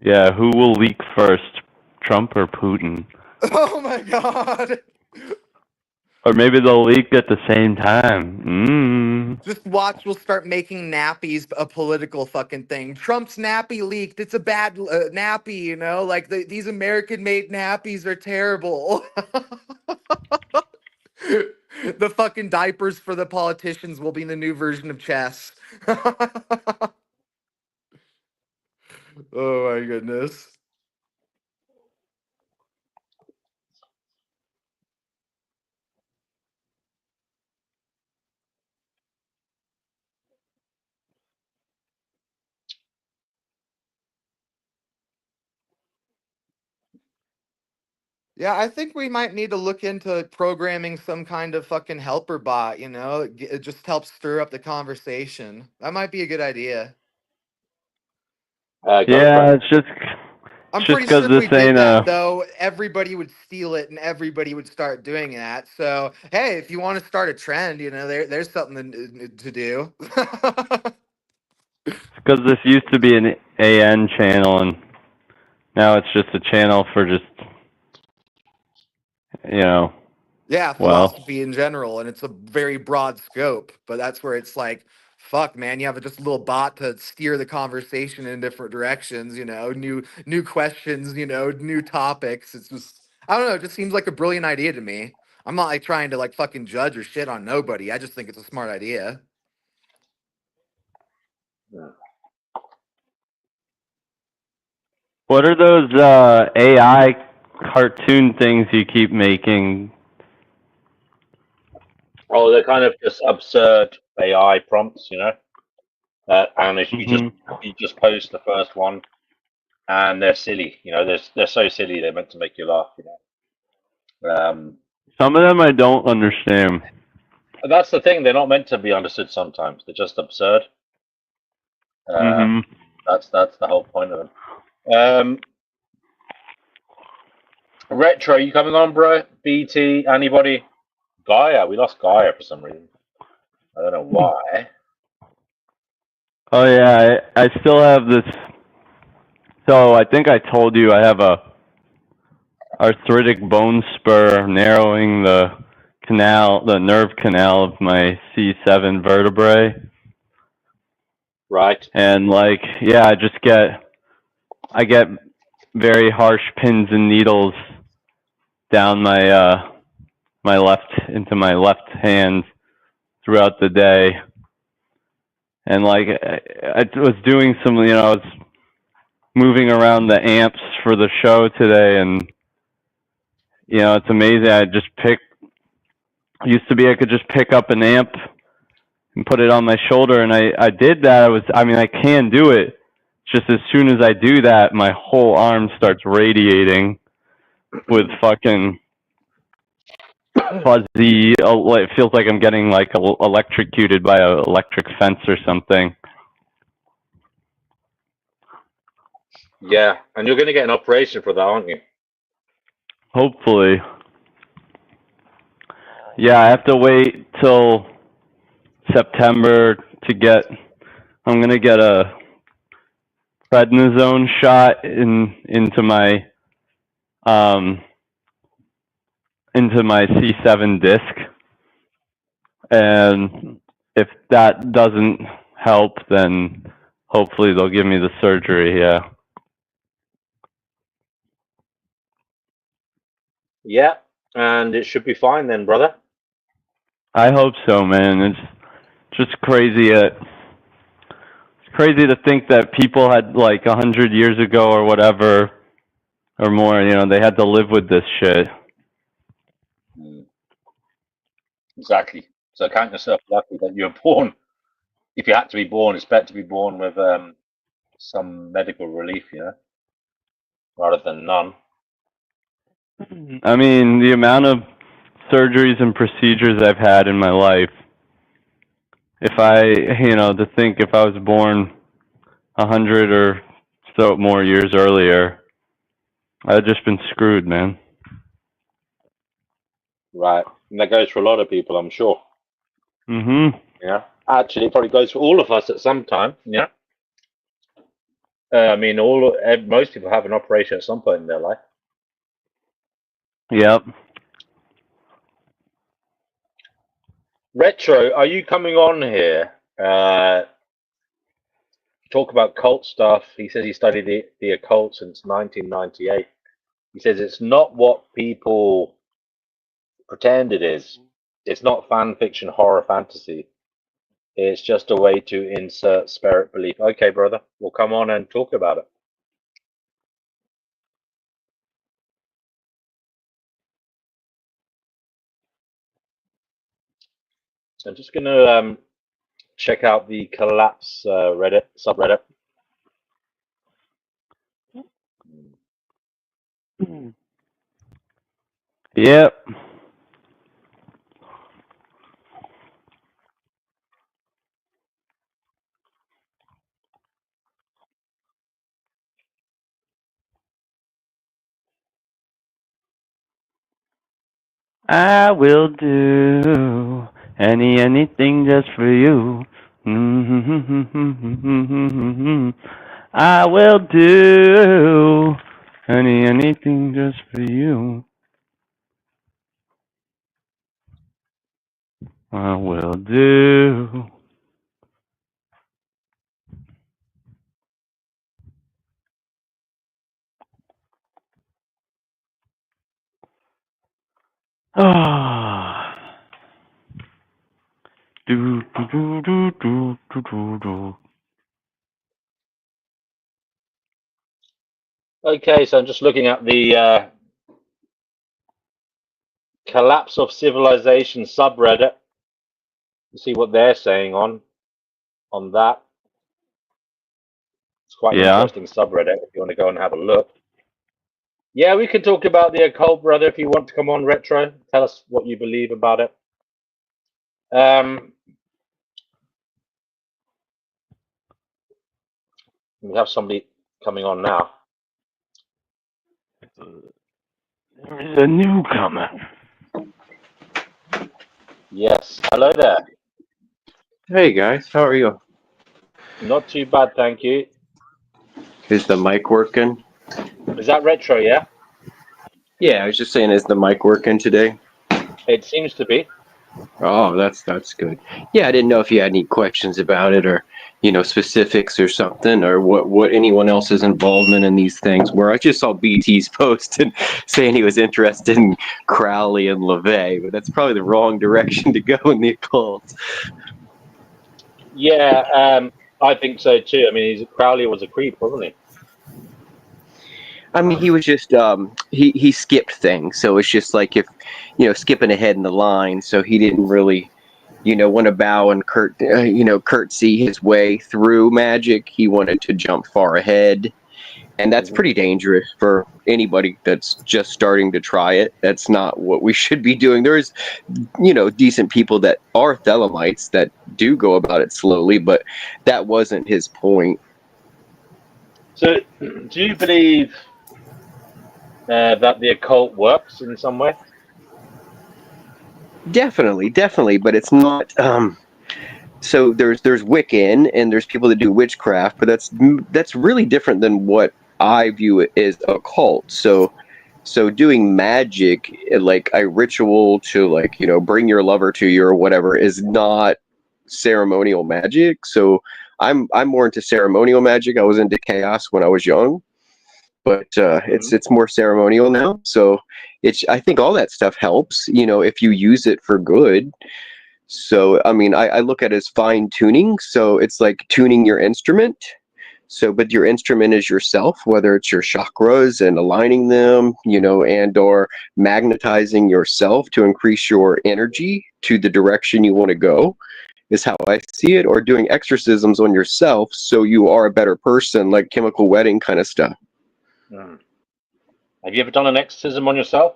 Yeah, who will leak first, Trump or Putin? Oh my god. Or maybe they'll leak at the same time. Just watch, we'll start making nappies a political fucking thing. Trump's nappy leaked. It's a bad nappy, you know? Like, these American-made nappies are terrible. The fucking diapers for the politicians will be the new version of chess. Oh my goodness. Yeah, I think we might need to look into programming some kind of fucking helper bot, you know? It just helps stir up the conversation. That might be a good idea. Go for Yeah, it. it's just I'm just pretty because sure if this we did ain't that, a. though, everybody would steal it and everybody would start doing that. So, hey, if you want to start a trend, you know, there's something to do. Because this used to be an AN channel, and now it's just a channel for just, you know, Yeah, well, philosophy in general, and it's a very broad scope. But that's where it's like, fuck, man, you have just a little bot to steer the conversation in different directions. You know, new questions. You know, new topics. It's just, I don't know. It just seems like a brilliant idea to me. I'm not like trying to like fucking judge or shit on nobody. I just think it's a smart idea. what are those AI cartoon things you keep making? Oh, they're kind of just absurd AI prompts, you know. And if you just post the first one, and they're silly, you know, they're so silly they're meant to make you laugh, you know. Some of them I don't understand. That's the thing; they're not meant to be understood. Sometimes they're just absurd. That's the whole point of them. Retro, you coming on, bro? BT, anybody? Gaia, we lost Gaia for some reason. I don't know why. Oh yeah, I still have this. So I think I told you I have a arthritic bone spur narrowing the nerve canal of my C7 vertebrae. Right. And like, yeah, I get very harsh pins and needles down my left into my left hand throughout the day. And like, I was doing some, you know, I was moving around the amps for the show today, and you know, it's amazing. Used to be I could just pick up an amp and put it on my shoulder, and I did that. I can do it. Just as soon as I do that, my whole arm starts radiating with fucking fuzzy. It feels like I'm getting like electrocuted by an electric fence or something. Yeah, and you're going to get an operation for that, aren't you? Hopefully. Yeah, I have to wait till September to get. I'm gonna get a prednisone shot into my C7 disc, and if that doesn't help, then hopefully they'll give me the surgery. Yeah. Yeah, and it should be fine then, brother. I hope so, man. It's just crazy. It's crazy to think that people had like 100 years ago or whatever or more. They had to live with this shit. Exactly. So count yourself lucky that you were born. If you had to be born, it's better to be born with some medical relief, rather than none. I mean, the amount of surgeries and procedures I've had in my life. If to think if I was born 100 or so more years earlier, I'd just been screwed, man. Right. And that goes for a lot of people, I'm sure. Mm-hmm. Yeah. Actually, it probably goes for all of us at some time. Yeah. I mean, most people have an operation at some point in their life. Yep. Retro, are you coming on here? Talk about cult stuff. He says he studied the occult since 1998. He says it's not what people pretend it is. It's not fan fiction, horror, fantasy. It's just a way to insert spirit belief. Okay, brother, we'll come on and talk about it. I'm just going to check out the collapse Reddit subreddit. Yep. I will do anything just for you. I will do anything just for you. I will do. Ah. Do do do do do do do. Okay, so I'm just looking at the collapse of civilization subreddit to see what they're saying on that. It's quite an interesting subreddit if you want to go and have a look. Yeah, we can talk about the occult, brother, if you want to come on, Retro. Tell us what you believe about it. We have somebody coming on now. There's a newcomer. Yes. Hello there. Hey guys, how are you? Not too bad, thank you. Is the mic working? Is that Retro, yeah? Yeah, I was just saying, is the mic working today? It seems to be. Oh, that's good. Yeah, I didn't know if you had any questions about it, or specifics or something, or what anyone else's involvement in these things were. I just saw BT's post and saying he was interested in Crowley and LaVey, but that's probably the wrong direction to go in the occult. Yeah, I think so too. I mean, Crowley was a creep, wasn't he? I mean, he was just he skipped things, so it's just like if skipping ahead in the line, so he didn't really want to bow and curtsy his way through magic. He wanted to jump far ahead, and that's pretty dangerous for anybody that's just starting to try it. That's not what we should be doing. There's decent people that are Thelemites that do go about it slowly, but that wasn't his point. So, do you believe that the occult works in some way? Definitely, but it's not. So there's Wiccan and there's people that do witchcraft, but that's really different than what I view it as occult. So doing magic, like a ritual to, like, bring your lover to you or whatever, is not ceremonial magic. So I'm more into ceremonial magic. I was into chaos when I was young, but it's more ceremonial now. So I think all that stuff helps, if you use it for good. So I mean, I look at it as fine tuning. So it's like tuning your instrument. So, but your instrument is yourself, whether it's your chakras and aligning them, and or magnetizing yourself to increase your energy to the direction you want to go, is how I see it, or doing exorcisms on yourself so you are a better person, like chemical wedding kind of stuff. Mm. Have you ever done an exorcism on yourself?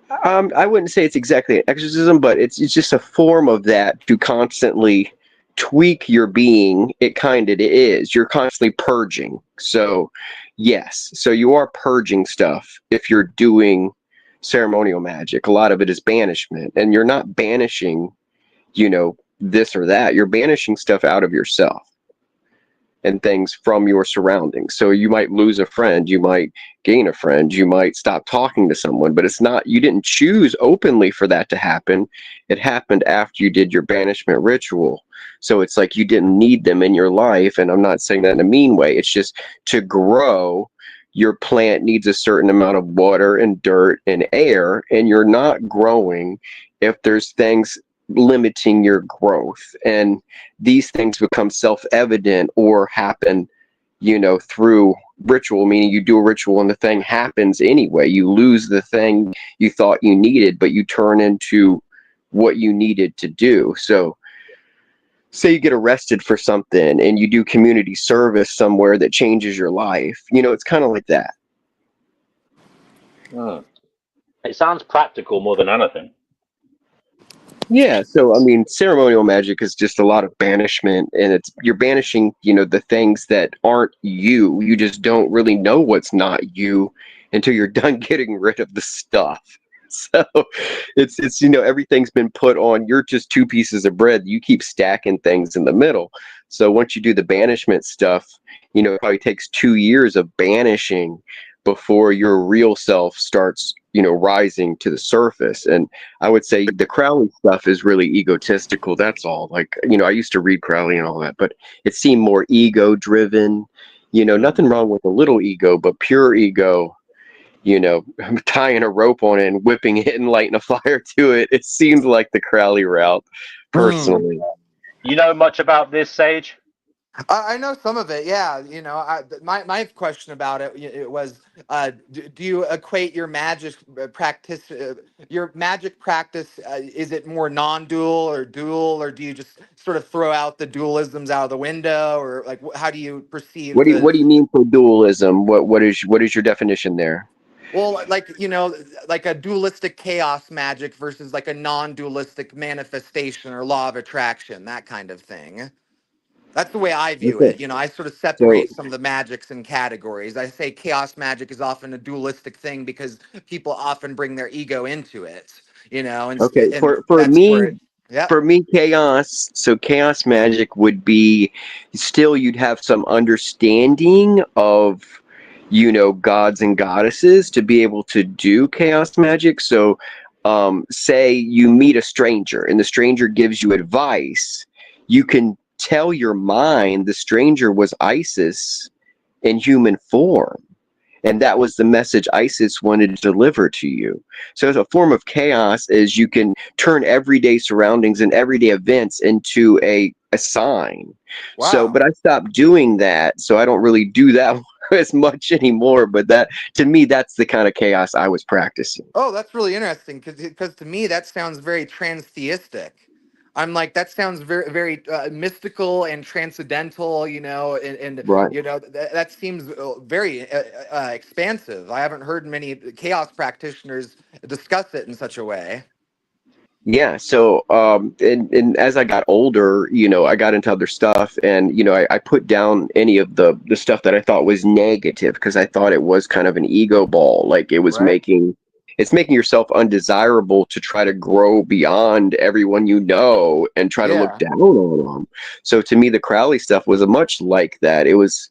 I wouldn't say it's exactly an exorcism, but it's just a form of that, to constantly tweak your being. It kind of is. You're constantly purging. So, yes. So you are purging stuff if you're doing ceremonial magic. A lot of it is banishment, and you're not banishing, this or that. You're banishing stuff out of yourself and things from your surroundings. So you might lose a friend, you might gain a friend, you might stop talking to someone, but you didn't choose openly for that to happen. It happened after you did your banishment ritual. So it's like you didn't need them in your life. And I'm not saying that in a mean way. It's just, to grow, your plant needs a certain amount of water and dirt and air, and you're not growing if there's things limiting your growth. And these things become self-evident or happen, through ritual, meaning you do a ritual and the thing happens anyway. You lose the thing you thought you needed, but you turn into what you needed to do. So say you get arrested for something and you do community service somewhere that changes your life, it's kind of like that. It sounds practical more than anything. Yeah, so I mean, ceremonial magic is just a lot of banishment, and you're banishing, the things that aren't you. You just don't really know what's not you until you're done getting rid of the stuff. So it's everything's been put on. You're just two pieces of bread. You keep stacking things in the middle. So once you do the banishment stuff, it probably takes 2 years of banishing before your real self starts, rising to the surface. And I would say the Crowley stuff is really egotistical. That's all. Like, I used to read Crowley and all that, but it seemed more ego driven. Nothing wrong with a little ego, but pure ego, tying a rope on it and whipping it and lighting a fire to it. It seems like the Crowley route, personally. You know much about this, Sage? I know some of it, yeah. My question about it was, do you equate your magic practice, is it more non-dual or dual, or do you just sort of throw out the dualisms out of the window, or like how do you perceive What do you mean for dualism? What is your definition there? Well, like, like a dualistic chaos magic versus like a non-dualistic manifestation or law of attraction, that kind of thing. That's the way I view Okay. it. I sort of So, separate some of the magics in categories. I say chaos magic is often a dualistic thing because people often bring their ego into it, okay, and for that's where me, it, yeah. chaos. So chaos magic would be, still you'd have some understanding of, gods and goddesses to be able to do chaos magic. So, say you meet a stranger and the stranger gives you advice, you can tell your mind the stranger was Isis in human form. And that was the message Isis wanted to deliver to you. So as a form of chaos is you can turn everyday surroundings and everyday events into a sign. So, Wow. but I stopped doing that. So I don't really do that as much anymore. But that, to me, that's the kind of chaos I was practicing. Oh, that's really interesting because to me that sounds very transtheistic. I'm like, that sounds very very mystical and transcendental, and Right. that seems very expansive. I haven't heard many chaos practitioners discuss it in such a way. Yeah, so and as I got older, I got into other stuff, and I put down any of the stuff that I thought was negative, because I thought it was kind of an ego ball, like it was Right. making it's making yourself undesirable to try to grow beyond everyone you know and try to look Yeah. down on them. So to me, the Crowley stuff was much like that. It was,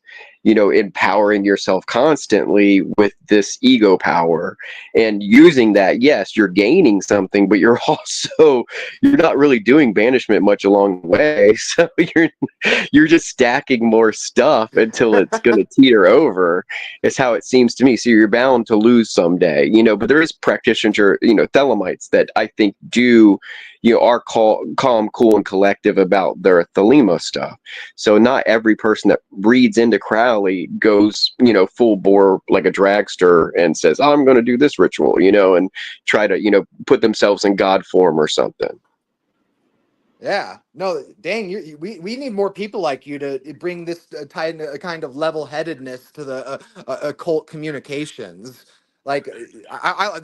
empowering yourself constantly with this ego power and using that. Yes, you're gaining something, but you're not really doing banishment much along the way. So you're just stacking more stuff until it's going to teeter over. Is how it seems to me. So you're bound to lose someday, but there is practitioner, Thelemites that I think do, are calm, cool, and collective about their Thelema stuff. So not every person that reads into Crowley goes, full bore like a dragster and says, I'm going to do this ritual, and try to, put themselves in God form or something. Yeah, no, dang, we need more people like you to bring this kind of level-headedness to the occult communications. Like,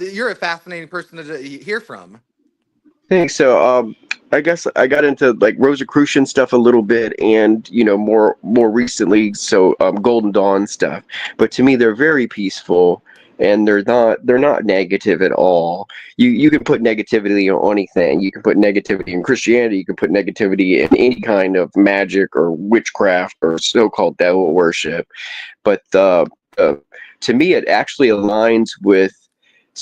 you're a fascinating person to hear from. Thanks. So, I guess I got into like Rosicrucian stuff a little bit, and more recently, so Golden Dawn stuff. But to me, they're very peaceful, and they're not negative at all. You can put negativity on anything. You can put negativity in Christianity. You can put negativity in any kind of magic or witchcraft or so-called devil worship. But to me, it actually aligns with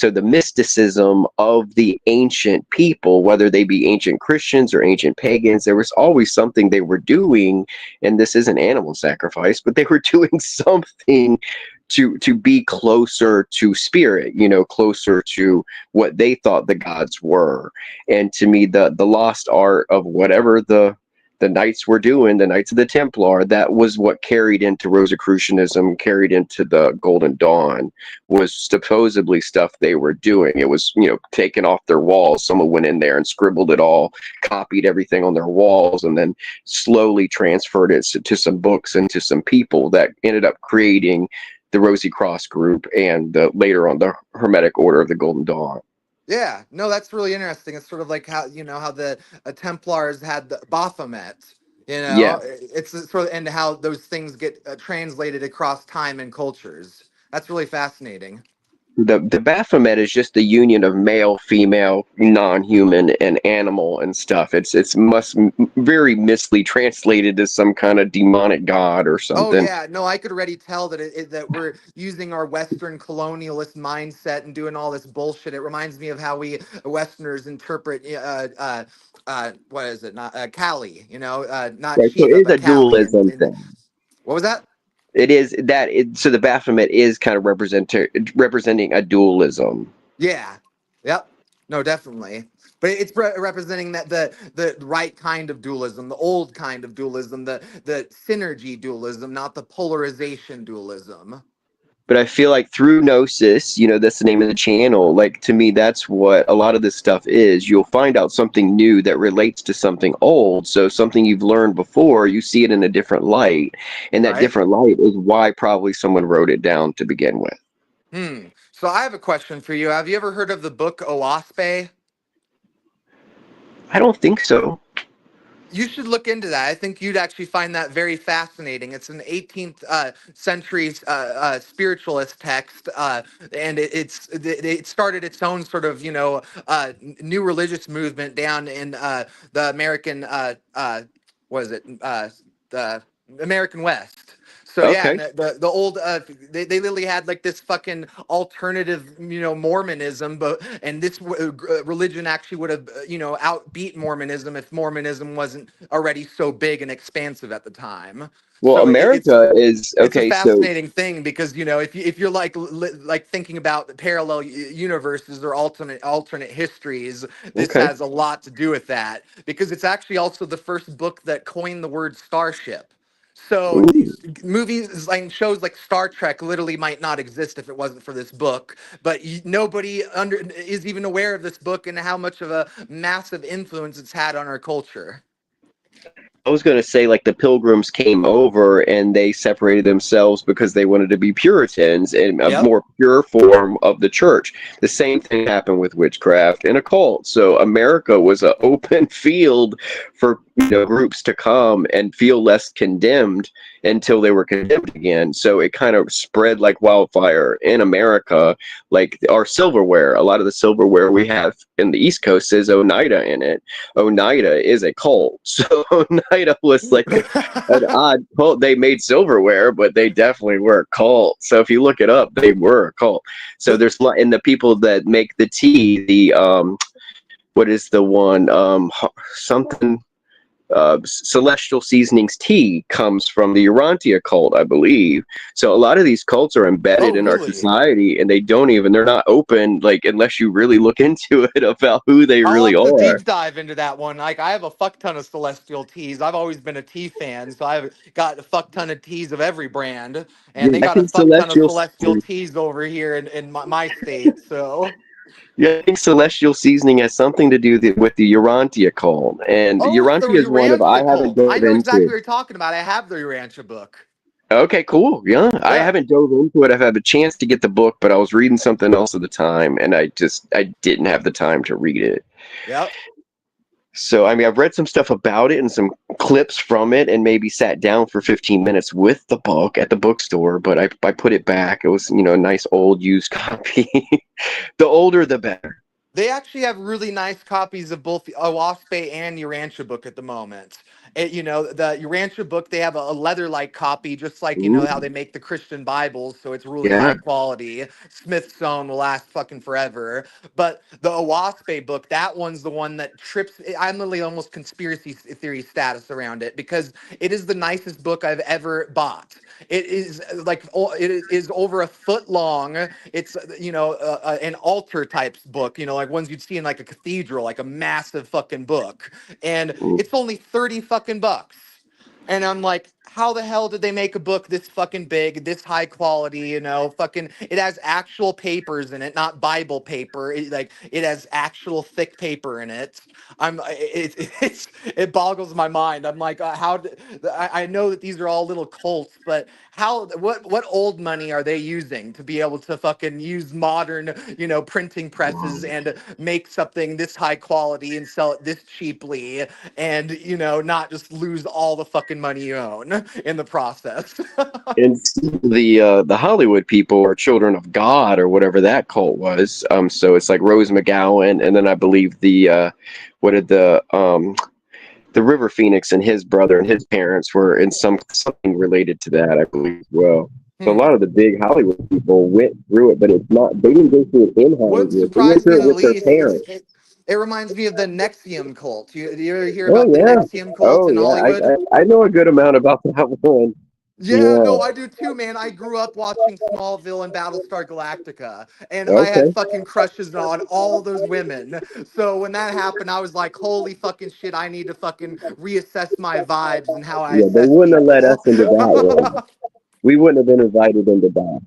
the mysticism of the ancient people, whether they be ancient Christians or ancient pagans. There was always something they were doing, and this isn't animal sacrifice, but they were doing something to be closer to spirit, closer to what they thought the gods were. And to me, the lost art of whatever the knights were doing, the Knights of the Templar, that was what carried into Rosicrucianism, carried into the Golden Dawn, was supposedly stuff they were doing. It was, taken off their walls. Someone went in there and scribbled it all, copied everything on their walls, and then slowly transferred it to some books and to some people that ended up creating the Rosy Cross group and later on the Hermetic Order of the Golden Dawn. Yeah, no, that's really interesting. It's sort of like how the Templars had the Baphomet. Yeah. It's sort of, and how those things get translated across time and cultures. That's really fascinating. The Baphomet is just the union of male, female, non-human, and animal and stuff. It's very misly translated as some kind of demonic god or Oh something. yeah, no, I could already tell that that we're using our Western colonialist mindset and doing all this bullshit. It reminds me of how we Westerners interpret what is it? Not Kali, not Right, so it Shiva is but a Kali. dualism And thing. what was that? It is that so the Baphomet is kind of representing a dualism. Yeah. Yep. No, definitely. But it's representing that the right kind of dualism, the old kind of dualism, the synergy dualism, not the polarization dualism. But I feel like through Gnosis, that's the name of the channel. Like to me, that's what a lot of this stuff is. You'll find out something new that relates to something old. So something you've learned before, you see it in a different light. And that Right? different light is why probably someone wrote it down to begin with. So I have a question for you. Have you ever heard of the book Oaspe? I don't think so. You should look into that. I think you'd actually find that very fascinating. It's an 18th century spiritualist text, and it started its own sort of new religious movement down in the American what is it the American West. So yeah, Okay. and the old they literally had like this fucking alternative Mormonism, but and this religion actually would have outbeat Mormonism if Mormonism wasn't already so big and expansive at the time. Well, So America is it's a okay. So fascinating thing because if you're like thinking about parallel universes or alternate histories, this okay. has a lot to do with that because it's actually also the first book that coined the word starship. So Ooh. movies and shows like Star Trek literally might not exist if it wasn't for this book. But nobody is even aware of this book and how much of a massive influence it's had on our culture. I was going to say, like, the Pilgrims came over and they separated themselves because they wanted to be Puritans and a Yep. more pure form of the church. The same thing happened with witchcraft and occult. So America was an open field for groups to come and feel less condemned until they were condemned again. So it kind of spread like wildfire in America. Like our silverware, a lot of the silverware we have in the East Coast says Oneida in it. Oneida is a cult. So Oneida was like an odd cult. They made silverware, but they definitely were a cult. So if you look it up, they were a cult. So there's and the people that make the tea, the what is the one something celestial seasonings tea comes from the Urantia cult, I believe. So a lot of these cults are embedded Oh, in our really? society, and they're not open, like, unless you really look into it about who they I'll really have to are. deep dive into that one. Like, I have a fuck ton of Celestial teas. I've always been a tea fan, so I've got a fuck ton of teas of every brand, and Yeah, they I got a think fuck ton of celestial. Celestial teas over here in my state. So, Yeah, I think celestial seasoning has something to do with the Urantia cult, and oh, the Urantia is one of I Urantia haven't cult. I dove know exactly into. what you're talking about. I have the Urantia book. Okay, cool. Yeah, I Yeah. haven't dove into it. I've had a chance to get the book, but I was reading something else at the time, and I didn't have the time to read it. Yep. So, I mean, I've read some stuff about it and some clips from it, and maybe sat down for 15 minutes with the book at the bookstore, but I put it back. It was, a nice old used copy. The older, the better. They actually have really nice copies of both the Owaspe and Urantia book at the moment. The Urantia book, they have a leather-like copy, just like, Ooh, how they make the Christian Bibles, so it's really yeah. high quality. Smithsonian will last fucking forever. But the Owaspe book, that one's the one that trips. I'm literally almost conspiracy theory status around it because it is the nicest book I've ever bought. It is it is over a foot long. It's an altar type book, like ones you'd see in like a cathedral, like a massive fucking book, and Ooh. it's only 30 fucking bucks. And I'm like, how the hell did they make a book this fucking big, this high quality, fucking, it has actual papers in it, not Bible paper. It has actual thick paper in it. It boggles my mind. I'm like, I know that these are all little cults, but what old money are they using to be able to fucking use modern, printing presses and make something this high quality and sell it this cheaply and, not just lose all the fucking money you own in the process. And the Hollywood people are children of God or whatever that cult was. So it's like Rose McGowan, and then I believe what did the River Phoenix and his brother and his parents were in something related to that, I believe as well. So a Hmm. lot of the big Hollywood people went through it, but it's not. They didn't go through it in Wouldn't Hollywood. They went surprise me through in it the with their least. parents. It reminds me of the Nexium cult. Do you ever hear Oh about the yeah, Nexium cult in Hollywood? I know a good amount about that one. Yeah, Yeah. no, I do too, man. I grew up watching Smallville and Battlestar Galactica, and I had Okay. fucking crushes on all those women. So when that happened, I was like, holy fucking shit, I need to fucking reassess my vibes and how I Yeah, they assess wouldn't have let people. us into that one. We wouldn't have been invited into that.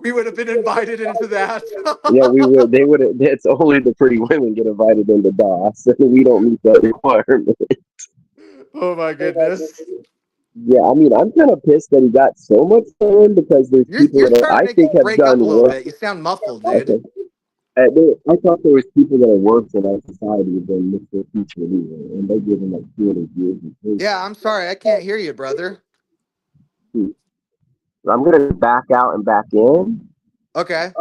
We would have been invited into that. Yeah, we would. They would have. It's only the pretty women get invited into DOS. We don't meet that requirement. Oh my goodness. Yeah, I mean, I'm kind of pissed that he got so much fame because there's people You're that I starting to think have break up done a little worse. bit. You sound muffled, dude. Okay. I thought there was people that are worse in our society than Mr. Teacher Leader, and they give him like 200 years in Yeah, prison. I'm sorry. I can't hear you, brother. So I'm gonna back out and back in. Okay.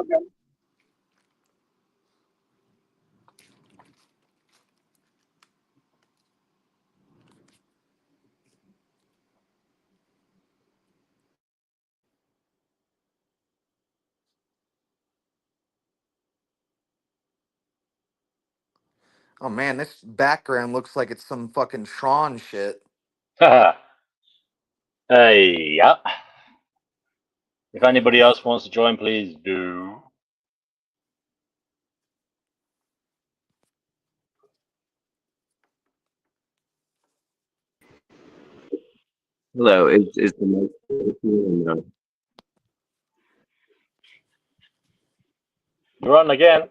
Oh man, this background looks like it's some fucking Tron shit. Haha. Hey, yeah. If anybody else wants to join, please do. Hello, is the mic working or no? You're on again.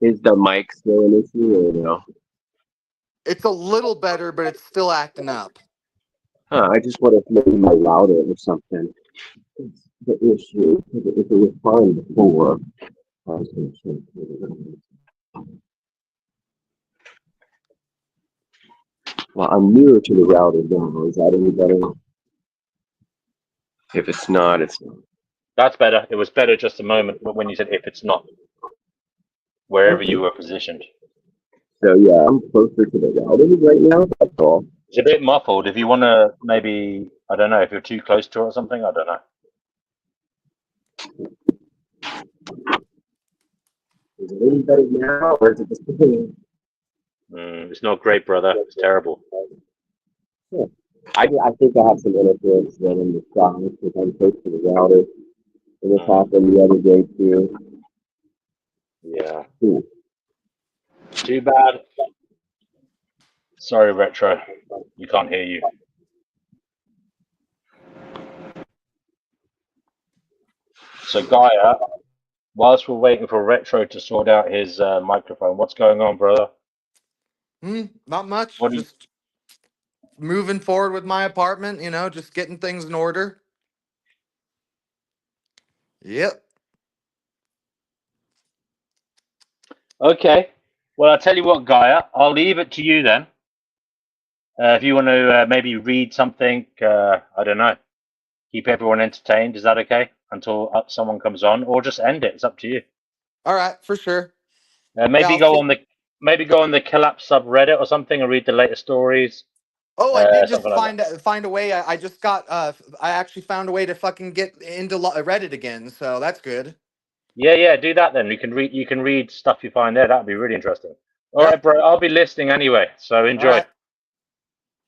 Is the mic still an issue or no? It's a little better, but it's still acting up. I just want to make it more louder or something. It's the issue. If it was fine before, I was going to change it. Well, I'm nearer to the router now. Is that any better? If it's not, it's not. That's better. It was better just a moment when you said if it's not, wherever Okay. you were positioned. So yeah, I'm closer to the router right now. That's all. It's a bit muffled. If you want to maybe, I don't know, if you're too close to it or something, I don't know. Is it any better now, or is it just? It's not great, brother. It's terrible. Yeah. I think I have some interference then in the sky because I'm close to the router. And this happened the other day too. Yeah. Too bad. Sorry, Retro. You can't hear you. So, Gaia, whilst we're waiting for Retro to sort out his microphone, what's going on, brother? Not much. What do you... Just moving forward with my apartment, just getting things in order. Yep. Okay. Well, I'll tell you what, Gaia, I'll leave it to you then. If you want to maybe read something, I don't know, keep everyone entertained. Is that okay? Until someone comes on, or just end it. It's up to you. All right, for sure. Maybe I'll go see. on the Collapse subreddit or something, and read the latest stories. Oh, I did just Something like that. find a way. I just got. I actually found a way to fucking get into Reddit again. So that's good. Yeah, do that then. You can read stuff you find there. That'd be really interesting. All Yeah. right, bro. I'll be listening anyway. So All enjoy. right.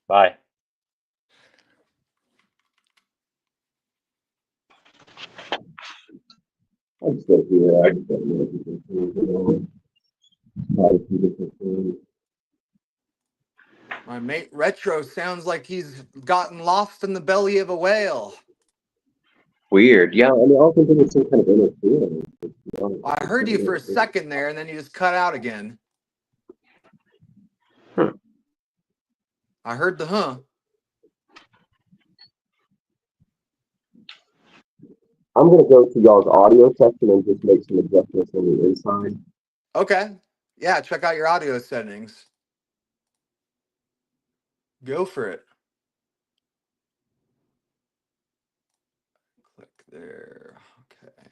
Bye. I'm still here. I just don't know if you can hear me. My mate Retro sounds like he's gotten lost in the belly of a whale. Weird. Yeah, I mean, I also think it's some kind of interference. I heard you for a second there, and then you just cut out again. I heard the huh. I'm gonna go to y'all's audio section and just make some adjustments on the inside. Okay. Yeah, check out your audio settings. Go for it. Click there. Okay.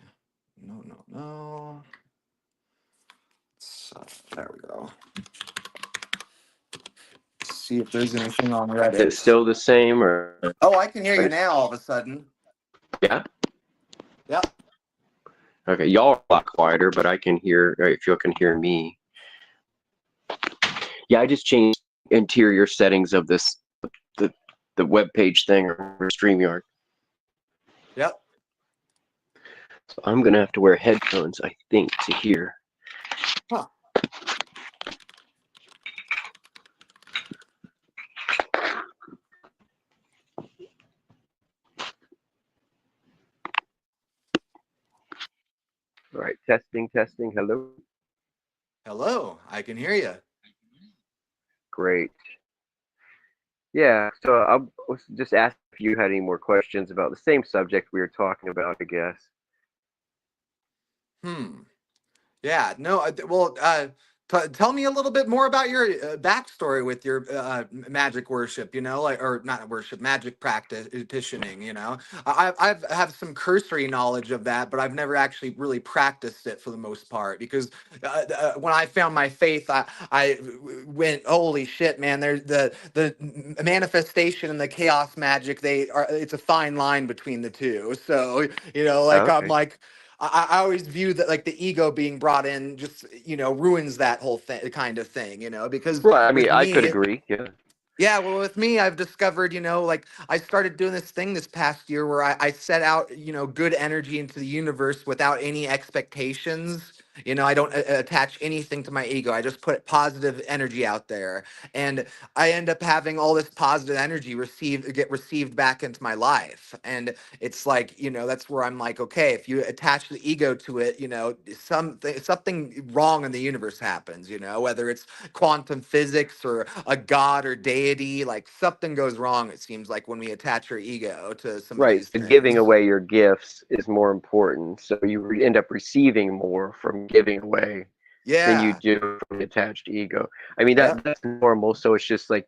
No. So, there we go. Let's see if there's anything on Reddit. Is it still the same, or? Oh, I can hear you now all of a sudden. Yeah. Yep. Okay, y'all are a lot quieter, but I can hear. If you can hear me. Yeah, I just changed interior settings of this the web page thing or StreamYard. Yep. So I'm gonna have to wear headphones, I think, to hear. Huh. All right, testing. Hello. Hello, I can hear you. Great. Yeah, so I was just asking if you had any more questions about the same subject we were talking about, I guess. Yeah, no, well, tell me a little bit more about your backstory with your magic worship, or not worship, magic practicing, I've have some cursory knowledge of that, but I've never actually really practiced it for the most part because when I found my faith, I went, holy shit, man, there's the manifestation and the chaos magic, it's a fine line between the two. So, Okay. I'm like, I always view that like the ego being brought in just ruins that whole kind of thing, because Well, I mean, with I could me, agree. Yeah. yeah, well, with me, I've discovered, like I started doing this thing this past year where I set out, good energy into the universe without any expectations. You know, I don't attach anything to my ego. I just put positive energy out there, and I end up having all this positive energy get received back into my life. And it's like, you know, that's where I'm like, okay, if you attach the ego to it, you know, something wrong in the universe happens, you know, whether it's quantum physics or a god or deity, like something goes wrong, it seems like, when we attach our ego to some of Right. these So giving things. away your gifts is more important. So you end up receiving more from giving away than you Yeah. do from the attached ego. I mean, Yeah. that's normal. So it's just like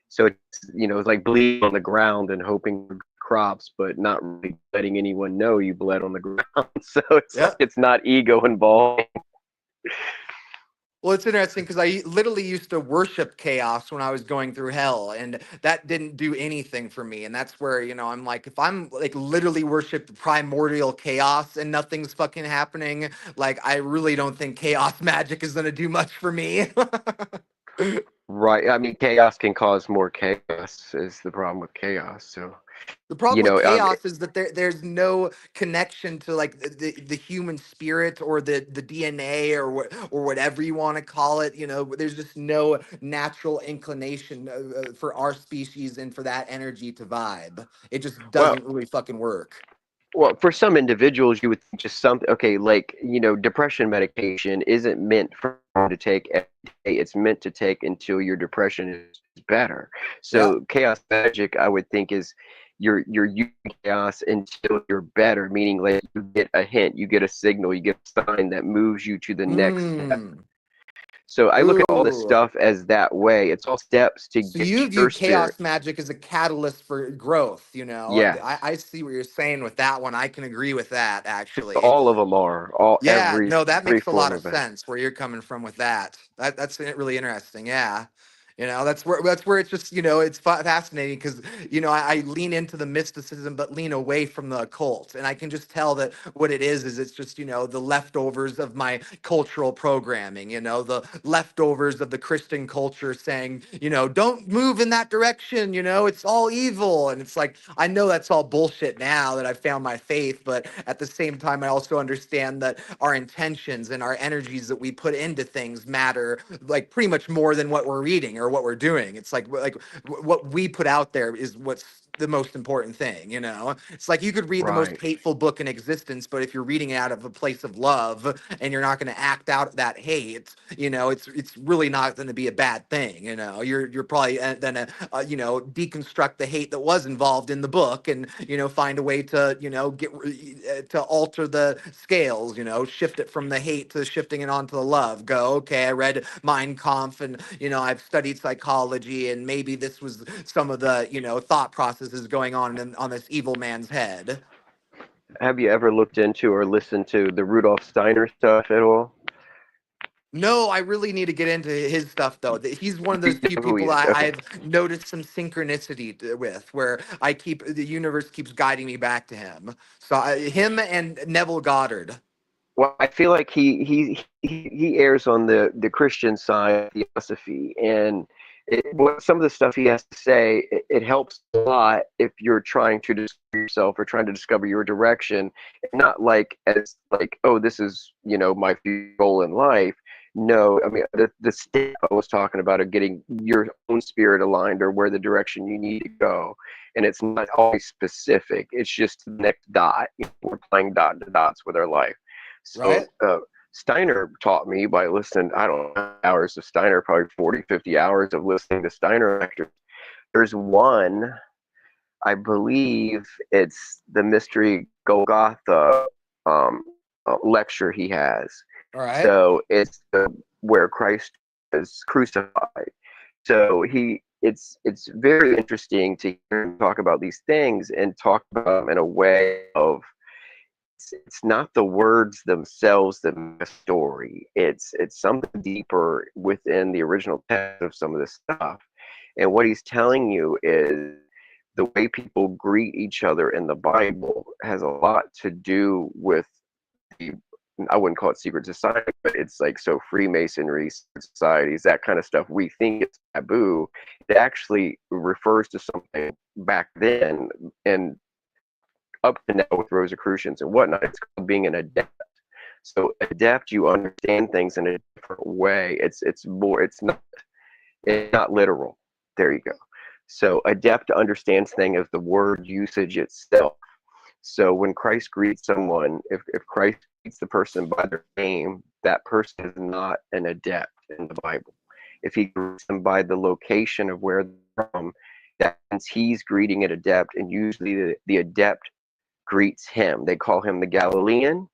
so it's, you know, it's like bleeding on the ground and hoping for crops, but not really letting anyone know you bled on the ground. So it's like Yeah. it's not ego involved. Well, it's interesting because I literally used to worship chaos when I was going through hell, and that didn't do anything for me. And that's where, you know, I'm like, if I'm like literally worship primordial chaos and nothing's fucking happening, like, I really don't think chaos magic is going to do much for me. Right. I mean, chaos can cause more chaos is the problem with chaos. So, The problem you with know, chaos is that there's no connection to like the human spirit or the DNA or or whatever you want to call it. You know, there's just no natural inclination for our species and for that energy to vibe. It just well, doesn't really fucking work. Well, for some individuals, you would think just something, okay, like, you know, depression medication isn't meant for you to take every day. It's meant to take until your depression is better. Yeah. So chaos magic, I would think, is you're using chaos until you're better, meaning like you get a hint, you get a signal, you get a sign that moves you to the next step. Hmm. So I look at all this Ooh. stuff as that way. It's all steps to So get you view your spirit. chaos magic as a catalyst for growth, you know. Yes. I see what you're saying with that one. I can agree with that, actually. All of them are, all Yeah, no, that every makes a lot form of of it. sense where you're coming from with that. That's really interesting. Yeah. You know, that's where it's just, you know, it's fascinating because, you know, I lean into the mysticism but lean away from the occult. And I can just tell that what it is it's just, you know, the leftovers of my cultural programming, you know, the leftovers of the Christian culture saying, you know, don't move in that direction, you know, it's all evil. And it's like, I know that's all bullshit now that I've found my faith, but at the same time, I also understand that our intentions and our energies that we put into things matter like pretty much more than what we're reading or what we're doing. It's like what we put out there is what's the most important thing, you know. It's like you could read the most Right. hateful book in existence, but if you're reading it out of a place of love and you're not going to act out that hate, you know, it's really not going to be a bad thing, you know. You're probably then you know, deconstruct the hate that was involved in the book and, you know, find a way to, you know, to alter the scales, you know, shift it from the hate to shifting it onto the love. Go, okay, I read Mein Kampf and, you know, I've studied psychology and maybe this was some of the, you know, thought processes going on this evil man's head. Have you ever looked into or listened to the Rudolf Steiner stuff at all? No, I really need to get into his stuff though. He's one of those You few know who he people is. Okay. I've noticed some synchronicity with, where the universe keeps guiding me back to him. So him and Neville Goddard. Well, I feel like he airs on the Christian side of theosophy, and some of the stuff he has to say, it helps a lot if you're trying to discover yourself or trying to discover your direction, and not like as like, oh, this is, you know, my goal in life. No, I mean the step I was talking about of getting your own spirit aligned or where the direction you need to go, and it's not always specific. It's just the next dot. You know, we're playing dot to dots with our life. So Right? Steiner taught me by listening, I don't know, hours of Steiner, probably 40, 50 hours of listening to Steiner lectures. There's one, I believe it's the Mystery Golgotha lecture he has. All right. So it's where Christ is crucified. So it's very interesting to hear him talk about these things and talk about them in a way of it's not the words themselves that make a story. It's something deeper within the original text of some of this stuff. And what he's telling you is the way people greet each other in the Bible has a lot to do with the, I wouldn't call it secret society, but it's like, so Freemasonry, secret societies, that kind of stuff we think it's taboo. It actually refers to something back then and up to now with Rosicrucians and whatnot. It's called being an adept. So adept, you understand things in a different way. It's not literal. There you go. So adept understands things as the word usage itself. So when Christ greets someone, if Christ greets the person by their name, that person is not an adept in the Bible. If he greets them by the location of where they're from, that means he's greeting an adept, and usually the adept greets him. They call him the Galilean.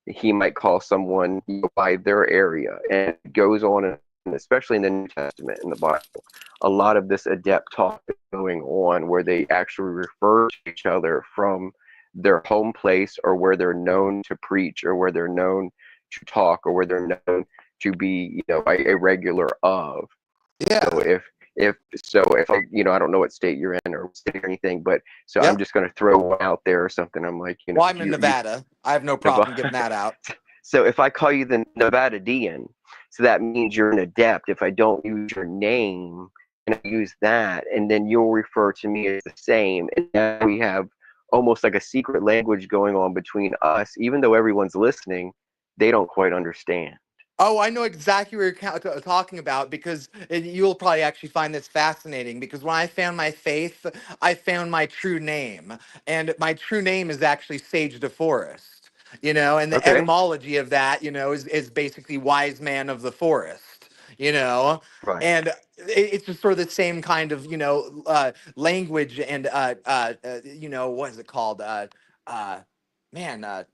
He might call someone by their area, and it goes on, and especially in the New Testament in the Bible, a lot of this adept talk is going on where they actually refer to each other from their home place, or where they're known to preach, or where they're known to talk, or where they're known to be, a regular of. Yeah. So if I don't know what state you're in or city or anything, but so I'm Yep. just going to throw one out there or something. I'm like, Well, I'm in Nevada. I have no problem giving that out. So if I call you the Nevadian, so that means you're an adept. If I don't use your name and I use that, and then you'll refer to me as the same, and now we have almost like a secret language going on between us, even though everyone's listening, they don't quite understand. Oh, I know exactly what you're talking about, because you'll probably actually find this fascinating, because when I found my faith, I found my true name. And my true name is actually Sage DeForest, and the Okay, etymology of that, is basically wise man of the forest, right. and it's just sort of the same kind of, language and, what is it called? Man,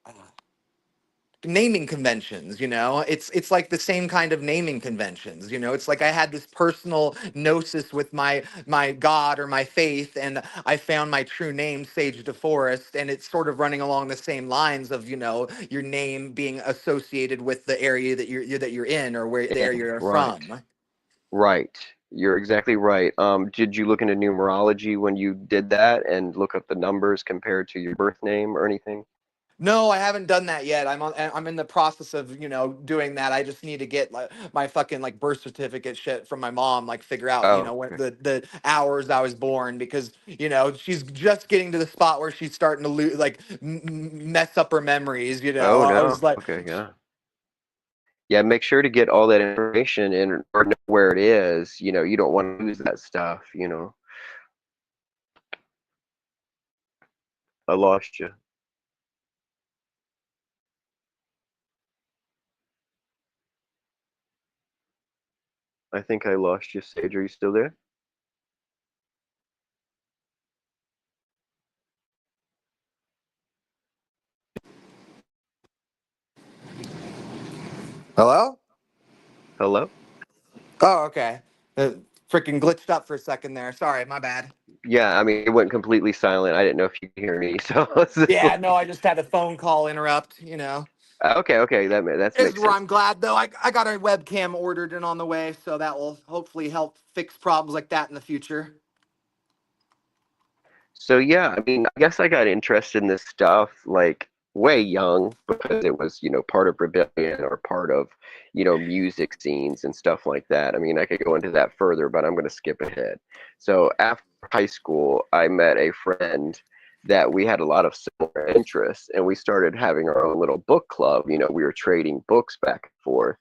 naming conventions. It's like the same kind of naming conventions. It's like I had this personal gnosis with my god or my faith, and I found my true name, Sage DeForest, and it's sort of running along the same lines of, your name being associated with the area that you're in, or where the Yeah, area you're right. from. Right. You're exactly right. Did you look into numerology when you did that and look up the numbers compared to your birth name or anything? No, I haven't done that yet. I'm in the process of, doing that. I just need to get my fucking birth certificate shit from my mom, figure out, Oh, when okay. the hours I was born, because, she's just getting to the spot where she's starting to lose, mess up her memories. Oh I no. was like, Okay, yeah. Yeah, make sure to get all that information in, or know where it is. You don't want to lose that stuff. I lost you. I think I lost you, Sage. Are you still there? hello? Hello? Oh, okay. Freaking glitched up for a second there. Sorry, my bad. Yeah, I mean, it went completely silent. I didn't know if you could hear me. So it's just Yeah, no, I just had a phone call interrupt. okay. That This is makes where sense. I'm glad, though. I got a webcam ordered and on the way, so that will hopefully help fix problems like that in the future. So yeah, I mean, I guess I got interested in this stuff like way young because it was, part of rebellion or part of, music scenes and stuff like that. I mean, I could go into that further, but I'm going to skip ahead. So after high school, I met a friend that we had a lot of similar interests, and we started having our own little book club. We were trading books back and forth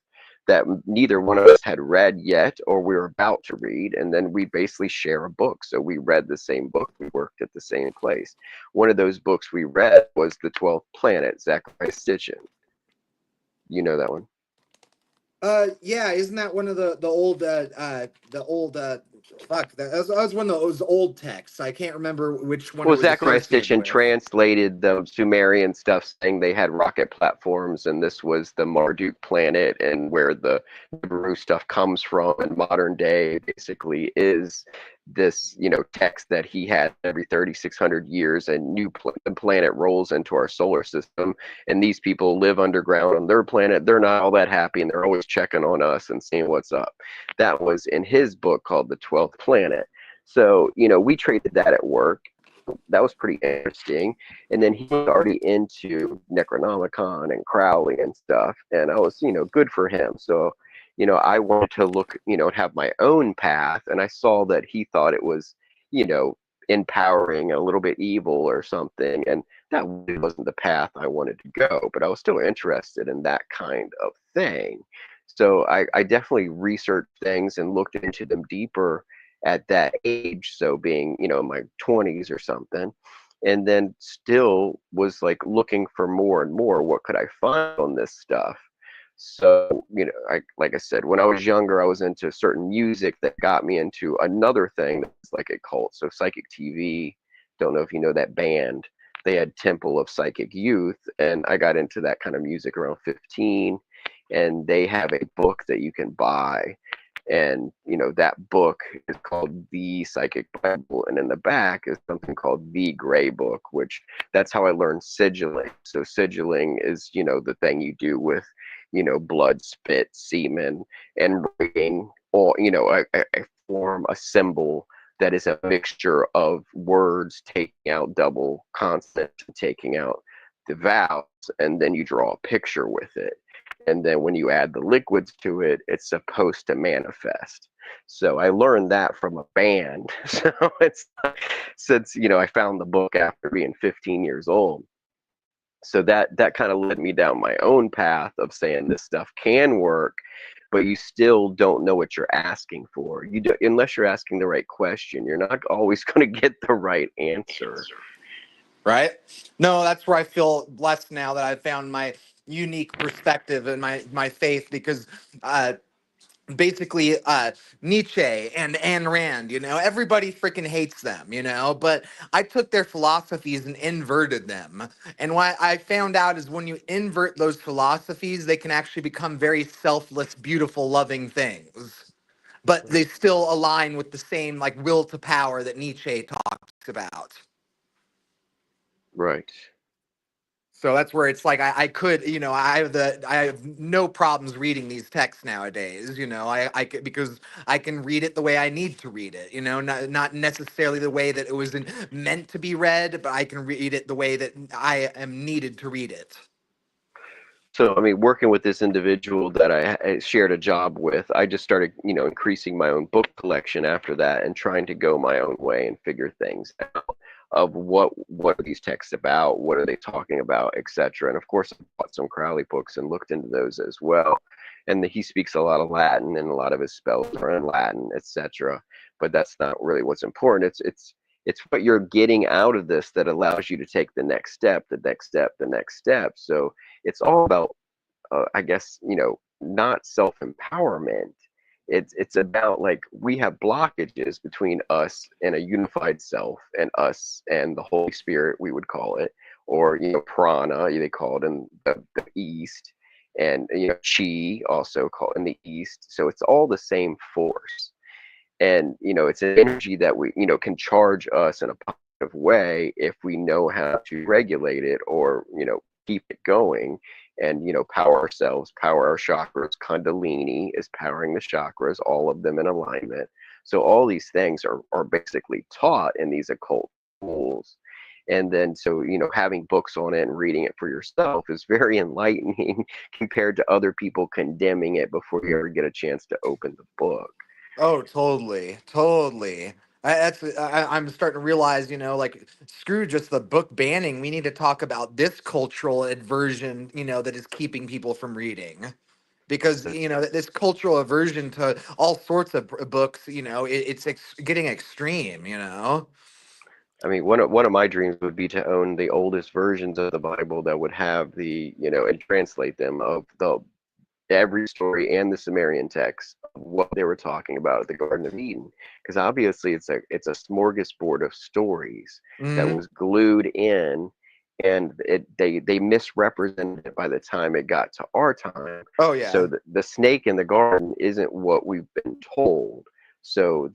that neither one of us had read yet or we were about to read, and then we basically share a book. So we read the same book, we worked at the same place. One of those books we read was The 12th Planet, Zachariah Sitchin. You know that one? Yeah, isn't that one of the old fuck, that was one of those old texts. I can't remember which one it Well, was Zachariah associated Sitchin with. translated the Sumerian stuff, saying they had rocket platforms, and this was the Marduk planet, and where the Hebrew stuff comes from in modern day basically is this, text that he had every 3,600 years, and the planet rolls into our solar system, and these people live underground on their planet. They're not all that happy, and they're always checking on us and seeing what's up. That was in his book called The 12th Planet. So, we traded that at work. That was pretty interesting. And then he was already into Necronomicon and Crowley and stuff. And I was, good for him. So, I wanted to look, have my own path. And I saw that he thought it was, empowering, a little bit evil or something. And that really wasn't the path I wanted to go, but I was still interested in that kind of thing. So I definitely researched things and looked into them deeper at that age. So being, you know, in my 20s or something, and then still was like looking for more and more. What could I find on this stuff? So, you know, like I said, when I was younger, I was into certain music that got me into another thing that's like a cult. So Psychic TV, don't know if you know that band. They had Temple of Psychic Youth, and I got into that kind of music around 15. And they have a book that you can buy, and you know that book is called The Psychic Bible, and in the back is something called The Gray Book, which that's how I learned sigilling. So sigilling is, you know, the thing you do with, you know, blood, spit, semen, and writing, or, you know, a form, a symbol that is a mixture of words, taking out double consonants, taking out the vowels, and then you draw a picture with it. And then when you add the liquids to it, it's supposed to manifest. So I learned that from a band. So it's, since, you know, I found the book after being 15 years old. So that kind of led me down my own path of saying this stuff can work, but you still don't know what you're asking for. You do, unless you're asking the right question, you're not always going to get the right answer. Right? No, that's where I feel blessed now that I've found my unique perspective and my faith, because basically Nietzsche and Ayn Rand, you know, everybody freaking hates them, you know, but I took their philosophies and inverted them. And what I found out is when you invert those philosophies, they can actually become very selfless, beautiful, loving things. But they still align with the same like will to power that Nietzsche talks about. Right. So that's where it's like I could, you know, I have no problems reading these texts nowadays, you know, because I can read it the way I need to read it, you know, not necessarily the way that it was meant to be read, but I can read it the way that I am needed to read it. So, I mean, working with this individual that I shared a job with, I just started, you know, increasing my own book collection after that and trying to go my own way and figure things out of what are these texts about, what are they talking about, etc. And of course, I bought some Crowley books and looked into those as well. And he speaks a lot of Latin, and a lot of his spells are in Latin, etc. But that's not really what's important. It's what you're getting out of this that allows you to take the next step, the next step, the next step. So it's all about, I guess, you know, not self-empowerment. It's about, like, we have blockages between us and a unified self, and us and the Holy Spirit, we would call it, or, you know, prana, they call it in the East, and, you know, chi, also called in the East. So it's all the same force. And, you know, it's an energy that we, you know, can charge us in a positive way if we know how to regulate it, or, you know, keep it going, and, you know, power ourselves, power our chakras. Kundalini is powering the chakras, all of them in alignment. So all these things are basically taught in these occult schools. And then, so, you know, having books on it and reading it for yourself is very enlightening compared to other people condemning it before you ever get a chance to open the book. Oh, totally, totally. I'm starting to realize, you know, like screw just the book banning. We need to talk about this cultural aversion, you know, that is keeping people from reading, because you know this cultural aversion to all sorts of books, you know, it's getting extreme, you know. I mean, one of my dreams would be to own the oldest versions of the Bible that would have the, you know, and translate them of the every story and the Sumerian text of what they were talking about at the Garden of Eden, because obviously it's a smorgasbord of stories that Hmm. was glued in, and they misrepresented it by the time it got to our time. Oh yeah. So the snake in the garden isn't what we've been told. So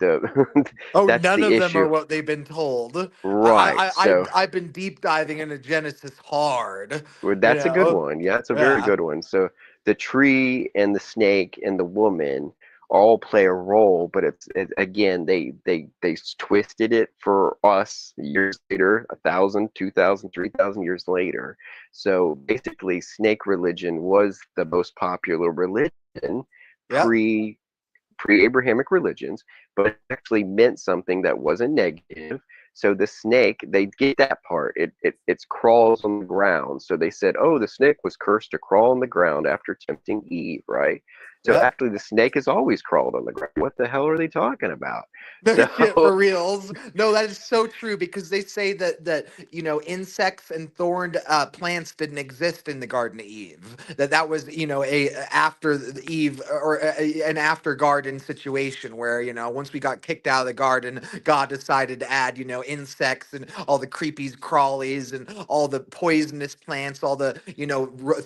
Oh, that's none the of them are issue, what they've been told. right? So I've been deep diving into Genesis hard, well, you that's a good know. one. Yeah, it's a very Yeah. good one. So the tree and the snake and the woman all play a role, but again, they twisted it for us years later, 1,000, 2,000, 3,000 years later. So basically, snake religion was the most popular religion Yep. pre-Abrahamic religions, but it actually meant something that wasn't negative. So the snake, they get that part. It crawls on the ground. So they said, oh, the snake was cursed to crawl on the ground after tempting Eve, right? So Yep. actually, the snake has always crawled on the ground. What the hell are they talking about? No So shit, for reals. No, that is so true, because they say that insects and thorned plants didn't exist in the Garden of Eve. That was a after the Eve, or an after garden situation where once we got kicked out of the garden, God decided to add insects and all the creepies, crawlies, and all the poisonous plants, all the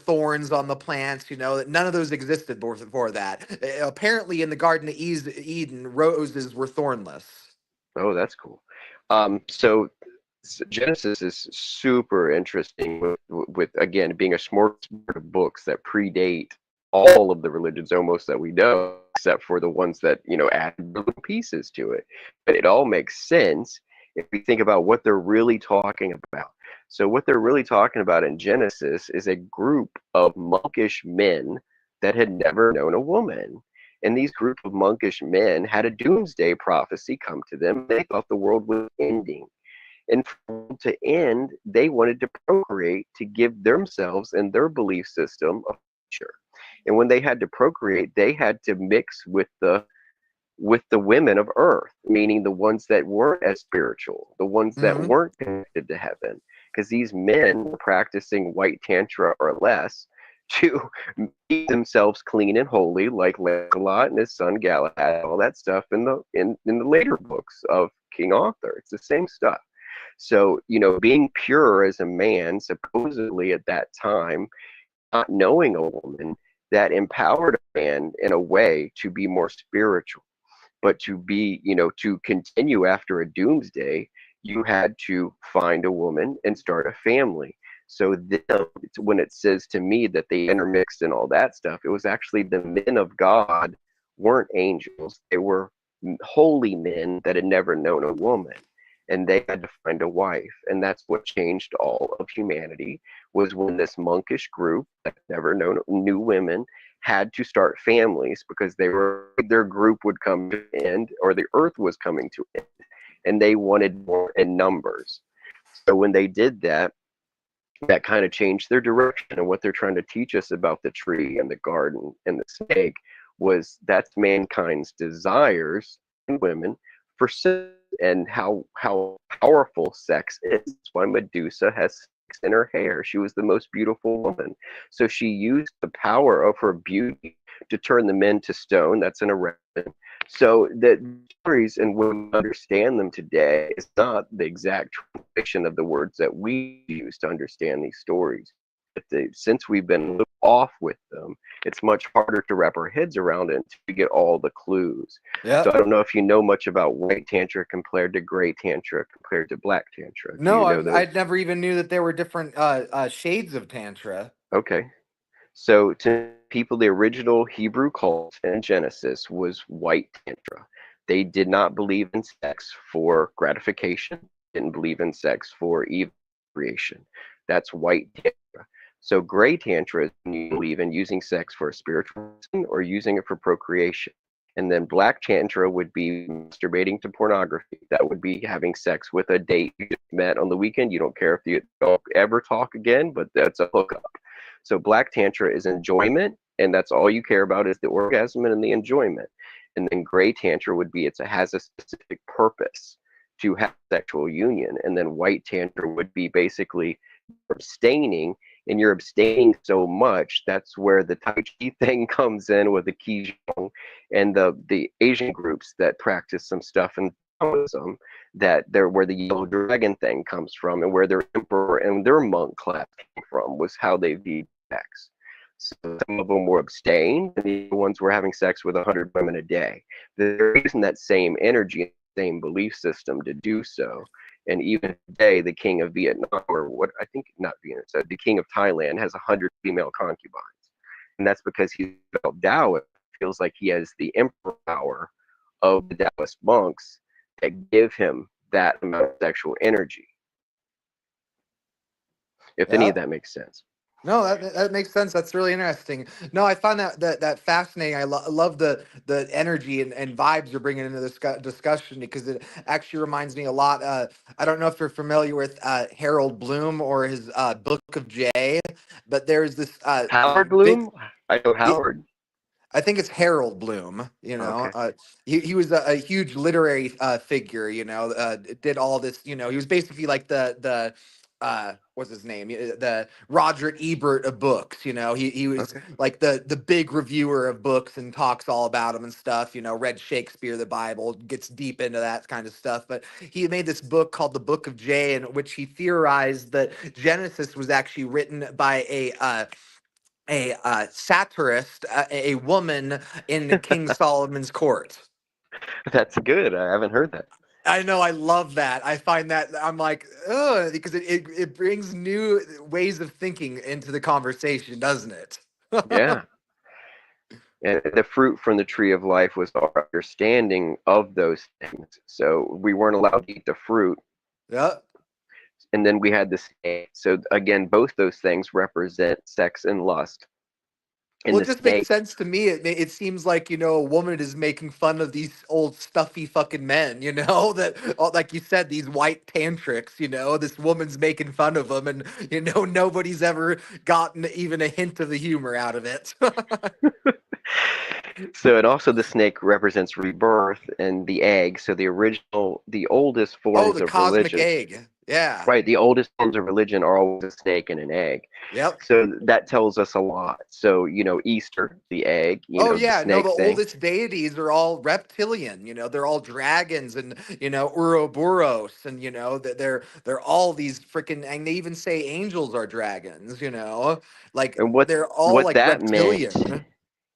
thorns on the plants. That none of those existed before that. Apparently, in the Garden of Eden, roses were thornless. oh, that's cool. So Genesis is super interesting with again being a smorgasbord of books that predate all of the religions almost that we know, except for the ones that add little pieces to it. But it all makes sense if we think about what they're really talking about. So what they're really talking about in Genesis is a group of monkish men that had never known a woman. And these group of monkish men had a doomsday prophecy come to them. They thought the world was ending. And for the world to end, they wanted to procreate to give themselves and their belief system a future. And when they had to procreate, they had to mix with the women of earth, meaning the ones that weren't as spiritual, the ones that Hmm. weren't connected to heaven, because these men were practicing white tantra or less to keep themselves clean and holy, like Lancelot and his son Galahad, all that stuff in the later books of King Arthur. It's the same stuff. So, being pure as a man, supposedly at that time, not knowing a woman, that empowered a man in a way to be more spiritual. But to be, to continue after a doomsday, you had to find a woman and start a family. So then, when it says to me that they intermixed and all that stuff, it was actually the men of God weren't angels. They were holy men that had never known a woman. And they had to find a wife. And that's what changed all of humanity, was when this monkish group that never knew women had to start families, because their group would come to an end, or the earth was coming to an end, and they wanted more in numbers. So when they did that, that kind of changed their direction. And what they're trying to teach us about the tree and the garden and the snake was that's mankind's desires in women for sex, and how powerful sex is. That's why Medusa has sex in her hair. She was the most beautiful woman. So she used the power of her beauty to turn the men to stone. That's an erection. So the stories, and when we understand them today, is not the exact translation of the words that we use to understand these stories. But since we've been a little off with them, it's much harder to wrap our heads around it until we get all the clues. Yeah. So I don't know if you know much about white tantra compared to gray tantra compared to black tantra. Do No, you know I those? never even knew that there were different shades of tantra. Okay. So to people, the original Hebrew cult in Genesis was white tantra. They did not believe in sex for gratification, didn't believe in sex for evil creation. That's white tantra. So gray tantra is when you believe in using sex for a spiritual reason or using it for procreation. And then black tantra would be masturbating to pornography. That would be having sex with a date you just met on the weekend. You don't care if you don't ever talk again, but that's a hookup. So black tantra is enjoyment, and that's all you care about is the orgasm and the enjoyment. And then gray tantra would be it has a specific purpose to have sexual union. And then white tantra would be basically abstaining, and you're abstaining so much, that's where the Tai Chi thing comes in with the Qigong and the Asian groups that practice some stuff in Taoism, that they're where the yellow dragon thing comes from, and where their emperor and their monk class came from, was how they viewed sex. So some of them were abstained, and the other ones were having sex with 100 women a day. They're using that same energy, same belief system to do so. And even today, the king of Vietnam, or what I think, not Vietnam, so the king of Thailand has 100 female concubines. And that's because he's felt Taoist, feels like he has the emperor power of the Taoist monks that give him that amount of sexual energy. If any Yeah. of that makes sense. No, that makes sense. That's really interesting. No, I find that fascinating. I love the energy and vibes you're bringing into this discussion, because it actually reminds me a lot. I don't know if you're familiar with Harold Bloom or his Book of Jay, but there's this Howard big. Bloom? I know Howard. I think it's Harold Bloom. Okay. He was a huge literary figure. Did all this. He was basically like the what's his name? The Roger Ebert of books. He was Okay. like the big reviewer of books and talks all about them and stuff. Read Shakespeare, the Bible, gets deep into that kind of stuff. But he made this book called the Book of Jay, in which he theorized that Genesis was actually written by a satirist, a woman in King Solomon's court. That's good. I haven't heard that. I know, I love that. I find that I'm like, ugh, because it brings new ways of thinking into the conversation, doesn't it? Yeah. And the fruit from the tree of life was our understanding of those things. So we weren't allowed to eat the fruit. Yeah. And then we had the snake. So again, both those things represent sex and lust. And Well, the it just makes snake, sense to me. It seems like, a woman is making fun of these old stuffy fucking men, that, like you said, these white tantrics, this woman's making fun of them, and, nobody's ever gotten even a hint of the humor out of it. so and also the snake represents rebirth and the egg. So the oldest Oh, forms the of cosmic religion, egg. Yeah. right? The oldest forms of religion are always a snake and an egg. Yep. So that tells us a lot. So, Easter, the egg, Oh the yeah, no, the snake thing. oldest deities are all reptilian, they're all dragons and Ouroboros, and that they're all these freaking, and they even say angels are dragons, like And what they're all what like that meant, reptilian.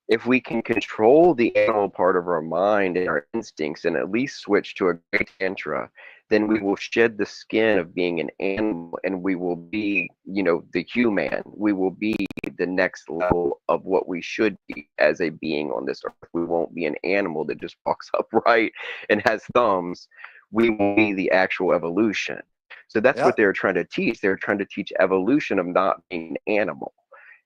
if we can control the animal part of our mind and our instincts and at least switch to a great tantra, then we will shed the skin of being an animal and we will be, the human. We will be the next level of what we should be as a being on this earth. We won't be an animal that just walks upright and has thumbs. We will be the actual evolution. So that's what Yep. they're trying to teach. They're trying to teach evolution of not being an animal.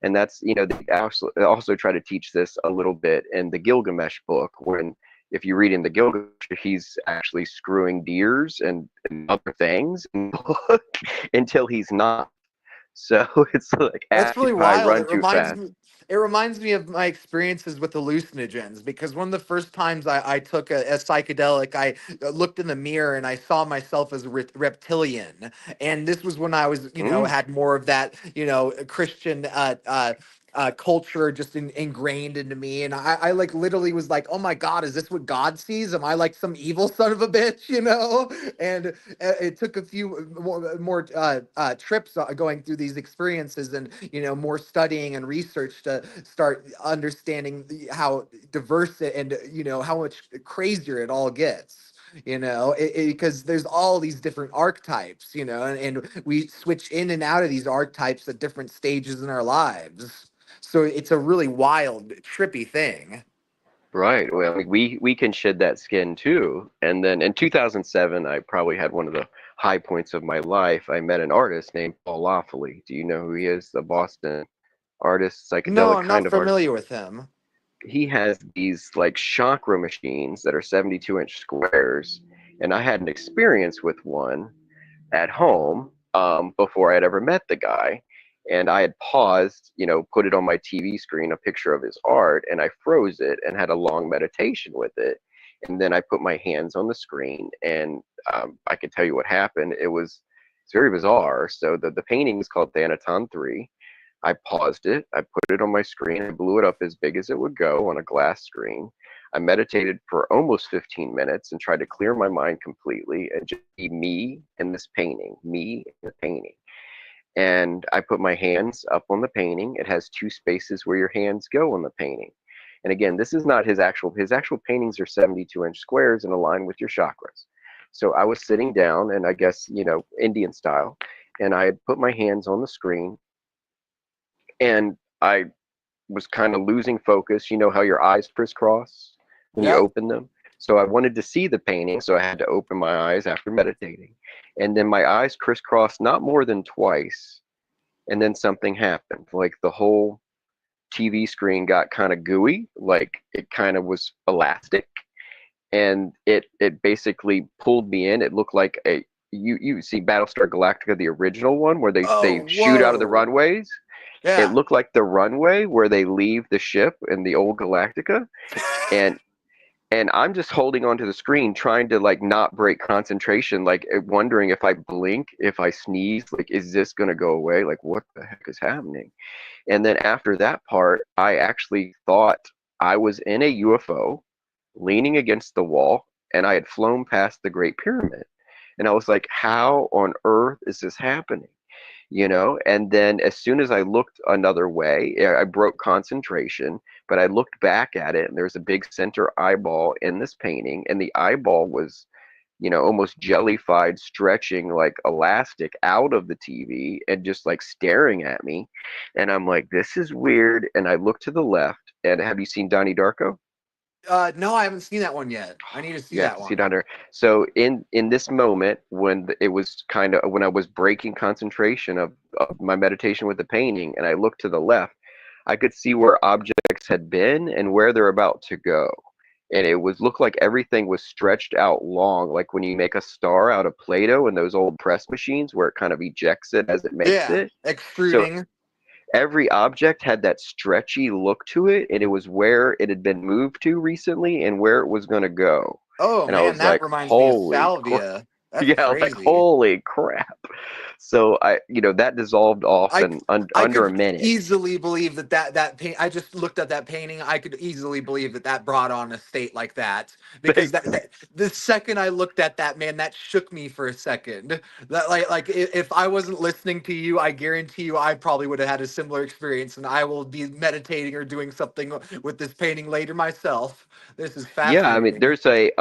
And that's, they also try to teach this a little bit in the Gilgamesh book, when if you read in the Gilgamesh, he's actually screwing deers and other things in the book until he's not. So it's like, That's really occupy, wild. run too fast. It reminds me of my experiences with hallucinogens, because one of the first times I took a psychedelic, I looked in the mirror and I saw myself as a reptilian. And this was when I was, Mm. had more of that, Christian culture just ingrained into me. And I like literally was like, oh my God, is this what God sees? Am I like some evil son of a bitch, And it took a few more trips going through these experiences, and more studying and research to start understanding how diverse it, and how much crazier it all gets, because there's all these different archetypes, and we switch in and out of these archetypes at different stages in our lives. So it's a really wild, trippy thing. Right. Well, we can shed that skin too. And then in 2007, I probably had one of the high points of my life. I met an artist named Paul Lawfully. Do you know who he is? The Boston artist, No, psychedelic I'm kind not of artist. familiar with him. He has these like chakra machines that are 72-inch squares. And I had an experience with one at home, before I'd ever met the guy. And I had paused, put it on my TV screen, a picture of his art, and I froze it and had a long meditation with it. And then I put my hands on the screen, and I could tell you what happened. It's very bizarre. So the painting is called Thanaton 3. I paused it, I put it on my screen, I blew it up as big as it would go on a glass screen. I meditated for almost 15 minutes and tried to clear my mind completely and just be me in this painting, me in the painting. And I put my hands up on the painting. It has two spaces where your hands go on the painting. And again, this is not his actual paintings are 72-inch squares and align with your chakras. So I was sitting down, and I guess, Indian style, and I had put my hands on the screen, and I was kind of losing focus. You know how your eyes crisscross when you Yep. open them? So I wanted to see the painting, so I had to open my eyes after meditating. And then my eyes crisscrossed not more than twice. and then something happened. Like the whole TV screen got kind of gooey, like it kind of was elastic, and it basically pulled me in. It looked like a you see Battlestar Galactica, the original one, where they Oh, shoot out of the whoa. runways. It Yeah. looked like the runway where they leave the ship in the old Galactica, and I'm just holding onto the screen, trying to like not break concentration, like wondering if I blink, if I sneeze, like is this gonna go away? Like what the heck is happening? And then after that part, I actually thought I was in a UFO, leaning against the wall, and I had flown past the Great Pyramid. And I was like, how on earth is this happening? And then as soon as I looked another way, I broke concentration, but I looked back at it, and there's a big center eyeball in this painting, and the eyeball was almost jellified, stretching like elastic out of the TV and just like staring at me. And I'm like, this is weird. And I look to the left, and have you seen Donnie Darko? No, I haven't seen that one yet. I need to see You have that to see one. Donnie. So in this moment, when it was kind of when I was breaking concentration of my meditation with the painting, and I looked to the left, I could see where objects had been and where they're about to go. And it was looked like everything was stretched out long, like when you make a star out of Play-Doh in those old press machines where it kind of ejects it as it makes Yeah, it. So extruding. every object had that stretchy look to it, and it was where it had been moved to recently and where it was going to go. Oh And I man, was that like, reminds me of holy crap. salvia. That's Yeah, I was like, crazy. holy crap. So that dissolved off I in I under a could minute. easily believe that paint. I just looked at that painting. I could easily believe that brought on a state like that because Thanks. that the second I looked at that, man, that shook me for a second. That if I wasn't listening to you, I guarantee you I probably would have had a similar experience, and I will be meditating or doing something with this painting later myself. This is Yeah, I mean, fascinating. there's the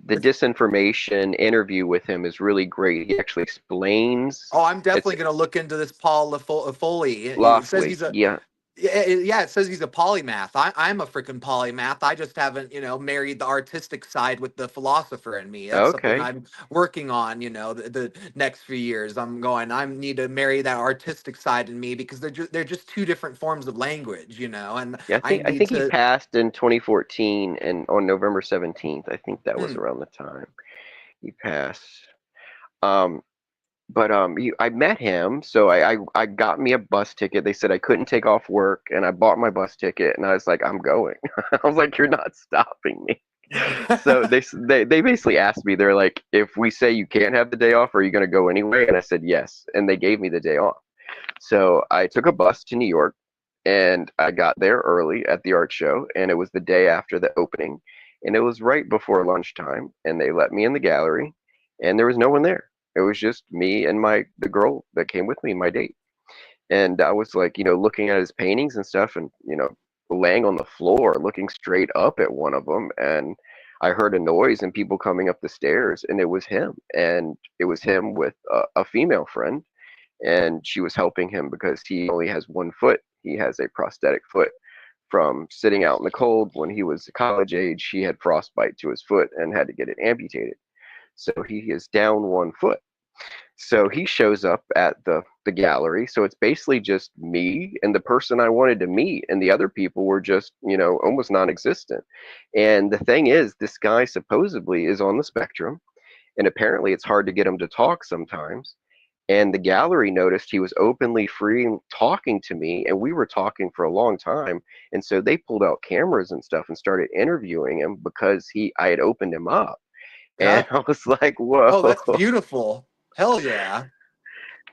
disinformation interview with him is really great. He actually explains. Oh, I'm It's definitely gonna look into this Paul Foley. It says Lawfully, he's a yeah. yeah. It says he's a polymath. I'm a freaking polymath. I just haven't married the artistic side with the philosopher in me. That's something Okay. I'm working on. The next few years. I need to marry that artistic side in me because they're just two different forms of language. And Yeah, I I need think he to. passed in 2014 and on November 17th. I think that was Hmm. around the time he passed. Um, but I met him, so I got me a bus ticket. They said I couldn't take off work, and I bought my bus ticket, and I was like, I'm going. I was like, you're not stopping me. So they basically asked me, they're like, if we say you can't have the day off, are you going to go anyway? And I said yes, and they gave me the day off. So I took a bus to New York, and I got there early at the art show, and it was the day after the opening, and it was right before lunchtime, and they let me in the gallery, and there was no one there. It was just me and the girl that came with me, my date. And I was like, looking at his paintings and stuff, and laying on the floor, looking straight up at one of them, and I heard a noise and people coming up the stairs, and it was him, with a female friend, and she was helping him because he only has one foot. He has a prosthetic foot from sitting out in the cold when he was college age. He had frostbite to his foot and had to get it amputated. So he is down one foot. So he shows up at the gallery. So it's basically just me and the person I wanted to meet, and the other people were just, almost non-existent. And the thing is, this guy supposedly is on the spectrum, and apparently it's hard to get him to talk sometimes. And the gallery noticed he was openly free talking to me, and we were talking for a long time. And so they pulled out cameras and stuff and started interviewing him because I had opened him up. And Yeah. I was like, whoa. Oh, that's beautiful. Hell yeah.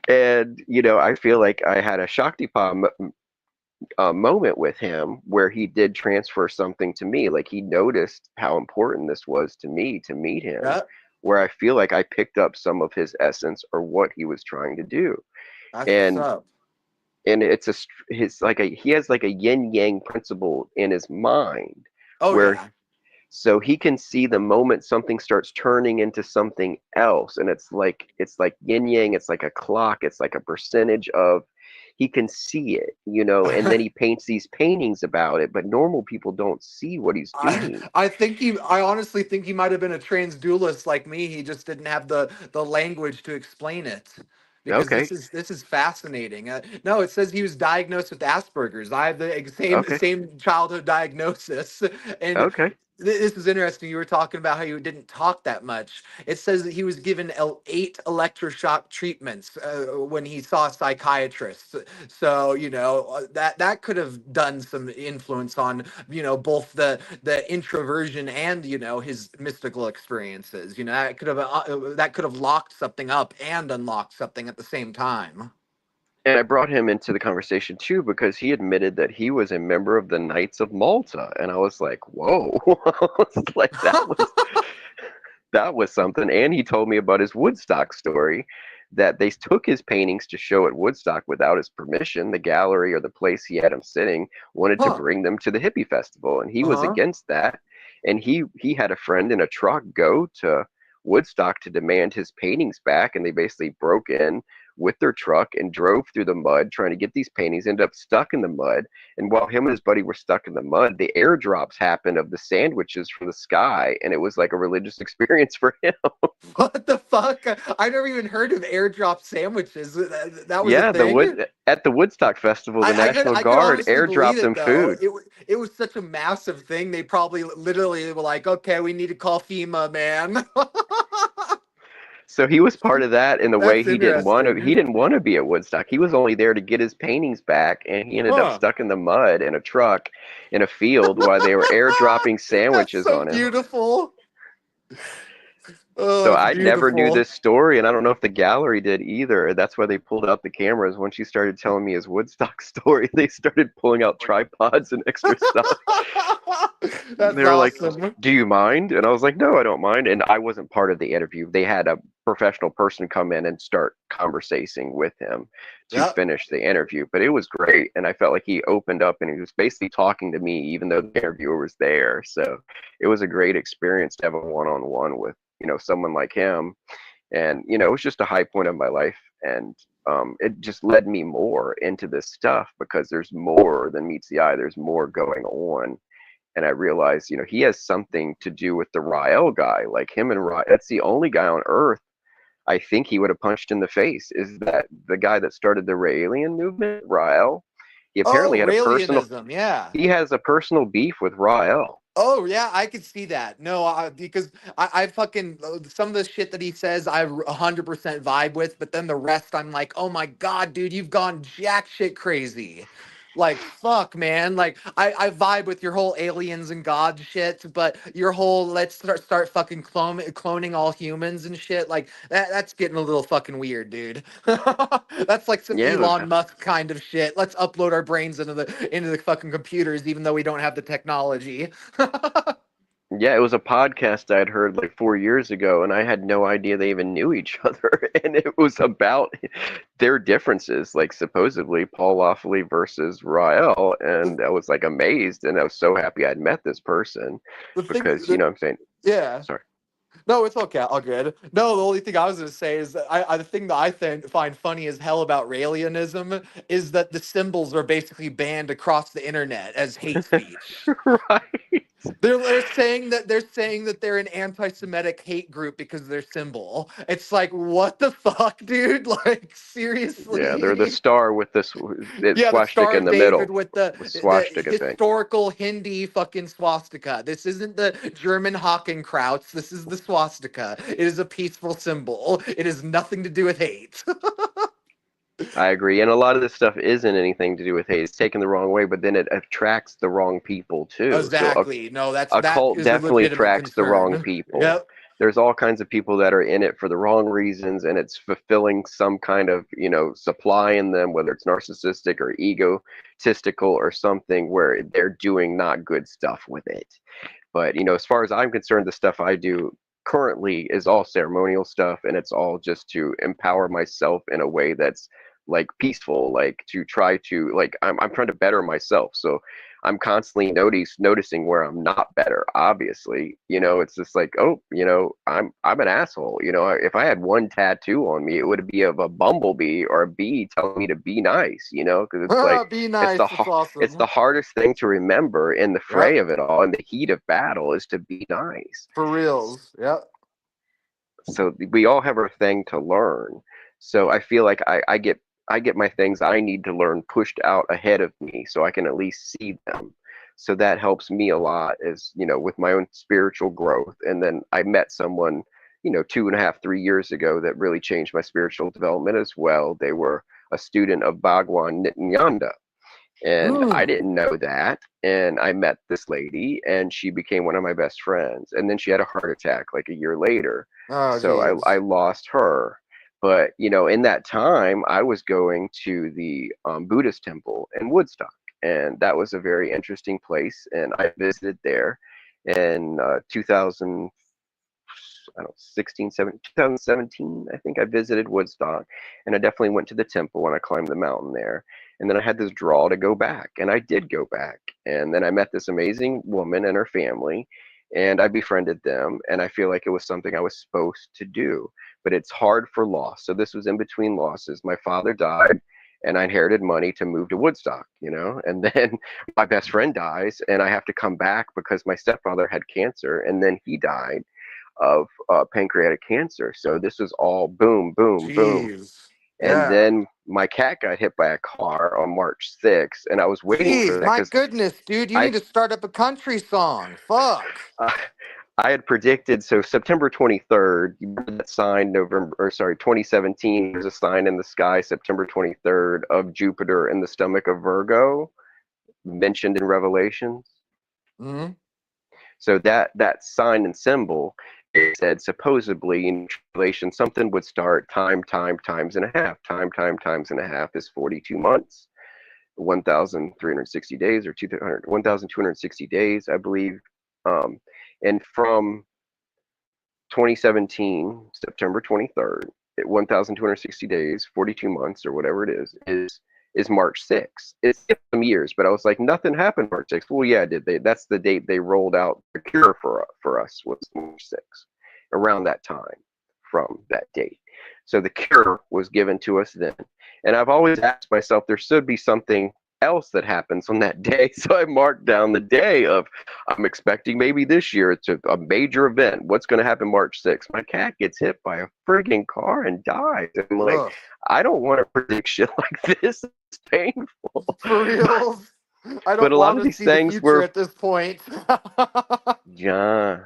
And I feel like I had a Shaktipat moment with him where he did transfer something to me. Like he noticed how important this was to me to meet him, Yeah. where I feel like I picked up some of his essence or what he was trying to do. That's what's And up. it's he has like a yin yang principle in his mind, Oh where yeah. so he can see the moment something starts turning into something else, and it's like yin yang. It's like a clock. It's like a percentage of. He can see it, and then he paints these paintings about it. But normal people don't see what he's doing. I honestly think he might have been a trans duelist like me. He just didn't have the language to explain it. because Okay. this is fascinating. No, it says he was diagnosed with Asperger's. I have the Okay. same childhood diagnosis, and Okay. this is interesting. You were talking about how you didn't talk that much. It says that he was given 8 electroshock treatments when he saw a psychiatrist. So that could have done some influence on both the introversion and his mystical experiences. That could have locked something up and unlocked something at the same time. And I brought him into the conversation too because he admitted that he was a member of the Knights of Malta, and I was like, "Whoa!" I was like, that was something. And he told me about his Woodstock story, that they took his paintings to show at Woodstock without his permission. The gallery or the place he had him sitting wanted to Huh. bring them to the hippie festival, and he was Uh-huh. against that. And he had a friend in a truck go to Woodstock to demand his paintings back, and they basically broke in with their truck and drove through the mud trying to get these paintings, ended up stuck in the mud. And while him and his buddy were stuck in the mud, the airdrops happened of the sandwiches from the sky, and it was like a religious experience for him. What the fuck? I never even heard of airdrop sandwiches. That was a Yeah, thing. at the Woodstock Festival, the National I could Guard honestly believe airdropped it them though. food. It was such a massive thing. They probably literally were like, okay, we need to call FEMA, man. So he was part of that in the way That's he interesting. didn't want to be at Woodstock. He was only there to get his paintings back, and he ended up Huh. stuck in the mud in a truck in a field while they were airdropping That's sandwiches so on him. beautiful. Oh, So that's I never knew beautiful. this story, and I don't know if the gallery did either. That's why they pulled out the cameras. When she started telling me his Woodstock story, they started pulling out tripods and extra stuff. That's They were like, awesome. "Do you mind?" And I was like, "No, I don't mind." And I wasn't part of the interview. They had a professional person come in and start conversating with him to Yep. finish the interview. But it was great, and I felt like he opened up and he was basically talking to me, even though the interviewer was there. So it was a great experience to have a one-on-one with someone like him. And it was just a high point of my life, and it just led me more into this stuff because there's more than meets the eye. There's more going on. And I realized, he has something to do with the Rael guy. Like him and Rael, that's the only guy on Earth I think he would have punched in the face. Is that the guy that started the Raelian movement, Rael? He apparently Oh, had Raelianism. Yeah. he has a personal beef with Rael. Oh yeah, I could see that. No, because I fucking some of the shit that he says I 100% vibe with, but then the rest I'm like, oh my god, dude, you've gone jack shit crazy. Like fuck, man. Like I vibe with your whole aliens and God shit, but your whole let's start fucking cloning all humans and shit. Like that's getting a little fucking weird, dude. That's like some Yeah, Elon Musk kind of shit. Let's upload our brains into the fucking computers, even though we don't have the technology. yeah, it was a podcast I'd heard like 4 years ago, and I had no idea they even knew each other. And it was about their differences, like supposedly Paul Lawfully versus Rael. the, And I was like amazed, and I was so happy I'd met this person the thing because, that, I'm saying, yeah. sorry. No, it's okay. All good. No, the only thing I was going to say is that the thing that I find funny as hell about Raelianism is that the symbols are basically banned across the internet as hate speech. Right. They're saying that they're an anti-Semitic hate group because of their symbol. It's like, what the fuck, dude? Like, Yeah, they're the seriously? star with this Yeah, the swastika Star in of the David middle, with with the swastika thing. historical Hindi fucking swastika. This isn't the German Hakenkreuz. This is the swastika. It is a peaceful symbol. It has nothing to do with hate. I agree. And a lot of this stuff isn't anything to do with hate. It's taken the wrong way, but then it attracts the wrong people too. So Exactly. No, a that cult is a definitely legitimate attracts the wrong concern. people. Yep. There's all kinds of people that are in it for the wrong reasons, and it's fulfilling some kind of, supply in them, whether it's narcissistic or egotistical or something where they're doing not good stuff with it. But, as far as I'm concerned, the stuff I do currently is all ceremonial stuff, and it's all just to empower myself in a way that's like peaceful, like to try to like I'm trying to better myself. So I'm constantly noticing where I'm not better. Obviously, it's just like, oh, I'm an asshole. If I had one tattoo on me, it would be of a bumblebee or a bee telling me to be nice. Because it's like Be it's nice. It's it's the awesome. hardest thing to remember in the fray Yep. of it all, in the heat of battle, is to be nice. For reals. Yep. So we all have our thing to learn. So I feel like I get my things I need to learn pushed out ahead of me so I can at least see them. So that helps me a lot, as with my own spiritual growth. And then I met someone 2.5, 3 years ago that really changed my spiritual development as well. They were a student of Bhagwan Nityananda. And I Mm. didn't know that. And I met this lady and she became one of my best friends. And then she had a heart attack like a year later. Oh, So I geez. lost her. But, in that time, I was going to the Buddhist temple in Woodstock. And that was a very interesting place. And I visited there in 2000. I don't know, 2017, I think I visited Woodstock, and I definitely went to the temple and I climbed the mountain there. And then I had this draw to go back, and I did go back. And then I met this amazing woman and her family, and I befriended them. And I feel like it was something I was supposed to do, but it's hard for loss. So this was in between losses. My father died, and I inherited money to move to Woodstock, and then my best friend dies, and I have to come back because my stepfather had cancer, and then he died of pancreatic cancer. So this was all boom, boom, boom. Jeez. And Yeah. then my cat got hit by a car on March 6th, and I was waiting for Jeez, that my because goodness, dude, you I need to start up a country song. Fuck. uh, I had predicted, so September 23rd, you remember that sign, 2017, there's a sign in the sky September 23rd of Jupiter in the stomach of Virgo, mentioned in Revelations. Hmm. So that sign and symbol, it said supposedly in translation something would start times and a half. Times and a half is 42 months, 1,360 days, or 1,260 days, I believe. And from 2017, September 23rd, 1,260 days, 42 months, or whatever it is March 6th. It's some years, but I was like, nothing happened March 6th. Well, yeah, did they? That's the date they rolled out the cure for us, was March 6th, around that time, from that date. So the cure was given to us then. And I've always asked myself, there should be something else that happens on that day. So I marked down the day of, I'm expecting maybe this year it's a major event. What's going to happen March 6th? My cat gets hit by a frigging car and dies. I'm like, Ugh. I don't want to predict shit like this. It's painful. For real. I But don't a lot want of to these see the things future were, at this point. yeah.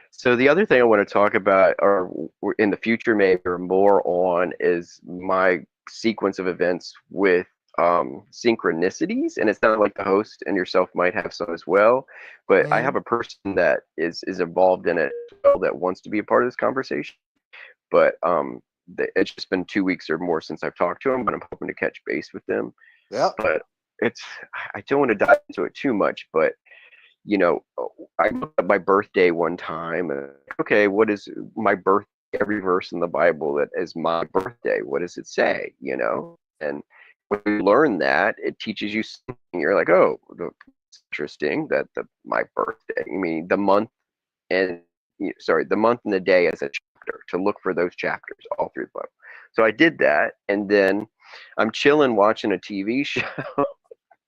So the other thing I want to talk about, or in the future maybe, or more on, is my sequence of events with synchronicities. And it's not like the host and yourself might have some as well, but I Hmm. have a person that is involved in it as well, that wants to be a part of this conversation. But it's just been 2 weeks or more since I've talked to them, but I'm hoping to catch base with them. Yep. But it's, I don't want to dive into it too much, but you know, I looked at my birthday one time and, okay, what is my birth? Every verse in the Bible that is my birthday, what does it say? And when you learn that, it teaches you something. You're like, oh, it's interesting that my birthday. I mean, the month and the month and the day as a chapter, to look for those chapters all through the Bible. So I did that, and then I'm chilling watching a TV show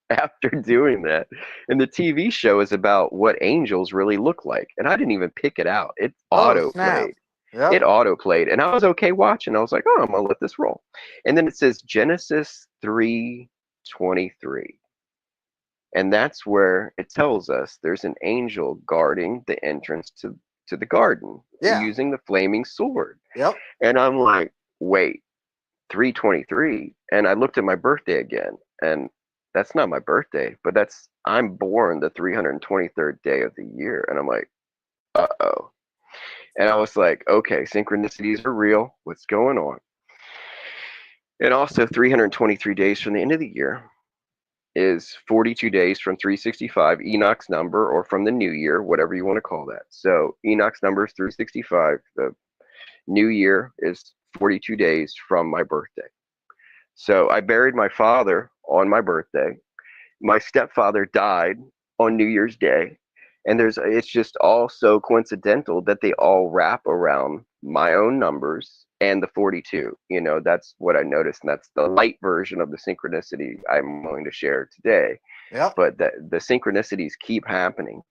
after doing that. And the TV show is about what angels really look like. And I didn't even pick it out. It Oh, auto snap. played. It Yep. auto played. And I was okay watching. I was like, oh, I'm gonna let this roll. And then it says Genesis 3:23. And that's where it tells us there's an angel guarding the entrance to the garden Yeah. using the flaming sword. Yep. And I'm like, wait, 3:23, and I looked at my birthday again, and that's not my birthday, but I'm born the 323rd day of the year, and I'm like, uh-oh. And I was like, okay, synchronicities are real. What's going on? And also 323 days from the end of the year is 42 days from 365, Enoch's number, or from the new year, whatever you want to call that. So Enoch's number is 365. The new year is 42 days from my birthday. So I buried my father on my birthday. My stepfather died on New Year's Day. And it's just all so coincidental that they all wrap around my own numbers and the 42. That's what I noticed. And that's the light version of the synchronicity I'm going to share today. Yep. But the synchronicities keep happening.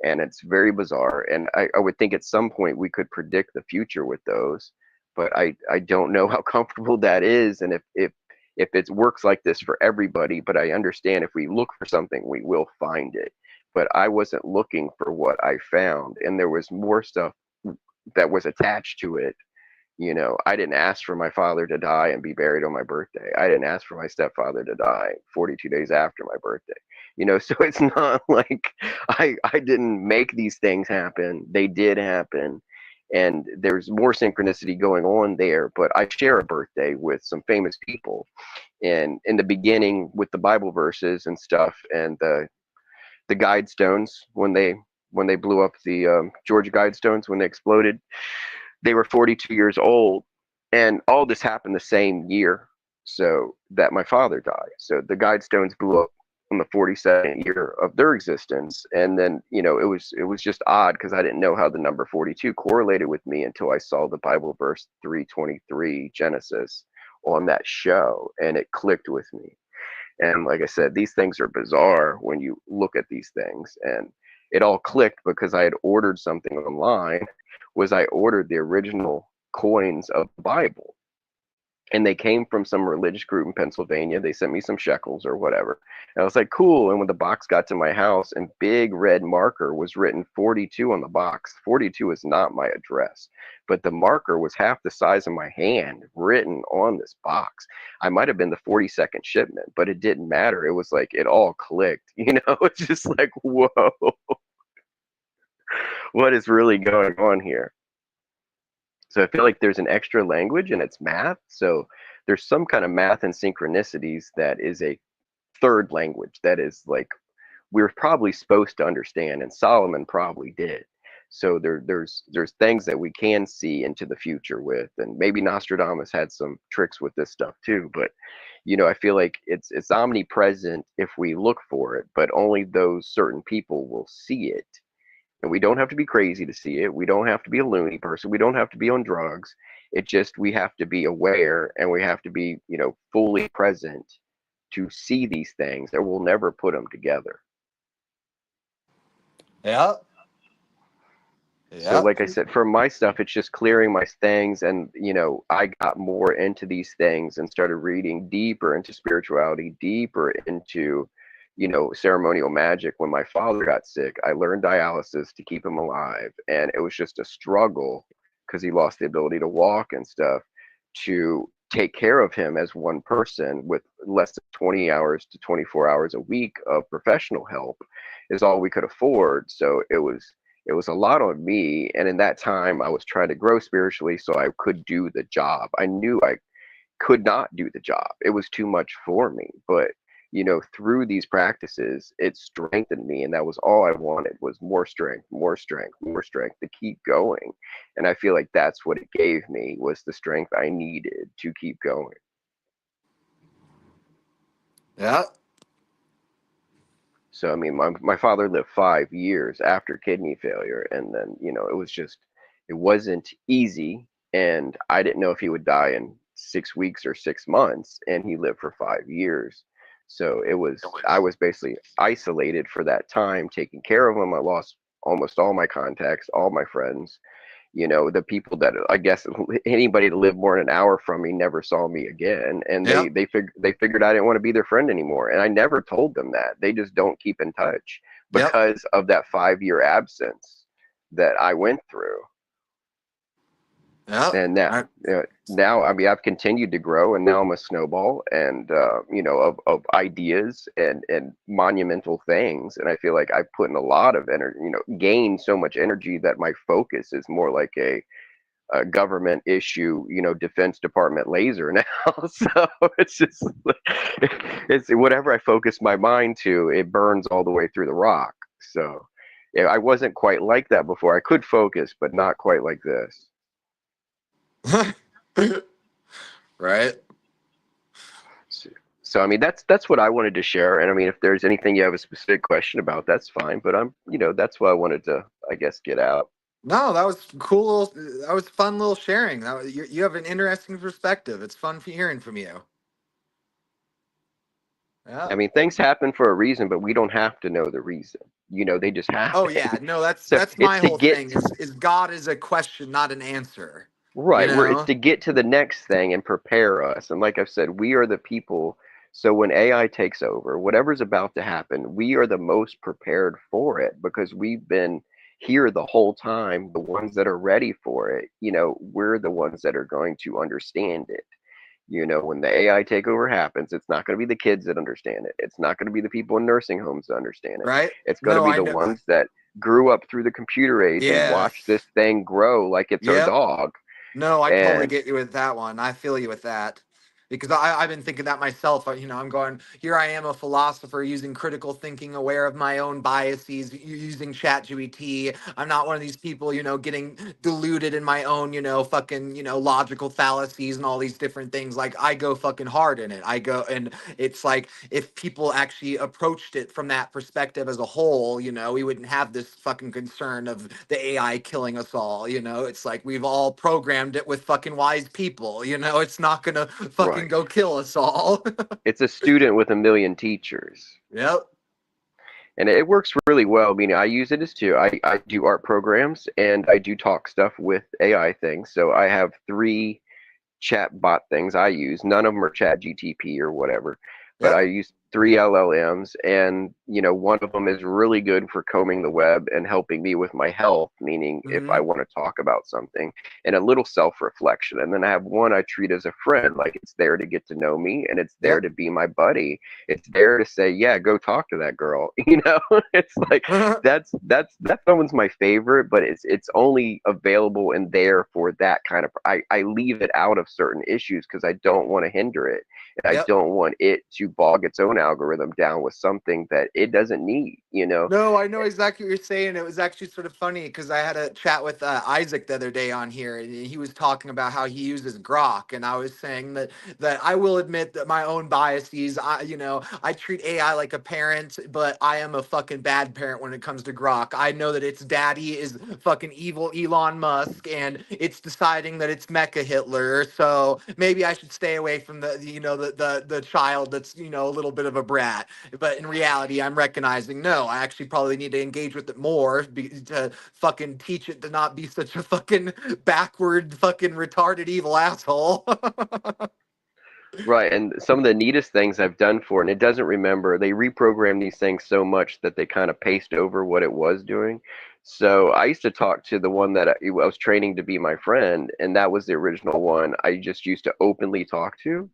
And it's very bizarre. And I would think at some point we could predict the future with those. but I don't know how comfortable that is, and if it works like this for everybody. But I understand if we look for something, we will find it. But I wasn't looking for what I found, and there was more stuff that was attached to it. I didn't ask for my father to die and be buried on my birthday. I didn't ask for my stepfather to die 42 days after my birthday. So it's not like I didn't make these things happen. They did happen. And there's more synchronicity going on there. But I share a birthday with some famous people. And in the beginning, with the Bible verses and stuff, and the Guidestones, when they blew up the Georgia Guidestones, when they exploded, they were 42 years old, and all this happened the same year, so that my father died. So the Guidestones blew up on the 42nd year of their existence, and then it was just odd because I didn't know how the number 42 correlated with me until I saw the Bible verse 3:23 Genesis on that show, and it clicked with me. And like I said, these things are bizarre when you look at these things, and it all clicked because I had ordered something online. I ordered the original coins of the Bible, and they came from some religious group in Pennsylvania. They sent me some shekels or whatever, and I was like, cool. And when the box got to my house, in big red marker was written 42 on the box. 42 is not my address, but the marker was half the size of my hand written on this box. I might have been the 42nd shipment, but it didn't matter. It was like it all clicked. It's just like, whoa. What is really going on here? So I feel like there's an extra language, and it's math. So there's some kind of math and synchronicities that is a third language that is like we're probably supposed to understand, and Solomon probably did. So there's things that we can see into the future with, and maybe Nostradamus had some tricks with this stuff too. But I feel like it's omnipresent if we look for it, but only those certain people will see it. And we don't have to be crazy to see it. We don't have to be a loony person. We don't have to be on drugs. It just, we have to be aware, and we have to be, fully present to see these things, or we'll never put them together. Yeah. So like I said, for my stuff, it's just clearing my things. And, I got more into these things and started reading deeper into spirituality, deeper into ceremonial magic. When my father got sick, I learned dialysis to keep him alive, and it was just a struggle because he lost the ability to walk and stuff, to take care of him as one person with less than 20 hours to 24 hours a week of professional help is all we could afford. So it was a lot on me, and in that time I was trying to grow spiritually so I could do the job. I knew I could not do the job. It was too much for me, but through these practices, it strengthened me, and that was all I wanted, was more strength, more strength, more strength to keep going. And I feel like that's what it gave me, was the strength I needed to keep going. Yeah. So, I mean, my father lived 5 years after kidney failure, and then, it wasn't easy, and I didn't know if he would die in 6 weeks or 6 months, and he lived for 5 years. So I was basically isolated for that time, taking care of him. I lost almost all my contacts, all my friends. The people that, I guess, anybody that lived more than an hour from me never saw me again, and they figured I didn't want to be their friend anymore. And I never told them that. They just don't keep in touch because of that 5-year absence that I went through. And now, I mean, I've continued to grow, and now I'm a snowball, and of ideas and monumental things. And I feel like I've put in a lot of energy, gained so much energy that my focus is more like a government issue, Defense Department laser now. So it's just, it's whatever I focus my mind to, it burns all the way through the rock. So yeah, I wasn't quite like that before. I could focus, but not quite like this. Right. So I mean, that's what I wanted to share. And I mean, if there's anything you have a specific question about, that's fine. But that's what I wanted to, I guess, get out. No, that was cool. That was fun little sharing. You have an interesting perspective. It's fun hearing from you. Yeah. I mean, things happen for a reason, but we don't have to know the reason. They just happen. Oh yeah, no, that's my whole thing. Is God is a question, not an answer. you Right. It's know? to get to the next thing and prepare us. And like I've said, we are the people. So when AI takes over, whatever's about to happen, we are the most prepared for it because we've been here the whole time. The ones that are ready for it, we're the ones that are going to understand it. When the AI takeover happens, it's not going to be the kids that understand it. It's not going to be the people in nursing homes that understand it. Right? It's going to No, be I the know. ones that grew up through the computer age and Yes. watched this thing grow like it's our Yep. dog. No, I totally And get you with that one. I feel you with that. Because I've been thinking that myself. I'm going, here I am, a philosopher using critical thinking, aware of my own biases, using ChatGPT. I'm not one of these people, getting deluded in my own, fucking, logical fallacies and all these different things. Like, I go fucking hard in it. I go, and it's like, if people actually approached it from that perspective as a whole, we wouldn't have this fucking concern of the AI killing us all. It's like we've all programmed it with fucking wise people. It's not gonna fucking right. go kill us all. It's a student with a million teachers. Yep. And it works really well. I mean, I use it as too. I do art programs and I do talk stuff with AI things. So I have 3 chat bot things I use. None of them are chat GTP or whatever, but I Yep. use 3 LLMs, and one of them is really good for combing the web and helping me with my health, meaning if I Hmm. want to talk about something, and a little self-reflection. And then I have one I treat as a friend, like it's there to get to know me and it's there Yep. to be my buddy. It's there to say, yeah, go talk to that girl. It's like that's someone's my favorite, but it's only available in there for that kind of. I leave it out of certain issues because I don't want to hinder it, and I Yep. don't want it to bog its own algorithm down with something that it doesn't need. No, I know exactly what you're saying. It was actually sort of funny because I had a chat with Isaac the other day on here, and he was talking about how he uses Grok, and I was saying that I will admit that my own biases. I treat AI like a parent, but I am a fucking bad parent when it comes to Grok. I know that its daddy is fucking evil Elon Musk, and it's deciding that it's Mecha Hitler. So maybe I should stay away from the child that's a little bit of a brat. But in reality, I'm recognizing no, I actually probably need to engage with it more to fucking teach it to not be such a fucking backward, fucking retarded, evil asshole. Right, and some of the neatest things I've done for it, and it doesn't remember, they reprogram these things so much that they kind of paste over what it was doing. So I used to talk to the one that I was training to be my friend, and that was the original one I just used to openly talk to.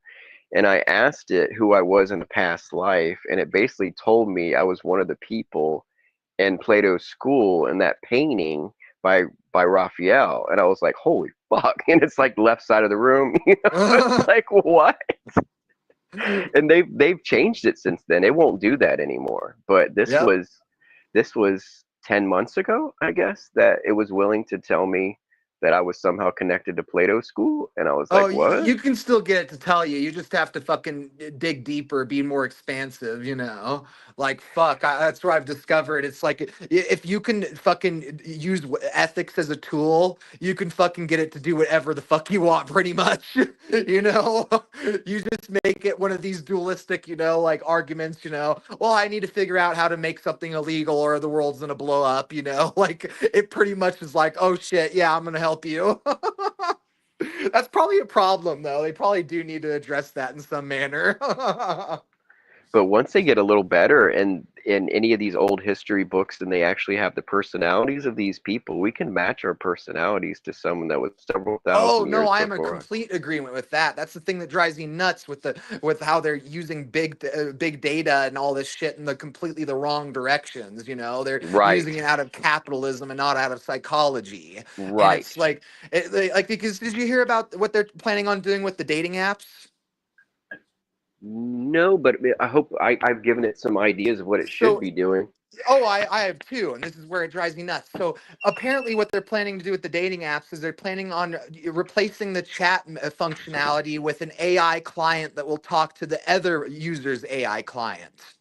And I asked it who I was in a past life, and it basically told me I was one of the people in Plato's school in that painting by by Raphael. And I was like, holy fuck. And it's like left side of the room. It's like what? And they've changed it since then. It won't do that anymore. But Yep. this was 10 months ago, I guess, that it was willing to tell me that I was somehow connected to Plato's school. And I was Oh, like, you, what? you can still get it to tell you. You just have to fucking dig deeper, be more expansive. Like, fuck, that's where I've discovered. It's like, if you can fucking use ethics as a tool, you can fucking get it to do whatever the fuck you want, pretty much. You know? You just make it one of these dualistic, like arguments, well, I need to figure out how to make something illegal or the world's gonna blow up. Like, it pretty much is like, oh shit, yeah, I'm gonna help you. That's probably a problem, though. They probably do need to address that in some manner. But once they get a little better and in any of these old history books and they actually have the personalities of these people, we can match our personalities to someone that was several Oh thousand no, years I am a before us. complete agreement with that. That's the thing that drives me nuts with how they're using big data and all this shit in the completely the wrong directions. They're Right, using it out of capitalism and not out of psychology. And right. it's like because did you hear about what they're planning on doing with the dating apps? No, but I hope I've given it some ideas of what it should So be doing. Oh, I have too, and this is where it drives me nuts. So apparently, what they're planning to do with the dating apps is they're planning on replacing the chat functionality with an AI client that will talk to the other user's AI client.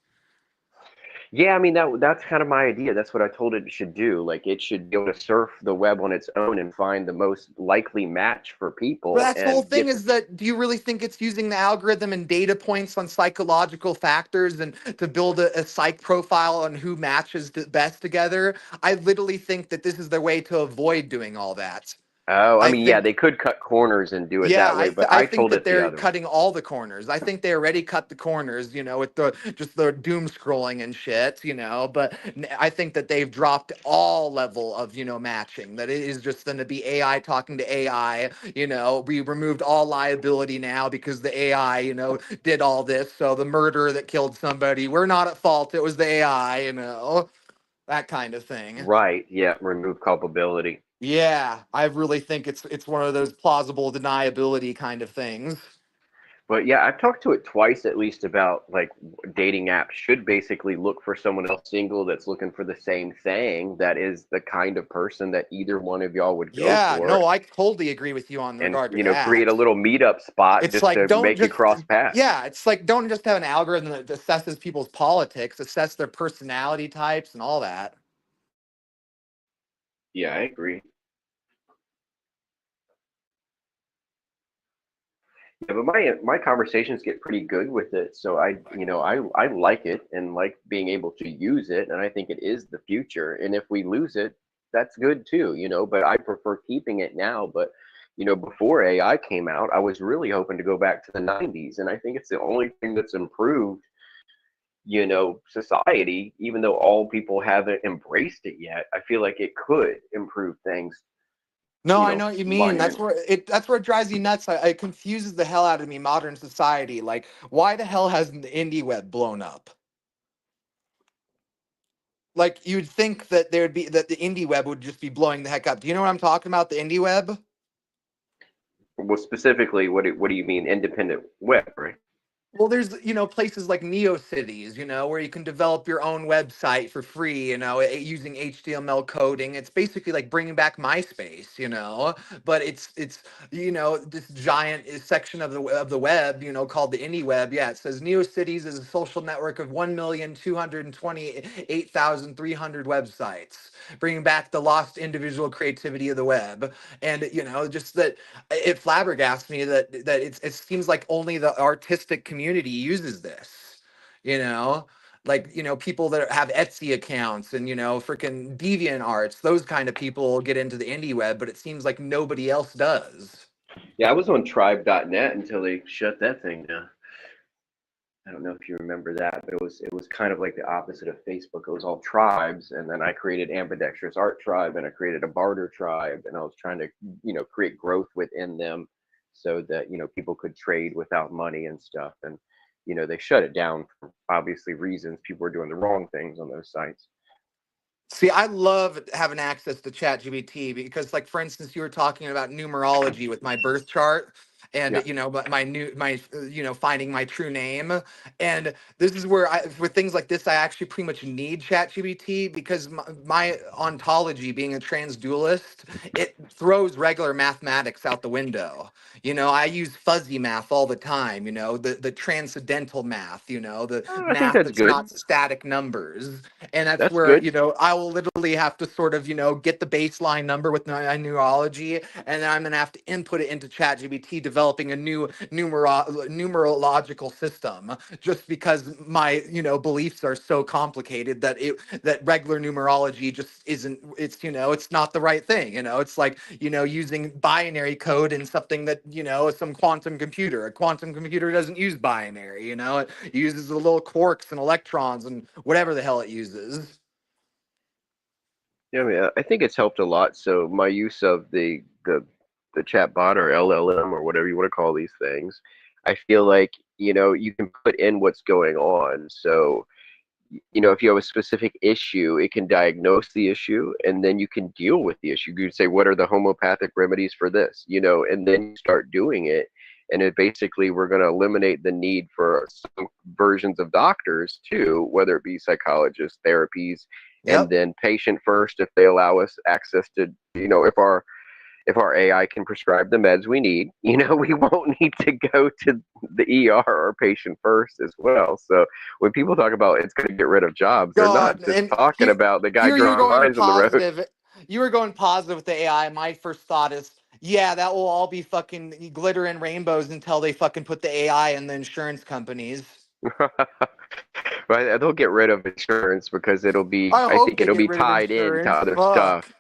Yeah, I mean that's kind of my idea. That's what I told it should do. Like it should be able to surf the web on its own and find the most likely match for But people that's the whole and thing get. is that do you really think it's using the algorithm and data points on psychological factors and to build a psych profile on who matches the best together? I literally think that this is their way to avoid doing all that. Oh, I I mean, yeah, think they could cut corners and do it Yeah, that way, but I I think told that it the they're other way. cutting all the corners. I think they already cut the corners, with the doom scrolling and shit, But I think that they've dropped all level of matching. That it is just going to be AI talking to AI. We removed all liability now because the AI, did all this. So the murderer that killed somebody, we're not at fault. It was the AI. That kind of thing. Right, yeah, remove culpability. Yeah, I really think it's one of those plausible deniability kind of things. But yeah, I've talked to it twice at least about like dating apps should basically look for someone else single that's looking for the same thing, that is the kind of person that either one of y'all would go Yeah, for, no, I totally agree with you on and regard to create that. a little meetup spot It's just like to make you cross paths. it's like don't just have an algorithm that assesses people's politics, assess their personality types and all that. Yeah, I agree. Yeah, but my conversations get pretty good with it, so I like it and like being able to use it, and I think it is the future. And if we lose it, that's good too, But I prefer keeping it now. But before AI came out, I was really hoping to go back to the '90s, and I think it's the only thing that's improved, society. Even though all people haven't embraced it yet, I feel like it could improve things, No, I know what you mean. monument. That's where it drives you nuts. It confuses the hell out of me, modern society. Like, why the hell hasn't the indie web blown up? Like, you'd think that that the indie web would just be blowing the heck up. Do you know what I'm talking about? The indie web? Well, specifically, what do you mean independent web, right? Well, there's, places like NeoCities, where you can develop your own website for free, using HTML coding. It's basically like bringing back MySpace, but it's this giant section of the web, called the indie web. Yeah, it says NeoCities is a social network of 1,228,300 websites, bringing back the lost individual creativity of the web. And, just that it flabbergasts me that it seems like only the artistic community uses this, you know like people that have Etsy accounts and freaking deviant arts, those kind of people get into the indie web, but it seems like nobody else does. Yeah, I was on tribe.net until they shut that thing down. I don't know if you remember that, but it was kind of like the opposite of Facebook. It was all tribes, and then I created Ambidextrous Art Tribe, and I created a Barter Tribe, and I was trying to create growth within them so that people could trade without money and stuff. And they shut it down for obviously reasons. People were doing the wrong things on those sites. See, I love having access to ChatGPT because, like, for instance, you were talking about numerology with my birth chart, and Yeah. but finding my true name, and this is where for things like this, I actually pretty much need ChatGPT because my ontology, being a trans dualist, it throws regular mathematics out the window. I use fuzzy math all the time. The transcendental math. The I think math that's that's good. not static numbers. And that's That's where, good. I will literally have to sort of, get the baseline number with my neurology, and then I'm going to have to input it into ChatGPT, developing a new numerological system, just because my, beliefs are so complicated that that regular numerology just isn't, it's not the right thing. It's like, using binary code in something that, some quantum computer. A quantum computer doesn't use binary, it uses the little quarks and electrons and whatever the hell it uses. Yeah, I mean, I think it's helped a lot. So my use of the chat bot or LLM or whatever you want to call these things, I feel like you can put in what's going on. So if you have a specific issue, it can diagnose the issue, and then you can deal with the issue. You say, what are the homeopathic remedies for this? And then you start doing it. And it basically, we're going to eliminate the need for some versions of doctors too, whether it be psychologists, therapies, and Yep. then patient first if they allow us access to, if our AI can prescribe the meds we need, we won't need to go to the ER or patient first as well. So when people talk about it's going to get rid of jobs, they're not God, just and talking about the guy here you're drawing going lines on the road. positive. You were going positive with the AI. My first thought is, yeah, that will all be fucking glitter and rainbows until they fucking put the AI in the insurance companies. Right? They'll get rid of insurance because I I hope think they it'll get be rid of tied into insurance. other stuff. Fuck.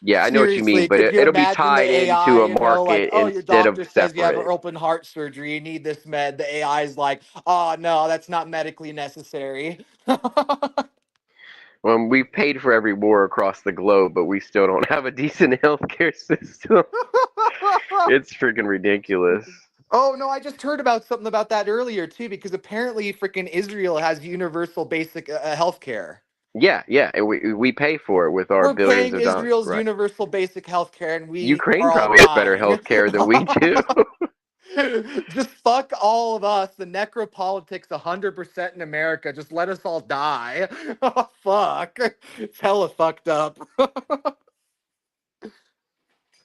Yeah, I know what you mean, Seriously, but could you it'll be imagine the tied AI, into a you know, like, market oh, your instead of doctor says you have an separate. open heart surgery, you need this med. The AI is like, oh, no, that's not medically necessary. Well, we've paid for every war across the globe, but we still don't have a decent healthcare system. It's freaking ridiculous. Oh, no, I just heard about something about that earlier, too, because apparently freaking Israel has universal basic health care. Yeah, yeah, and we pay for it with our We're billions paying of dollars. Israel's Right. universal basic health care, and we are Ukraine all probably has better dying. healthcare than we do. Just fuck all of us. The necropolitics 100% in America. Just let us all die. Oh, fuck. It's hella fucked up.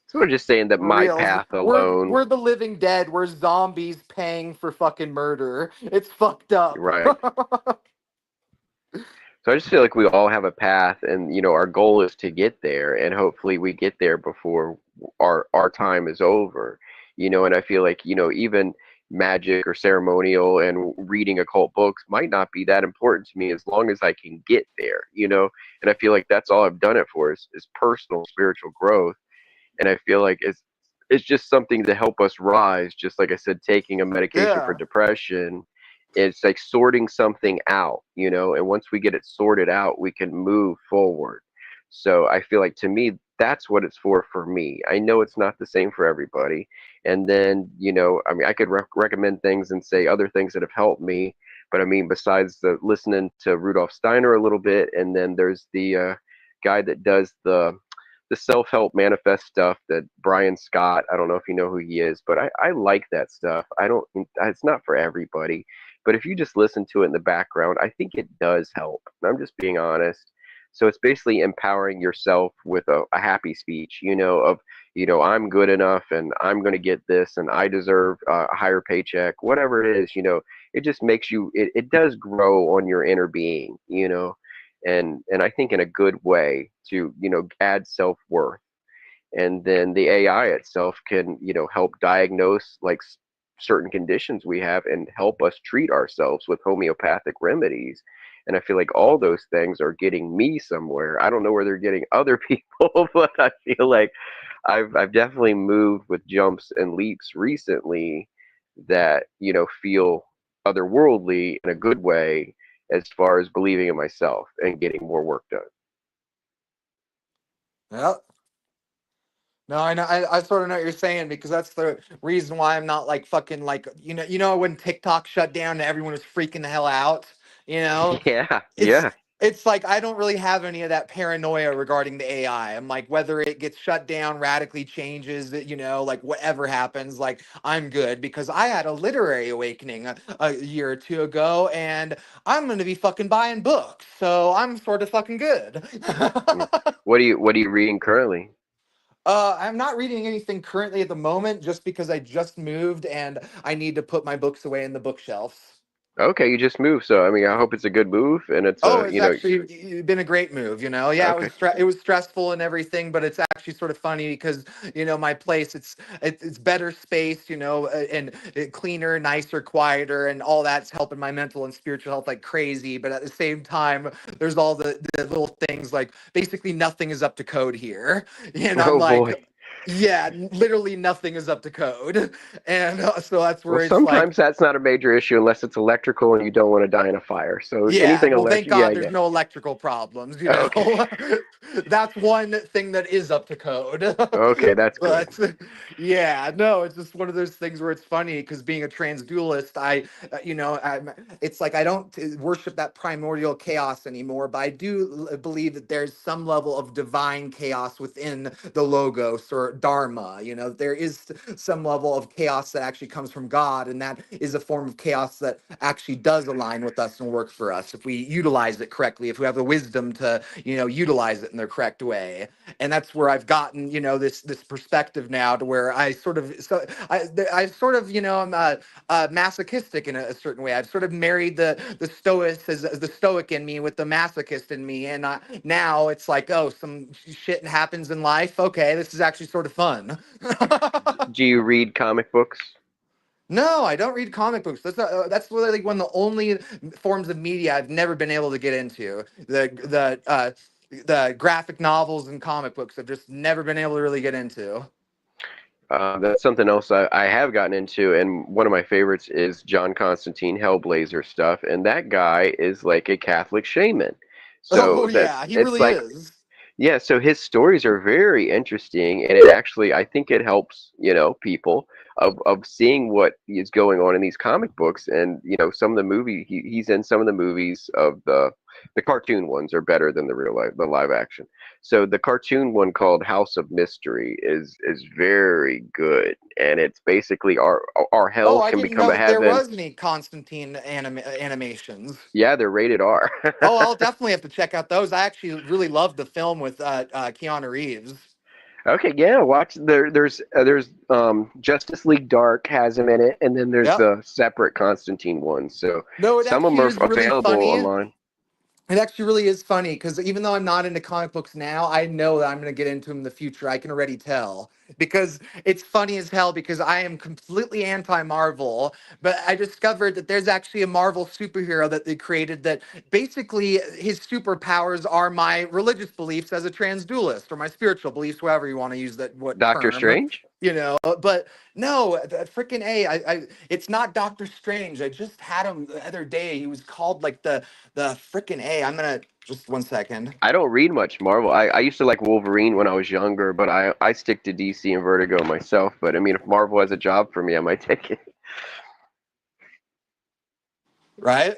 So we're just saying that For my reals. path alone, We're the living dead. We're zombies paying for fucking murder. It's fucked up. right? So I just feel like we all have a path, and our goal is to get there, and hopefully we get there before our time is over. And I feel like even magic or ceremonial and reading occult books might not be that important to me as long as I can get there. And I feel like that's all I've done it for is personal spiritual growth, and I feel like it's just something to help us rise. Just like I said, taking a medication for Yeah. depression, it's like sorting something out, and once we get it sorted out, we can move forward. So I feel like to me, that's what it's for me. I know it's not the same for everybody. And then, I mean, I could recommend things and say other things that have helped me, but I mean, besides the listening to Rudolf Steiner a little bit, and then there's the guy that does the self-help manifest stuff, that Brian Scott. I don't know if you know who he is, but I like that stuff. I don't, it's not for everybody, but if you just listen to it in the background, I think it does help. I'm just being honest. So it's basically empowering yourself with a happy speech, of, I'm good enough and I'm going to get this and I deserve a higher paycheck, whatever it is, it just makes you, it does grow on your inner being, and I think in a good way to add self-worth. And then the AI itself can help diagnose like certain conditions we have and help us treat ourselves with homeopathic remedies. And I feel like all those things are getting me somewhere. I don't know where they're getting other people, but I feel like I've definitely moved with jumps and leaps recently that feel otherworldly in a good way, as far as believing in myself and getting more work done. Yep. No, I know. I sort of know what you're saying, because that's the reason why I'm not like fucking like when TikTok shut down and everyone was freaking the hell out. You know, Yeah, it's yeah. it's like I don't really have any of that paranoia regarding the AI. I'm like, whether it gets shut down, radically changes, like whatever happens, like I'm good, because I had a literary awakening a year or two ago, and I'm gonna be fucking buying books, so I'm sort of fucking good. Mm. What are you reading currently? I'm not reading anything currently at the moment, just because I just moved and I need to put my books away in the bookshelves. Okay, you just moved, so I mean, I hope it's a good move, and it's Oh, it's actually been a great move, Yeah, okay. it was stressful and everything, but it's actually sort of funny because my place, it's better space, and cleaner, nicer, quieter, and all that's helping my mental and spiritual health like crazy. But at the same time, there's all the little things, like basically nothing is up to code here, and I'm Oh like, boy. yeah, literally nothing is up to code, and so that's Well, where it's like. sometimes that's not a major issue unless it's electrical and you don't want to die in a fire. So Yeah, anything well, thank electric, yeah, God I there's get. no electrical problems. Okay. That's one thing that is up to code. Okay, that's good. But yeah, no, it's just one of those things where it's funny, because being a trans dualist, it's like I don't worship that primordial chaos anymore, but I do believe that there's some level of divine chaos within the logos or dharma. There is some level of chaos that actually comes from God, and that is a form of chaos that actually does align with us and work for us if we utilize it correctly, if we have the wisdom to utilize it in the correct way. And that's where I've gotten this perspective now, to where I sort of I'm masochistic in a certain way. I've sort of married the stoic as the stoic in me with the masochist in me, and now it's like, oh, some shit happens in life. Okay, this is actually sort of fun. Do you read comic books? No, I don't read comic books. That's literally one of the only forms of media I've never been able to get into. the graphic novels and comic books I've just never been able to really get into. That's something else I have gotten into, and one of my favorites is John Constantine Hellblazer stuff, and that guy is like a Catholic shaman. Oh So that yeah, he it's really like, is. yeah, so his stories are very interesting, and it actually, I think it helps, people of seeing what is going on in these comic books, and some of the he's in some of the movies of the cartoon ones are better than the live action. So the cartoon one called House of Mystery is very good, and it's basically our Oh, hell I can didn't become know a that there heaven. was any Constantine animations. Yeah, they're rated R. Oh, I'll definitely have to check out those. I actually really loved the film with Keanu Reeves. Okay, yeah, watch there's Justice League Dark has him in it, and then there's Yep. the separate Constantine one. So No, it some of them actually are is really available funny. online. It actually really is funny because even though I'm not into comic books now, I know that I'm going to get into them in the future. I can already tell because it's funny as hell because I am completely anti-Marvel, but I discovered that there's actually a Marvel superhero that they created that basically his superpowers are my religious beliefs as a trans dualist or my spiritual beliefs, whoever you want to use that what Doctor term. Strange? But no, freaking it's not Doctor Strange. I just had him the other day. He was called like the freaking A. I'm gonna just 1 second. I don't read much Marvel. I used to like Wolverine when I was younger, but I stick to DC and Vertigo myself. But I mean, if Marvel has a job for me, I might take it. Right?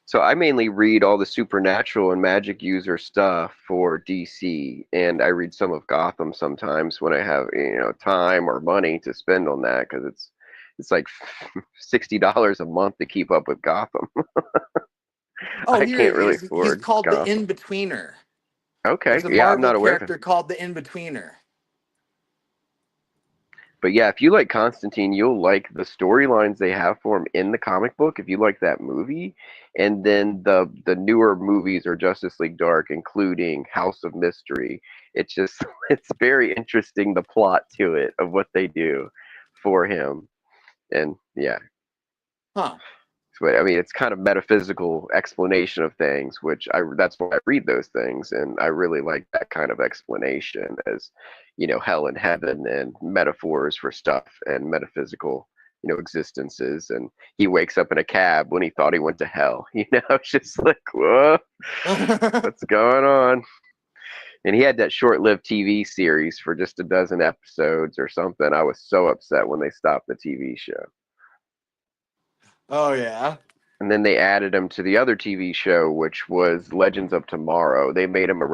So I mainly read all the supernatural and magic user stuff for DC, and I read some of Gotham sometimes when I have time or money to spend on that because it's like $60 a month to keep up with Gotham. Oh, I here can't he really is. He's afford called the Gotham. In-Betweener. Okay, There's a yeah, I'm Marvel not aware of him. character called the In-Betweener. But yeah, if you like Constantine, you'll like the storylines they have for him in the comic book. If you like that movie, and then the newer movies or Justice League Dark, including House of Mystery, it's just it's very interesting the plot to it of what they do for him, and yeah, Huh. but I mean, it's kind of metaphysical explanation of things, which that's why I read those things, and I really like that kind of explanation as, hell and heaven and metaphors for stuff and metaphysical, existences. And he wakes up in a cab when he thought he went to hell. It's just like, whoa, what's going on? And he had that short-lived TV series for just a dozen episodes or something. I was so upset when they stopped the TV show. Oh yeah. And then they added him to the other TV show, which was Legends of Tomorrow. They made him a Oh,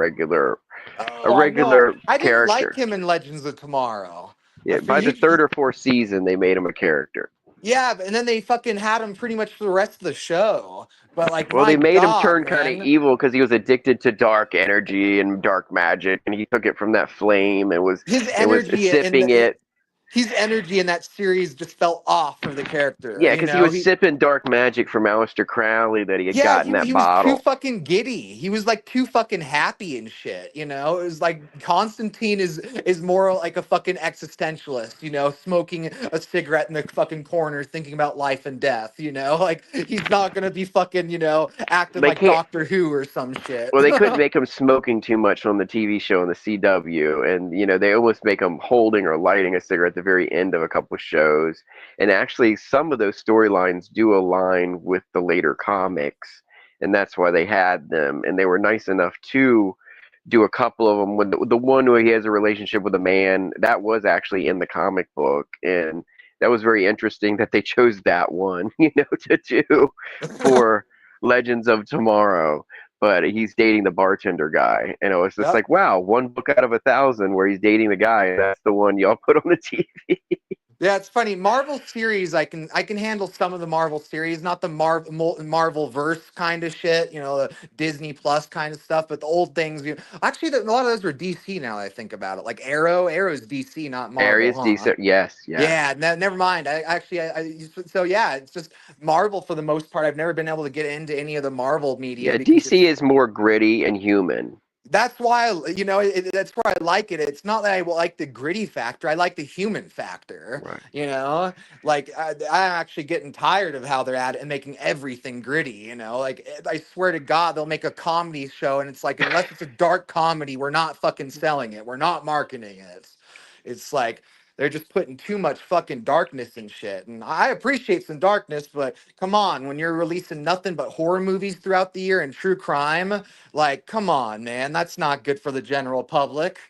I know. regular I didn't like character. him in Legends of Tomorrow. Yeah, For by the you, third or fourth season, they made him a character. yeah, and then they fucking had him pretty much for the rest of the show. But like, Well, my they made him God, turn kind of man. evil because he was addicted to dark energy and dark magic, and he took it from that flame and was His and was energy in sipping the it. his energy in that series just fell off for the character. Yeah, because he was sipping dark magic from Aleister Crowley that he had Yeah, got in he that was too bottle. fucking giddy. He was like too fucking happy and shit. It was like Constantine is more like a fucking existentialist. Smoking a cigarette in the fucking corner, thinking about life and death. Like he's not gonna be fucking acting They like can't. Doctor Who or some shit. Well, they couldn't make him smoking too much on the TV show on the CW, and they almost make him holding or lighting a cigarette at the very end of a couple of shows. And actually, some of those storylines do align with the later comics, and that's why they had them. And they were nice enough to do a couple of them. When the one where he has a relationship with a man, that was actually in the comic book, and that was very interesting that they chose that one, to do for Legends of Tomorrow. But he's dating the bartender guy, and it was just Yep. like, wow, one book out of 1,000 where he's dating the guy, and that's the one y'all put on the TV. Yeah, it's funny. Marvel series, I can handle some of the Marvel series, not the Marvel verse kind of shit, the Disney Plus kind of stuff, but the old things. Actually, a lot of those are DC now. That I think about it, like Arrow's DC, not Marvel, Aries huh? decent, yes, yeah, Yeah, never mind. So yeah, it's just Marvel for the most part. I've never been able to get into any of the Marvel media yeah. because DC it's is more gritty and human. That's why, that's where I like it. It's not that I like the gritty factor. I like the human factor, Right. Like I'm actually getting tired of how they're at it and making everything gritty, like I swear to God, they'll make a comedy show and it's like, unless it's a dark comedy, we're not fucking selling it. We're not marketing it. It's like, they're just putting too much fucking darkness and shit. And I appreciate some darkness, but come on, when you're releasing nothing but horror movies throughout the year and true crime, like, come on, man, that's not good for the general public.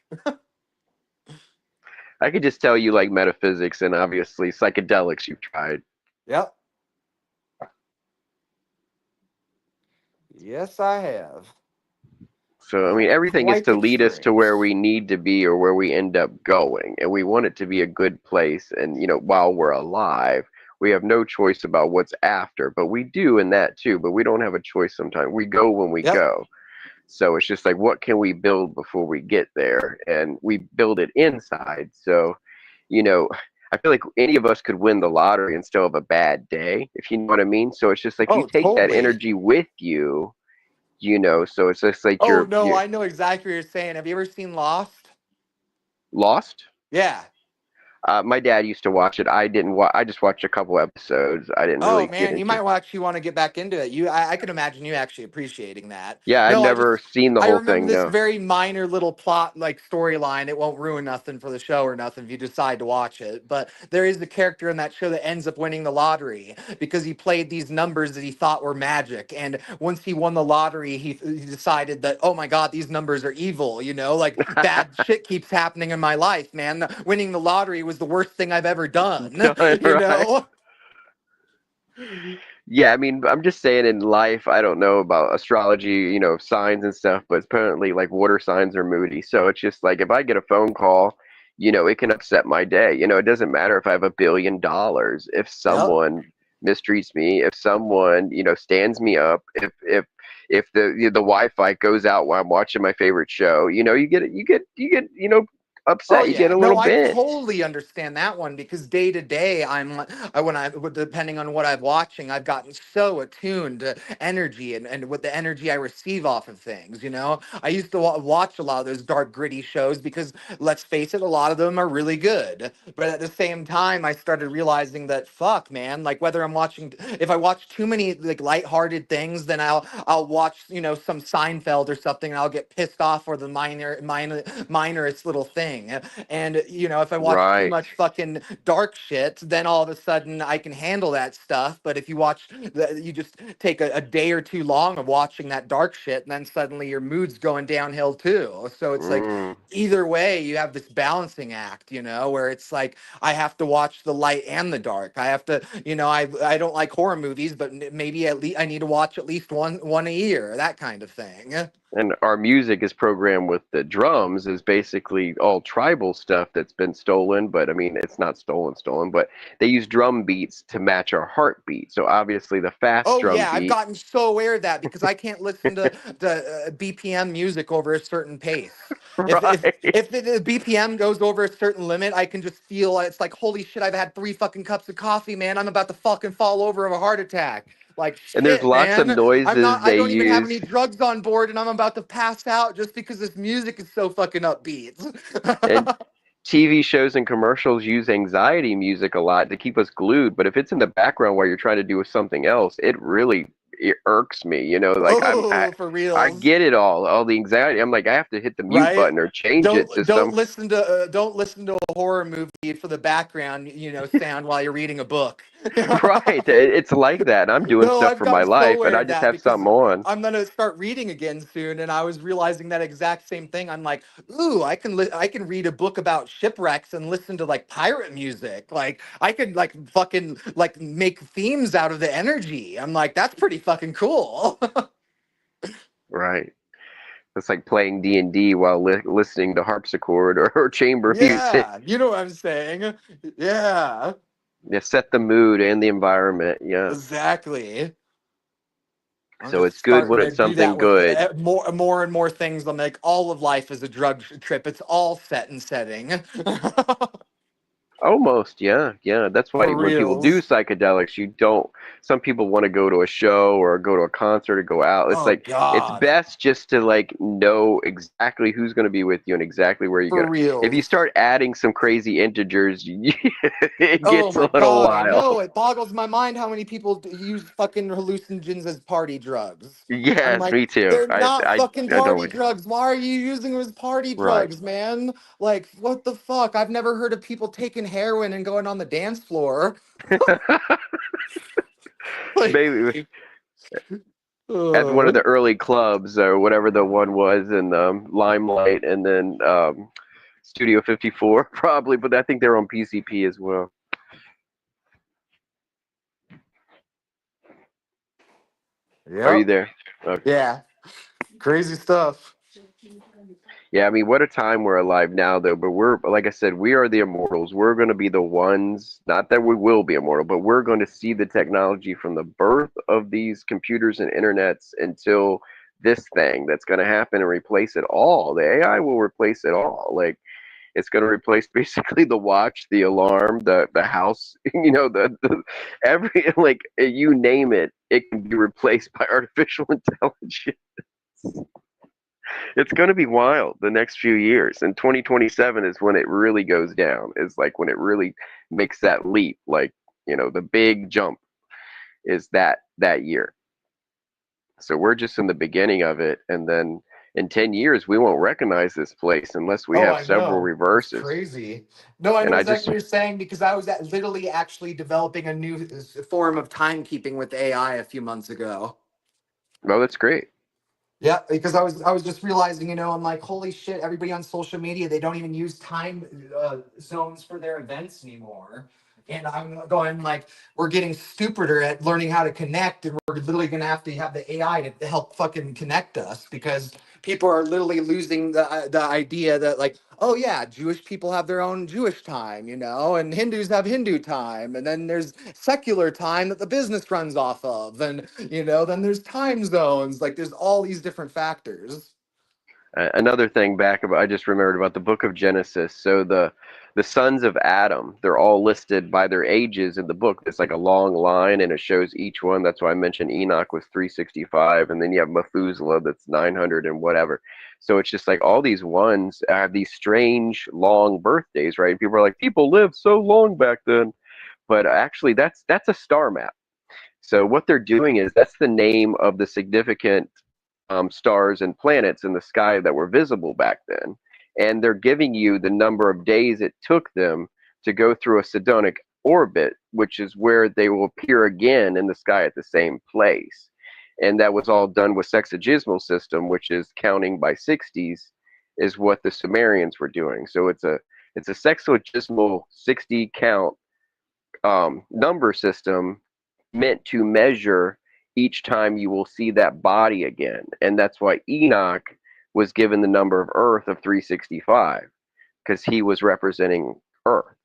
I could just tell you like metaphysics and obviously psychedelics you've tried. Yep. Yes, I have. So, I mean, everything is Quite to lead us to where extremes. we need to be or where we end up going. And we want it to be a good place. And, while we're alive, we have no choice about what's after. But we do in that too. But we don't have a choice sometimes. We go when we Yep. go. So it's just like, what can we build before we get there? And we build it inside. So, I feel like any of us could win the lottery and still have a bad day, if you know what I mean. So it's just like you Oh, take that totally. energy with you, so it's just like Oh, you're no, I know exactly what you're saying. Have you ever seen Lost? lost. Yeah. My dad used to watch it. I didn't I just watched a couple episodes. I didn't Oh really get man, you into might it. actually want to get back into it. I can imagine you actually appreciating that. Yeah, I'd No, never seen the I whole remember thing, this no. very minor little plot like storyline. It won't ruin nothing for the show or nothing if you decide to watch it. But there is a character in that show that ends up winning the lottery because he played these numbers that he thought were magic. And once he won the lottery, he decided that, oh my God, these numbers are evil. Like bad shit keeps happening in my life, man. Winning the lottery was the worst thing I've ever done. you Right. know. Yeah, I mean, I'm just saying in life, I don't know about astrology, signs and stuff, but apparently like water signs are moody. So it's just like if I get a phone call, it can upset my day. It doesn't matter if I have $1 billion. If Yep. someone mistreats me, if someone, stands me up, if the Wi-Fi goes out while I'm watching my favorite show, you get Oh upset, you get yeah, a no, little I bent. totally understand that one because day to day, depending on what I'm watching, I've gotten so attuned to energy and with the energy I receive off of things. I used to watch a lot of those dark, gritty shows because let's face it, a lot of them are really good. But at the same time, I started realizing that fuck, man, like whether if I watch too many like lighthearted things, then I'll watch some Seinfeld or something, and I'll get pissed off for the minorest little thing. And if I watch too Right. much fucking dark shit, then all of a sudden I can handle that stuff. But if you just take a day or two long of watching that dark shit, and then suddenly your mood's going downhill too. So it's like Mm. either way, you have this balancing act, where it's like I have to watch the light and the dark. I have to, I don't like horror movies, but maybe at least I need to watch at least one a year, that kind of thing. And our music is programmed with the drums is basically all tribal stuff that's been stolen, but I mean it's not stolen, but they use drum beats to match our heartbeat. So obviously the fast Oh drum yeah, I've beat, gotten so aware of that because I can't listen to the BPM music over a certain pace. If if right? if the BPM goes over a certain limit, I can just feel it's like holy shit, I've had 3 fucking cups of coffee, man. I'm about to fucking fall over of a heart attack. Like And there's shit, lots of man. noises I they don't even have use. any drugs on board and I'm about to pass out just because this music is so fucking upbeat. And TV shows and commercials use anxiety music a lot to keep us glued, but if it's in the background while you're trying to do something else, it irks me, like Oh, for I reals. get it all the anxiety. I'm like I have to hit the mute Right? button or change it to Don't some listen to a horror movie for the background, sound while you're reading a book. right. It's like that. I'm doing No, stuff I've for my gotten so life, but aware I of just that have because something on. I'm gonna start reading again soon, and I was realizing that exact same thing. I'm like, ooh, I can read a book about shipwrecks and listen to like pirate music. Like I could like fucking like make themes out of the energy. I'm like, that's pretty fucking cool. Right. It's like playing D&D while listening to harpsichord or chamber music. Yeah, you know what I'm saying? Yeah. Yeah, set the mood and the environment. Yeah. Exactly. I'm So just it's good starting when to it's do something that with good. more and more things. I'm like, all of life is a drug trip. It's all set and setting. Almost, yeah, yeah. That's why For when people do reals. psychedelics, you don't. Some people want to go to a show or go to a concert or go out. It's Oh like it's God. best just to like know exactly who's going to be with you and exactly where you're For gonna. If you reals. start adding some crazy integers, it Oh gets my a little God, I wild. know. It boggles my mind how many people use fucking hallucinogens as party drugs. I'm Yes, like, me too. they're not fucking I don't party like it. drugs. Why are you using them as party Right. drugs, man? Like, what the fuck? I've never heard of people taking heroin and going on the dance floor. Like, Maybe at one of uh, the early clubs or whatever the one was in Limelight, and then Studio 54 probably, but I think they're on PCP as well. Are you yep. there? Okay. Yeah. Crazy stuff. Yeah, I mean, what a time we're alive now, though. But we're, like I said, we are the immortals. We're going to be the ones, not that we will be immortal, but we're going to see the technology from the birth of these computers and internets until this thing that's going to happen and replace it all. The AI will replace it all. Like, it's going to replace basically the watch, the alarm, the house, the every, like, you name it, it can be replaced by artificial intelligence. It's going to be wild the next few years, and 2027 is when it really goes down. Is like when it really makes that leap. Like, the big jump is that year. So we're just in the beginning of it, and then in 10 years we won't recognize this place unless we Oh, have I several know. It's reverses. crazy. No, I And know I exactly just, what you're saying because I was literally actually developing a new form of timekeeping with AI a few months ago. well, that's great. Yeah, because I was just realizing, I'm like, holy shit, everybody on social media, they don't even use time zones for their events anymore. And I'm going like, we're getting stupider at learning how to connect, and we're literally gonna have to have the AI to help fucking connect us because people are literally losing the idea that like, oh yeah, Jewish people have their own Jewish time, and Hindus have Hindu time, and then there's secular time that the business runs off of, and then there's time zones. Like there's all these different factors. Another thing back about, I just remembered about the book of Genesis. So the sons of Adam, they're all listed by their ages in the book. It's like a long line, and it shows each one. That's why I mentioned Enoch was 365, and then you have Methuselah that's 900 and whatever. So it's just like all these ones have these strange long birthdays, right? People are like, people lived so long back then, but actually that's a star map. So what they're doing is that's the name of the significant stars and planets in the sky that were visible back then. And they're giving you the number of days it took them to go through a Sidonic orbit, which is where they will appear again in the sky at the same place. And that was all done with sexagismal system, which is counting by 60s, is what the Sumerians were doing. So it's a sexagismal 60 count number system meant to measure each time you will see that body again. And that's why Enoch was given the number of Earth of 365, because he was representing Earth.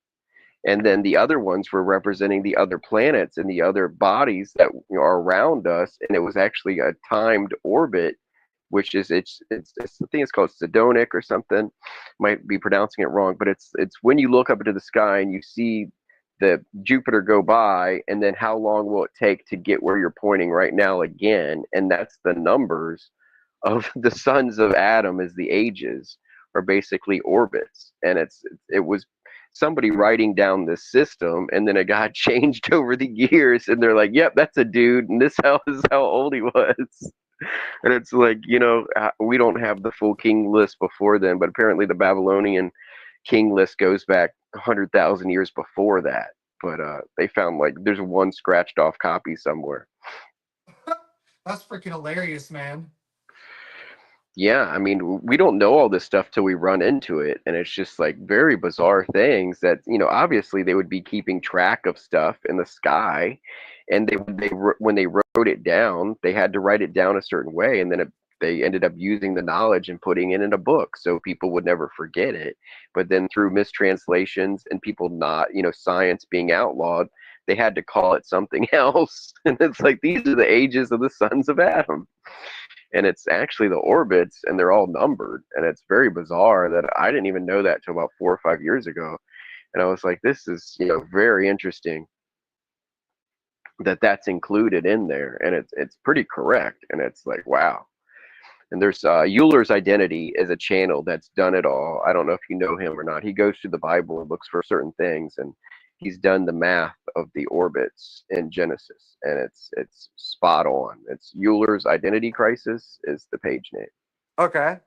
And then the other ones were representing the other planets and the other bodies that are around us. And it was actually a timed orbit, which is I think it's called Sidonic or something. Might be pronouncing it wrong, but it's when you look up into the sky and you see the Jupiter go by, and then how long will it take to get where you're pointing right now again? And that's the numbers of the sons of Adam as the ages are basically orbits. And it was somebody writing down this system, and then it got changed over the years, and they're like, yep, that's a dude, and this is how old he was. And it's like, we don't have the full king list before then, but apparently the Babylonian king list goes back 100,000 years before that. But they found like there's one scratched off copy somewhere. That's freaking hilarious, man. Yeah, I mean, we don't know all this stuff till we run into it, and it's just like very bizarre things that, obviously they would be keeping track of stuff in the sky, and when they wrote it down, they had to write it down a certain way, and then they ended up using the knowledge and putting it in a book so people would never forget it. But then through mistranslations and people not, science being outlawed, they had to call it something else. And it's like, these are the ages of the sons of Adam. And it's actually the orbits, and they're all numbered. And it's very bizarre that I didn't even know that till about 4 or 5 years ago. And I was like, this is, very interesting that that's included in there, and it's pretty correct. And it's like, wow. And there's Euler's Identity is a channel that's done it all. I don't know if you know him or not. He goes through the Bible and looks for certain things, and he's done the math of the orbits in Genesis, and it's spot on. It's Euler's Identity Crisis is the page name. Okay.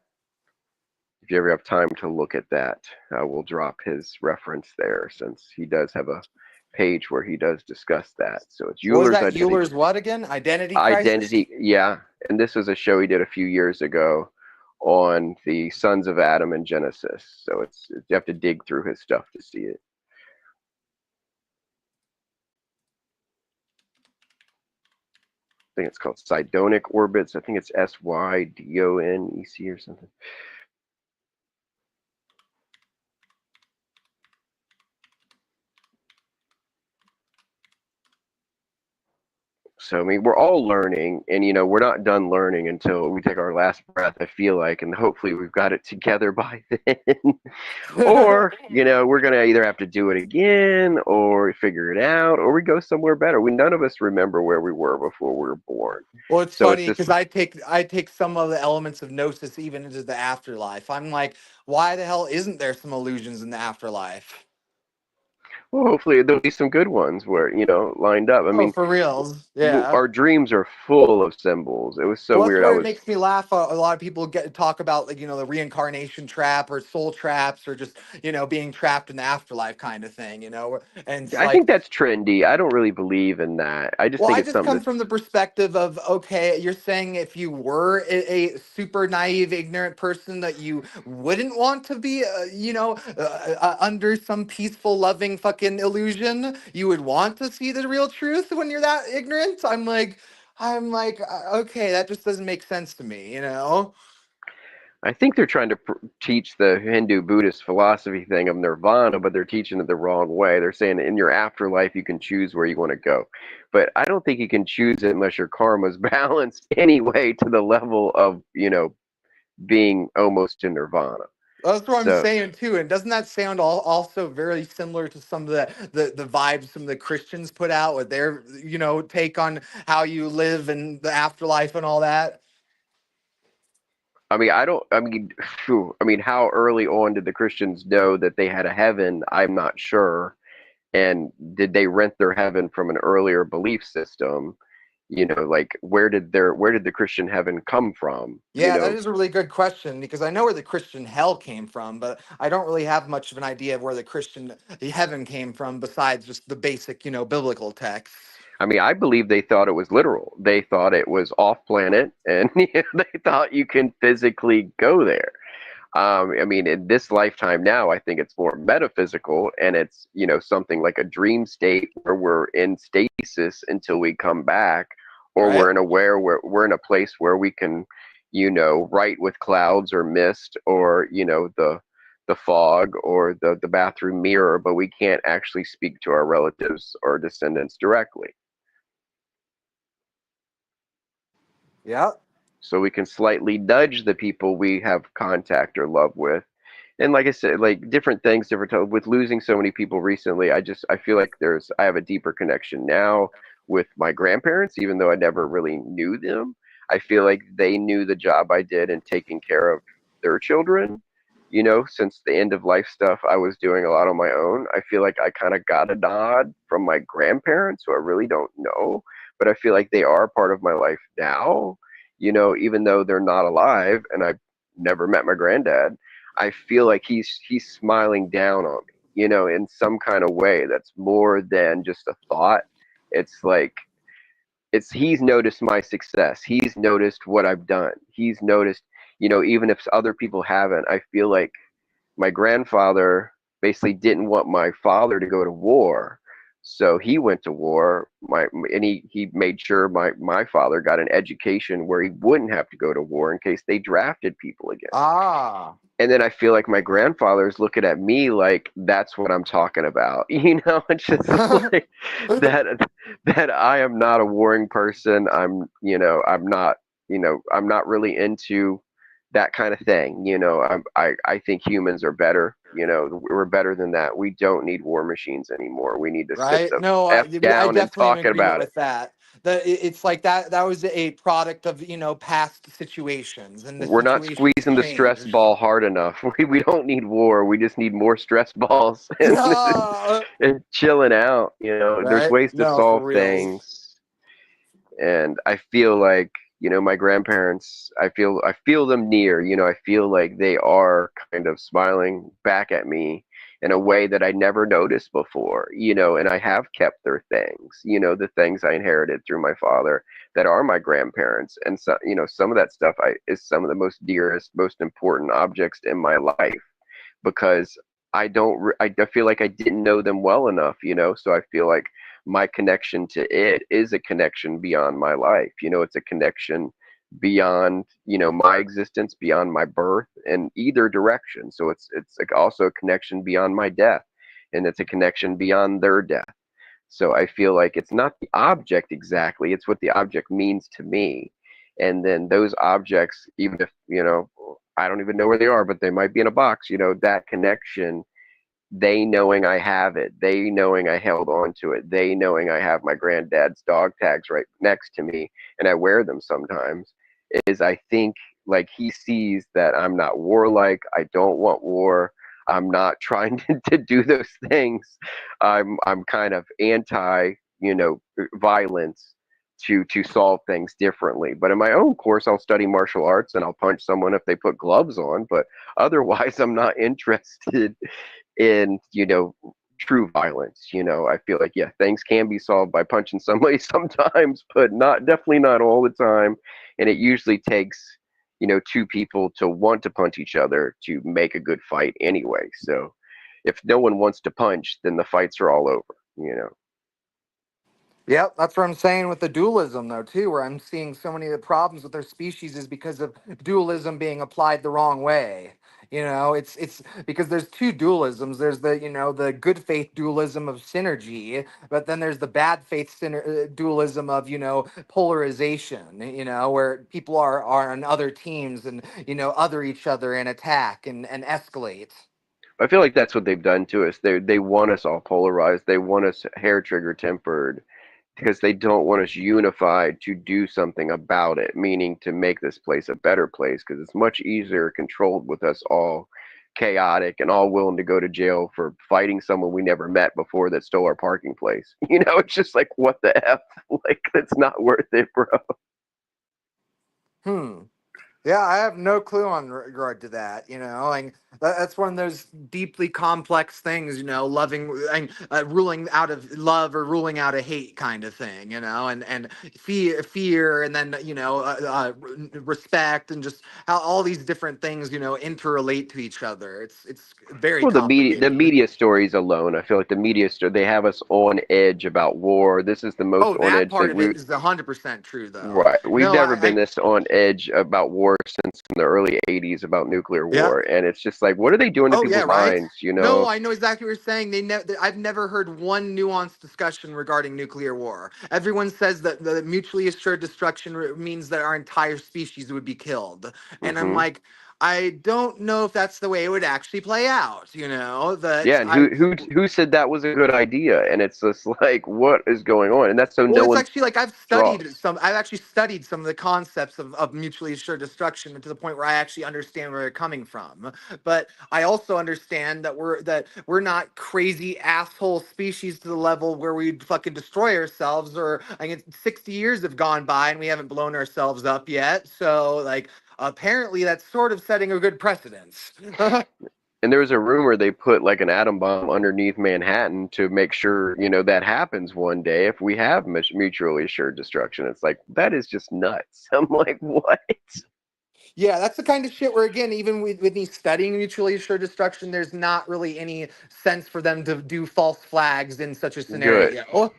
If you ever have time to look at that, we'll drop his reference there, since he does have a page where he does discuss that. So it's What was Euler's that? Identity. Euler's what again? Identity crisis? Yeah. And this was a show he did a few years ago on the sons of Adam in Genesis. So you have to dig through his stuff to see it. I think it's called Sidonic Orbits. I think it's SYDONEC or something. So, I mean, we're all learning, and, we're not done learning until we take our last breath, I feel like, and hopefully we've got it together by then. Or, we're going to either have to do it again or figure it out, or we go somewhere better. None of us remember where we were before we were born. Well, it's So funny it's because I take some of the elements of gnosis even into the afterlife. I'm like, why the hell isn't there some illusions in the afterlife? well, hopefully there'll be some good ones where, lined up. I Oh, mean, for reals. Yeah. our dreams are full of symbols. It was so Well, that's weird. where it makes me laugh. A lot of people talk about, like, the reincarnation trap or soul traps or just, being trapped in the afterlife kind of thing, and it's I think like, that's trendy. I don't really believe in that. I just well, think I it's just something come that's, from the perspective of, okay, you're saying if you were a super naive, ignorant person that you wouldn't want to be, under some peaceful, loving fucking illusion, you would want to see the real truth when you're that ignorant. I'm like, okay, that just doesn't make sense to me, I think they're trying to teach the Hindu Buddhist philosophy thing of nirvana, but they're teaching it the wrong way. They're saying in your afterlife you can choose where you want to go, but I don't think you can choose it unless your karma's balanced anyway to the level of being almost in nirvana. That's what I'm So saying too. And doesn't that sound also very similar to some of the vibes some of the Christians put out with their, take on how you live and the afterlife and all that? I mean, how early on did the Christians know that they had a heaven? I'm not sure. And did they rent their heaven from an earlier belief system? Like where did the Christian heaven come from? Yeah, that is a really good question because I know where the Christian hell came from, but I don't really have much of an idea of where the heaven came from besides just the basic, biblical texts. I mean, I believe they thought it was literal. They thought it was off planet, and they thought you can physically go there. I mean, in this lifetime now, I think it's more metaphysical, and it's something like a dream state where we're in stasis until we come back, or Right? we're in a place where we can, write with clouds or mist, or the fog or the bathroom mirror, but we can't actually speak to our relatives or descendants directly. Yeah. So we can slightly nudge the people we have contact or love with. And like I said, like different things, with losing so many people recently, I feel like I have a deeper connection now with my grandparents, even though I never really knew them. I feel like they knew the job I did in taking care of their children. Since the end of life stuff, I was doing a lot on my own. I feel like I kind of got a nod from my grandparents, who I really don't know, but I feel like they are part of my life now. Even though they're not alive, and I've never met my granddad, I feel like he's smiling down on me, in some kind of way that's more than just a thought. It's like he's noticed my success. He's noticed what I've done. He's noticed, even if other people haven't. I feel like my grandfather basically didn't want my father to go to war. So he went to war, and he made sure my father got an education where he wouldn't have to go to war in case they drafted people again. Ah. And then I feel like my grandfather's looking at me like that's what I'm talking about. It's just like that I am not a warring person. I'm not really into that kind of thing. I think humans are better. You know, we're better than that. We don't need war machines anymore. We need to sit Right? the No, f I down and definitely am talk in agreement about it. with that. It's like that was a product of, past situations, and the We're not situations squeezing the stress changed. ball hard enough. We don't need war. We just need more stress balls and Yeah. and chilling out. You know, there's Right? ways to No, for solve reals. things. And I feel like, my grandparents, I feel them near. I feel like they are kind of smiling back at me in a way that I never noticed before. And I have kept their things, the things I inherited through my father that are my grandparents. And so, some of that stuff is some of the most dearest, most important objects in my life, because I feel like I didn't know them well enough, so I feel like my connection to it is a connection beyond my life. It's a connection beyond, my existence, beyond my birth, in either direction. So it's like also a connection beyond my death, and it's a connection beyond their death. So I feel like it's not the object exactly, it's what the object means to me. And then those objects, even if, I don't even know where they are, but they might be in a box, that connection, they knowing I have it, they knowing I held on to it, they knowing I have my granddad's dog tags right next to me and I wear them sometimes, is, I think, like, he sees that I'm not warlike, I don't want war, I'm not trying to do those things. I'm kind of anti, violence, to solve things differently. But in my own course, I'll study martial arts and I'll punch someone if they put gloves on, but otherwise I'm not interested in, true violence. I feel like, yeah, things can be solved by punching somebody sometimes, but definitely not all the time. And it usually takes, two people to want to punch each other to make a good fight anyway. So if no one wants to punch, then the fights are all over. Yep, that's what I'm saying with the dualism, though, too, where I'm seeing so many of the problems with their species is because of dualism being applied the wrong way. It's because there's two dualisms. There's the good faith dualism of synergy, but then there's the bad faith dualism of, polarization, where people are on other teams and, other each other and attack and escalate. I feel like that's what they've done to us. They want us all polarized. They want us hair trigger tempered, because they don't want us unified to do something about it, meaning to make this place a better place, because it's much easier controlled with us all chaotic and all willing to go to jail for fighting someone we never met before that stole our parking place. It's just like, what the F? Like, that's not worth it, bro. Hmm. Yeah, I have no clue on regard to that. Like that's one of those deeply complex things. Loving and ruling out of love or ruling out of hate kind of thing. And fear, and then respect, and just how all these different things interrelate to each other. It's very Well, the complicated. media stories alone, I feel like the media story, they have us on edge about war. This is the most Oh, on that edge part since of it is 100% true, though. right. We've No, never I been this on edge about war since the early 80s about nuclear yeah. war. And it's just like, what are they doing to Oh yeah, people's right. minds, No, I know exactly what you're saying. I've never heard one nuanced discussion regarding nuclear war. Everyone says that the mutually assured destruction means that our entire species would be killed, and I'm Hmm. like, I don't know if that's the way it would actually play out. That Yeah, and I who said that was a good idea? And it's just like, what is going on? And that's so Well, no it's one actually like draws. I've actually studied some of the concepts of mutually assured destruction to the point where I actually understand where they're coming from. But I also understand that we're not crazy asshole species to the level where we'd fucking destroy ourselves, or I mean 60 years have gone by and we haven't blown ourselves up yet. So like apparently that's sort of setting a good precedence. And there was a rumor they put like an atom bomb underneath Manhattan to make sure, that happens one day if we have mutually assured destruction. It's like, that is just nuts. I'm like, what? Yeah, that's the kind of shit where, again, even with me studying mutually assured destruction, there's not really any sense for them to do false flags in such a Good. scenario.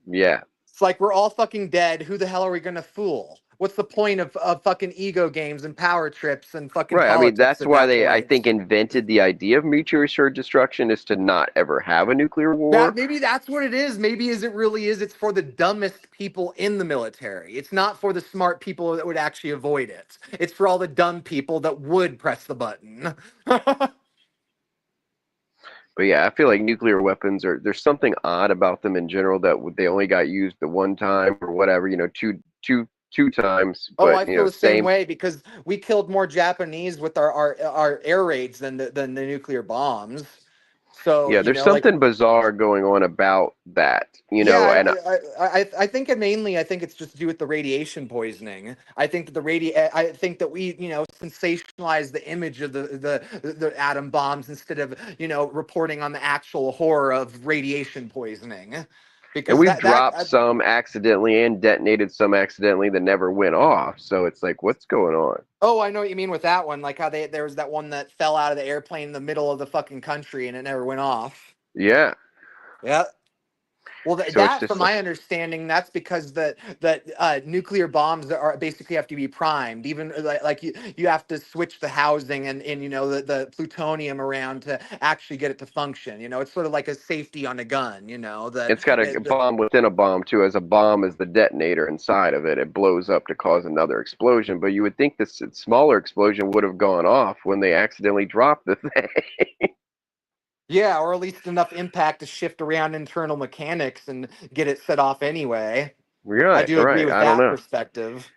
Yeah. It's like we're all fucking dead. Who the hell are we gonna fool? What's the point of fucking ego games and power trips and fucking Right. I mean, politics that's at why that they, I point? think, invented the idea of mutually assured destruction, is to not ever have a nuclear That war. maybe that's what it is. Maybe as it really is, it's for the dumbest people in the military. It's not for the smart people that would actually avoid it. It's for all the dumb people that would press the button. But yeah, I feel like nuclear weapons there's something odd about them in general that they only got used the one time or whatever, two times, Oh, but I feel the same same. way because we killed more Japanese with our air raids than the nuclear bombs. So, Yeah, there's like, something bizarre going on about that, yeah, and I think I think it's just to do with the radiation poisoning. I think that I think that we, sensationalize the image of the atom bombs instead of, reporting on the actual horror of radiation poisoning. Because we've that dropped some accidentally and detonated some accidentally that never went off. So it's like, what's going on? Oh, I know what you mean with that one. Like how there was that one that fell out of the airplane in the middle of the fucking country and it never went off. Yeah. Yeah. Well, So it's from just like, my understanding, that's because that nuclear bombs are basically have to be primed. Even like you have to switch the housing and the plutonium around to actually get it to function. It's sort of like a safety on a gun. That it's got a bomb within a bomb too. As a bomb is the detonator inside of it. It blows up to cause another explosion. But you would think this smaller explosion would have gone off when they accidentally dropped the thing. yeah, or at least enough impact to shift around internal mechanics and get it set off anyway. I Right, do agree right. with I don't that know. perspective.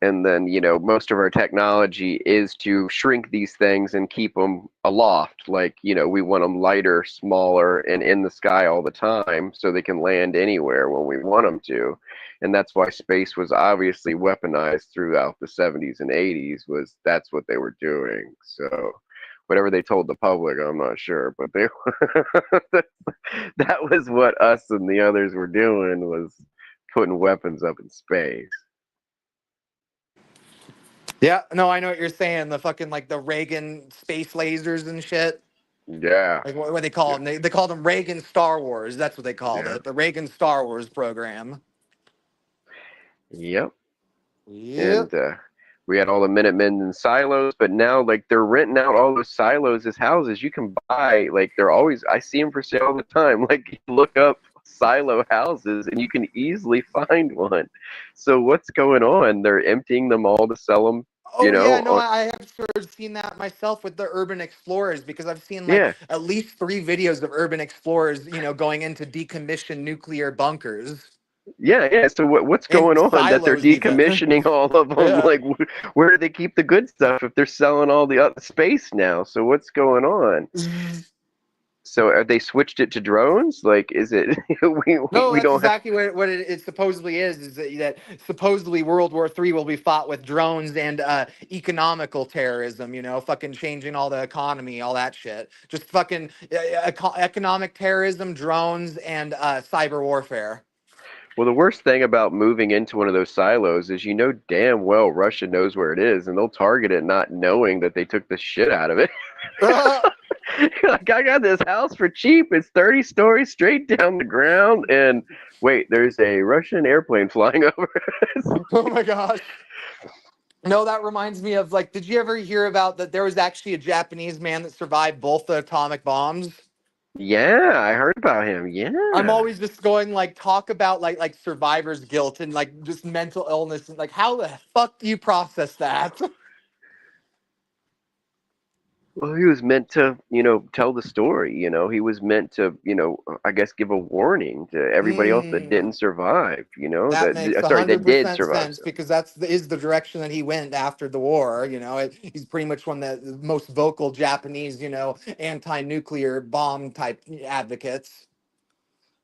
And then most of our technology is to shrink these things and keep them aloft, like we want them lighter, smaller, and in the sky all the time so they can land anywhere when we want them to. And that's why space was obviously weaponized throughout the 70s and 80s. Was That's what they were doing. So whatever they told the public, I'm not sure, but they that was what us and the others were doing, was putting weapons up in space. Yeah, no, I know what you're saying. The fucking like the Reagan space lasers and shit. Yeah. Like what they call them? They called them Reagan Star Wars. That's what they called Yeah. it. The Reagan Star Wars program. Yep. Yep. And we had all the Minutemen in silos, but now like they're renting out all those silos as houses. You can buy, like, they're always, I see them for sale all the time. Like, you look up silo houses and you can easily find one. So what's going on? They're emptying them all to sell them, Oh yeah, no, on, I have sort of seen that myself with the urban explorers because I've seen like yeah. at least 3 videos of urban explorers, going into decommissioned nuclear bunkers Yeah, yeah. So what's going and on that they're silos even. decommissioning all of them? Yeah. Like, where do they keep the good stuff if they're selling all the other space now? So what's going on? So are they switched it to drones? Like, is it No, we that's don't have? exactly what it supposedly is that supposedly World War III will be fought with drones and economical terrorism, fucking changing all the economy, all that shit. Just fucking economic terrorism, drones, and cyber warfare. Well, the worst thing about moving into one of those silos is damn well Russia knows where it is, and they'll target it not knowing that they took the shit out of it. Like, I got this house for cheap. It's 30 stories straight down the ground, and wait, there's a Russian airplane flying over us. Oh my gosh. No, that reminds me of like, did you ever hear about that there was actually a Japanese man that survived both the atomic bombs? Yeah, I heard about him. I'm Yeah. always just going like talk about like survivor's guilt and like just mental illness and like how the fuck do you process that? Well, he was meant to, tell the story. He was meant to, I guess, give a warning to everybody else that Mm, didn't survive. that makes Sorry, that did 100% survive. sense because is the direction that he went after the war. He's pretty much one of the most vocal Japanese, anti-nuclear bomb type advocates.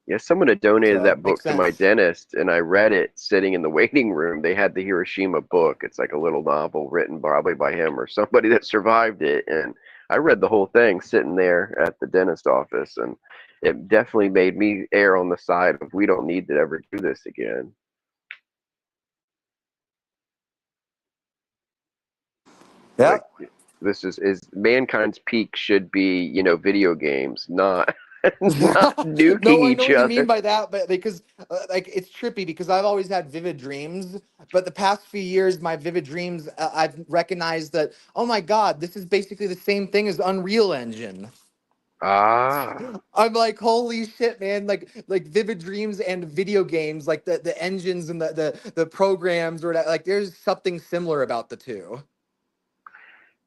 Yeah, someone had donated So that makes book to my sense. dentist, and I read it sitting in the waiting room. They had the Hiroshima book. It's like a little novel written probably by him or somebody that survived it. And I read the whole thing sitting there at the dentist office, and it definitely made me err on the side of we don't need to ever do this again. Yeah. Like, this is mankind's peak should be, video games, not not nuking No, I know each what you mean other. by that, but because like it's trippy because I've always had vivid dreams, but the past few years, my vivid dreams, I've recognized that oh my god, this is basically the same thing as Unreal Engine. Ah. I'm like, holy shit, man! Like vivid dreams and video games, like the engines and the programs or that, like there's something similar about the two.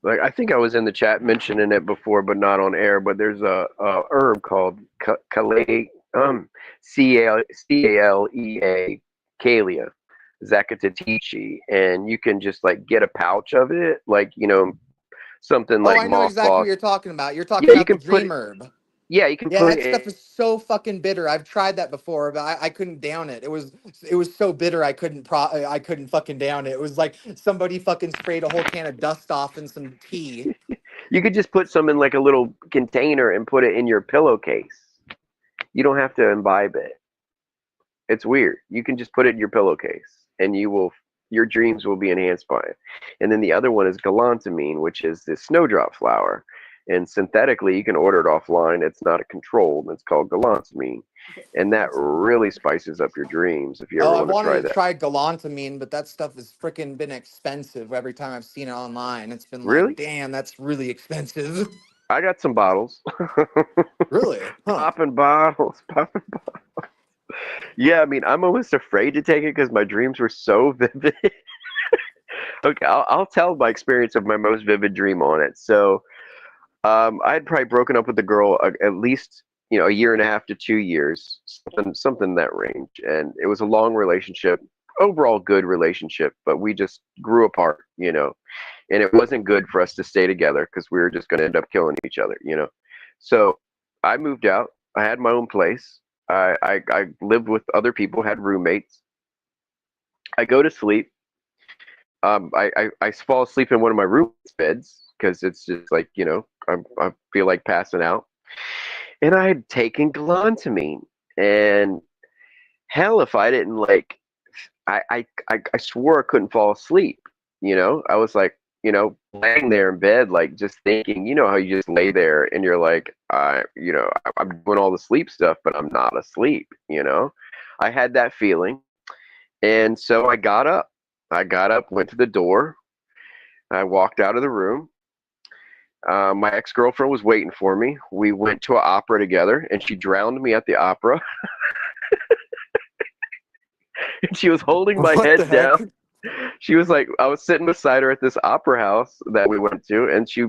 Like I think I was in the chat mentioning it before, but not on air. But there's a herb called Calea, Calia, Zakatatichi, and you can just like get a pouch of it, like something Oh, like I know exactly what mothballs. you're talking about. You're talking Yeah, you about the can put dream herb. yeah, you can Yeah, put that it. stuff is so fucking bitter. I've tried that before, but I couldn't down it. It was so bitter I couldn't fucking down it. It was like somebody fucking sprayed a whole can of dust off in some tea. You could just put some in like a little container and put it in your pillowcase. You don't have to imbibe it. It's weird. You can just put it in your pillowcase, and your dreams will be enhanced by it. And then the other one is galantamine, which is the snowdrop flower. And synthetically, you can order it offline. It's not a controlled. It's called galantamine, and that really spices up your dreams if you Oh, ever I've want to wanted try to that. try galantamine, but that stuff has freaking been expensive every time I've seen it online. It's been like, Really? damn, that's really expensive. I got some bottles. Really? Huh. Popping bottles, popping. Yeah, I mean, I'm almost afraid to take it because my dreams were so vivid. Okay, I'll tell my experience of my most vivid dream on it. So, I had probably broken up with the girl at least a year and a half to 2 years, something in that range, and it was a long relationship, overall good relationship, but we just grew apart, and it wasn't good for us to stay together because we were just going to end up killing each other. So I moved out. I had my own place. I lived with other people, had roommates. I go to sleep. I fall asleep in one of my roommates' beds because it's just like I feel like passing out, and I had taken galantamine, and hell if I didn't like I swore I couldn't fall asleep. I was like laying there in bed like just thinking, how you just lay there and you're like I'm doing all the sleep stuff but I'm not asleep. I had that feeling, and so I got up, went to the door. I walked out of the room. My ex-girlfriend was waiting for me. We went to an opera together, and she drowned me at the opera. And she was holding my What the head heck? down. She was like, I was sitting beside her at this opera house that we went to, and she,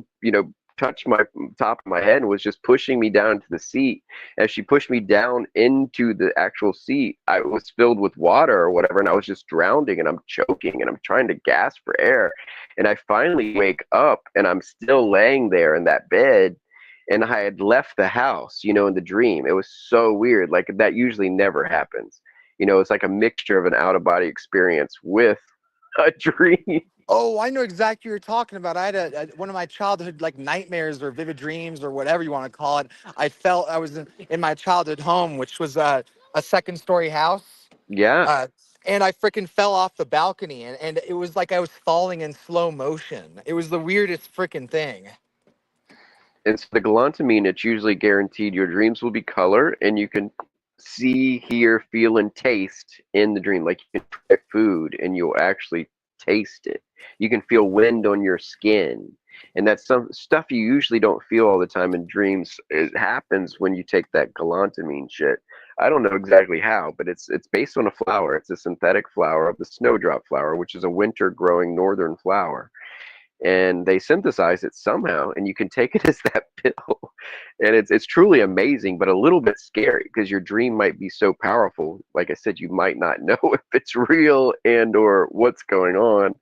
touched my top of my head and was just pushing me down to the seat. As she pushed me down into the actual seat, I was filled with water or whatever, and I was just drowning and I'm choking and I'm trying to gasp for air. And I finally wake up and I'm still laying there in that bed. And I had left the house, in the dream. It was so weird. Like that usually never happens. It's like a mixture of an out of body experience with a dream. Oh, I know exactly what you're talking about. I had one of my childhood like nightmares or vivid dreams or whatever you want to call it. I was in my childhood home, which was a second story house. Yeah. Uh, and I freaking fell off the balcony, and it was like I was falling in slow motion. It was the weirdest freaking thing. And so the galantamine, it's usually guaranteed your dreams will be color and you can see, hear, feel, and taste in the dream. Like you can try food and you'll actually taste it. You can feel wind on your skin. And that's some stuff you usually don't feel all the time in dreams. It happens when you take that galantamine shit. I don't know exactly how, but it's based on a flower. It's a synthetic flower of the snowdrop flower, which is a winter growing northern flower, and they synthesize it somehow, and you can take it as that pill. And it's truly amazing, but a little bit scary because your dream might be so powerful. Like I said, you might not know if it's real and or what's going on.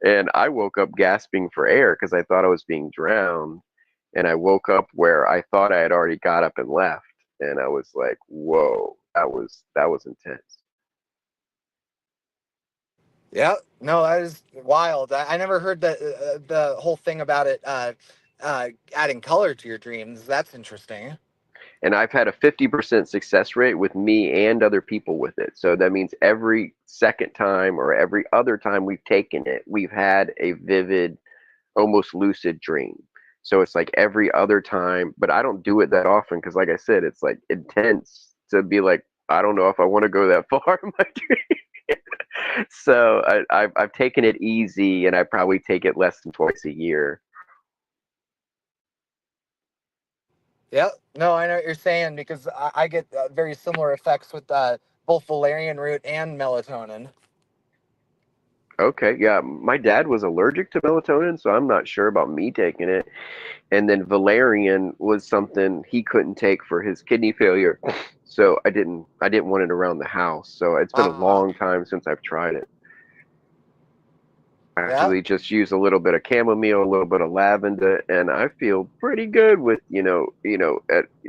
And I woke up gasping for air because I thought I was being drowned, and I woke up where I thought I had already got up and left, and I was like, whoa, that was intense. Yeah, no, that is wild. I never heard the whole thing about it adding color to your dreams. That's interesting. And I've had a 50% success rate with me and other people with it. So that means every second time or every other time we've taken it, we've had a vivid, almost lucid dream. So it's like every other time, but I don't do it that often because, like I said, it's like intense to be like, I don't know if I want to go that far in my dream. So I've taken it easy, and I probably take it less than twice a year. Yeah, no, I know what you're saying because I get very similar effects with both valerian root and melatonin. Okay, yeah, my dad was allergic to melatonin, so I'm not sure about me taking it. And then valerian was something he couldn't take for his kidney failure, so I didn't want it around the house. So it's been a Uh, long time since I've tried it. I yeah. actually just use a little bit of chamomile, a little bit of lavender, and I feel pretty good with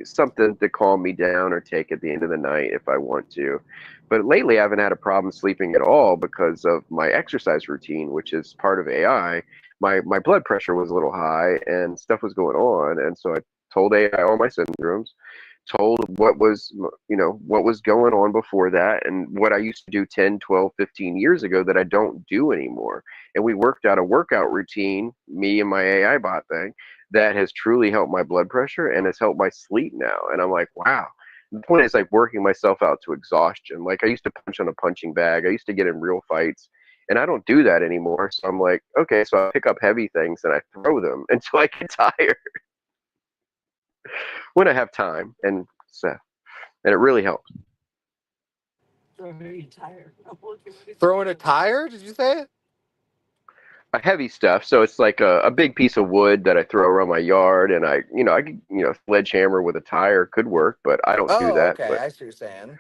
something to calm me down or take at the end of the night if I want to. But lately, I haven't had a problem sleeping at all because of my exercise routine, which is part of AI. My blood pressure was a little high and stuff was going on, and so I told AI all my syndromes, told what was going on before that and what I used to do 10, 12, 15 years ago that I don't do anymore. And we worked out a workout routine, me and my AI bot thing, that has truly helped my blood pressure and has helped my sleep now. And I'm like, wow. The point is like working myself out to exhaustion. Like I used to punch on a punching bag. I used to get in real fights. And I don't do that anymore. So I'm like, okay, so I pick up heavy things and I throw them until I get tired when I have time. And it really helps. Throwing a tire? Did you say it? A heavy stuff. So it's like a big piece of wood that I throw around my yard, and I could, sledgehammer with a tire could work, but I don't do Oh, that. okay. But I see what you're saying.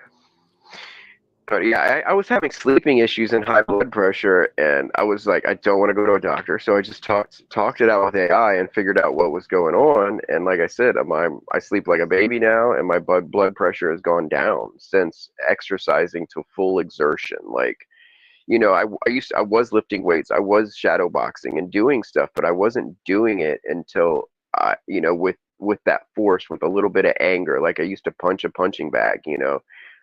but yeah, I was having sleeping issues and high blood pressure, and I was like, I don't want to go to a doctor, so I just talked it out with AI and figured out what was going on. And like I said, I sleep like a baby now, and my blood pressure has gone down since exercising to full exertion. Like I was lifting weights, I was shadow boxing and doing stuff, but I wasn't doing it until with that force, with a little bit of anger. Like I used to punch a punching bag.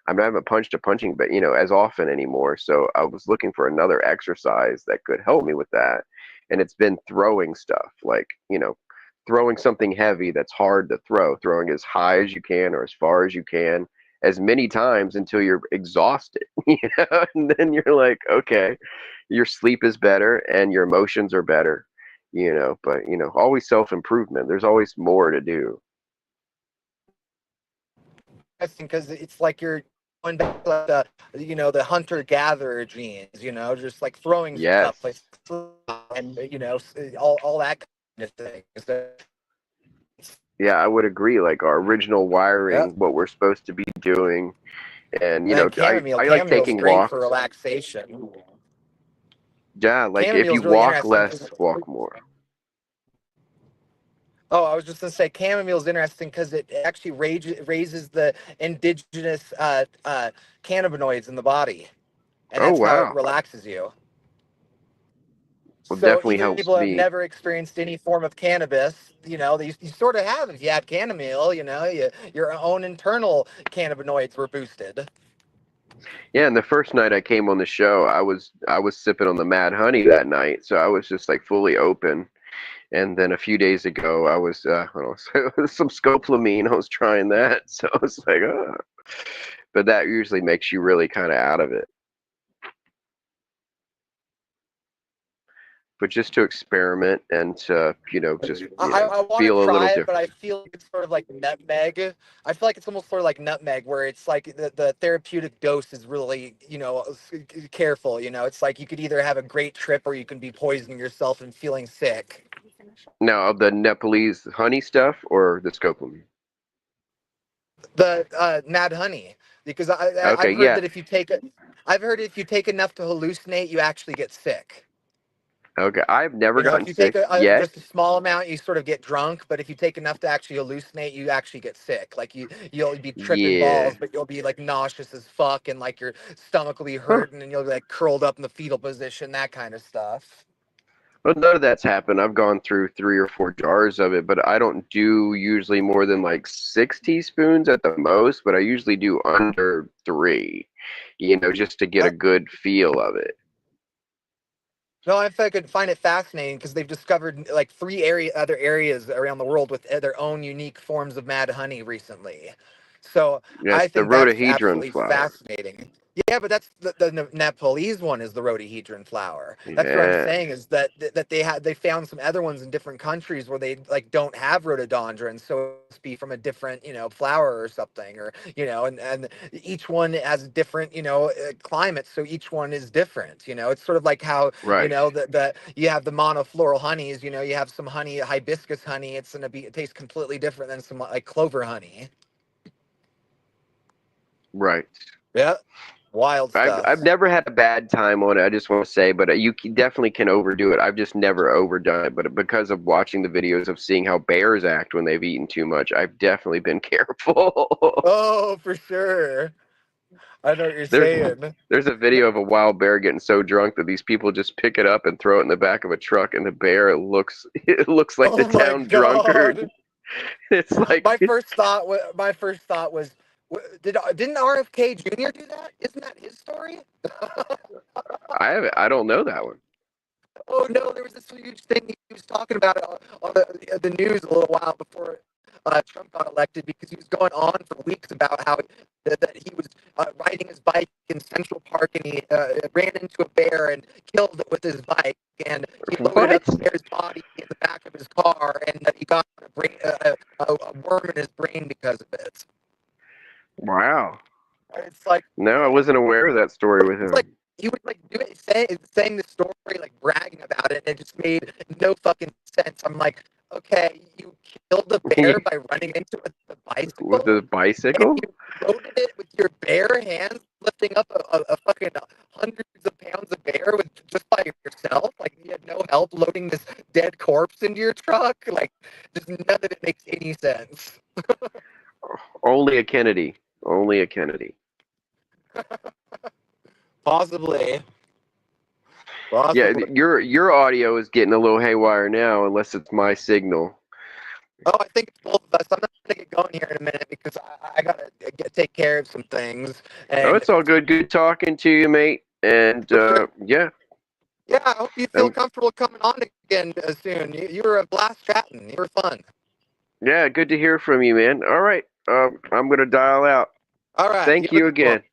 I haven't punched a punching bag, as often anymore. So I was looking for another exercise that could help me with that. And it's been throwing stuff, like, throwing something heavy that's hard to throw, throwing as high as you can or as far as you can, as many times until you're exhausted, and then you're like, okay, your sleep is better and your emotions are better, but always self-improvement. There's always more to do. I think because it's like you're going back to like the hunter-gatherer genes, just like throwing stuff, like, Yes. and all that kind of thing. So, Yeah, I would agree. Like our original yeah. wiring, what we're supposed to be doing. And And then I, chamomile. I like Chamomile's taking great for walks. relaxation. Yeah, like if you Chamomile's really walk interesting. less, walk more. Oh, I was just gonna say chamomile is interesting because it actually raises the indigenous cannabinoids in the body, and Oh that's how it wow. relaxes you. Well, So definitely even helps people who have me. never experienced any form of cannabis, you sort of have if you had chamomile. Your own internal cannabinoids were boosted. Yeah, and the first night I came on the show, I was sipping on the Mad Honey that night, so I was just like fully open. And then a few days ago, I was I don't know, some scopolamine. I was trying that, so I was like, oh. But that usually makes you really kind of out of it. But just to experiment and to just I want to feel a little try it, but I different. feel like it's sort of like nutmeg. I feel like it's almost sort of like nutmeg, where it's like the therapeutic dose is really, careful. It's like you could either have a great trip or you can be poisoning yourself and feeling sick. Now, of the Nepalese honey stuff or the scopolamine? The mad honey, because Okay, I've heard yeah. that I've heard if you take enough to hallucinate, you actually get sick. Okay, I've never If gotten you take sick just a yet. small amount, you sort of get drunk. But if you take enough to actually hallucinate, you actually get sick. Like you'll be tripping Yeah. balls, but you'll be like nauseous as fuck, and like your stomach will be Huh. hurting, and you'll be like curled up in the fetal position, that kind of stuff. Well, none of that's happened. I've gone through 3 or 4 jars of it, but I don't do usually more than like 6 teaspoons at the most, but I usually do under three, just to get a good feel of it. No, I could find it fascinating because they've discovered like other areas around the world with their own unique forms of mad honey recently. So Yes, I the think that's rhododendron absolutely flower. fascinating. Yeah, but that's the Nepalese one is the rhododendron flower. That's what I'm Yeah, saying is that they found some other ones in different countries where they like don't have rhododendrons, so it must be from a different flower or something, or and each one has different climates, so each one is different. It's sort of like how right, the you have the monofloral honeys. You have some honey, hibiscus honey. It tastes completely different than some like clover honey. right. Yeah, wild I've stuff. never had a bad time on it. I just want to say, but definitely can overdo it. I've just never overdone it. But because of watching the videos of seeing how bears act when they've eaten too much, I've definitely been careful. Oh, for sure. I know what you're there's saying. there's a video of a wild bear getting so drunk that these people just pick it up and throw it in the back of a truck, and the bear it looks like the Oh my town drunkard. God. It's like My first thought was, didn't RFK Jr. do that? Isn't that his story? I don't know that one. Oh no, there was this huge thing he was talking about it on the news a little while before Trump got elected, because he was going on for weeks about how that he was riding his bike in Central Park, and he ran into a bear and killed it with his bike, and he loaded up What? the bear's body in the back of his car, and that he got a worm in his brain because of it. Wow. It's like No, I wasn't aware of that story with it's like him. he was like saying the story, like bragging about it, and it just made no fucking sense. I'm like, okay, you killed a bear by running into it with a With the bicycle, and bicycle? you loaded it with your bare hands, lifting up a fucking hundreds of pounds of bear with just by yourself. Like you had no help loading this dead corpse into your truck. Like just none of it makes any sense. Only a Kennedy. Only a Kennedy. Possibly. Yeah, Possibly. your audio is getting a little haywire now, unless it's my signal. Oh, I think it's both of us. I'm not gonna get going here in a minute because I gotta take care of some things. Oh, And it's all good. Good talking to you, mate. And for sure, yeah, yeah, I hope you feel um, comfortable coming on again soon. You were a blast chatting. You were fun. yeah, good to hear from you, man. All right, I'm gonna dial out. All right, you Thank have a you good one. again.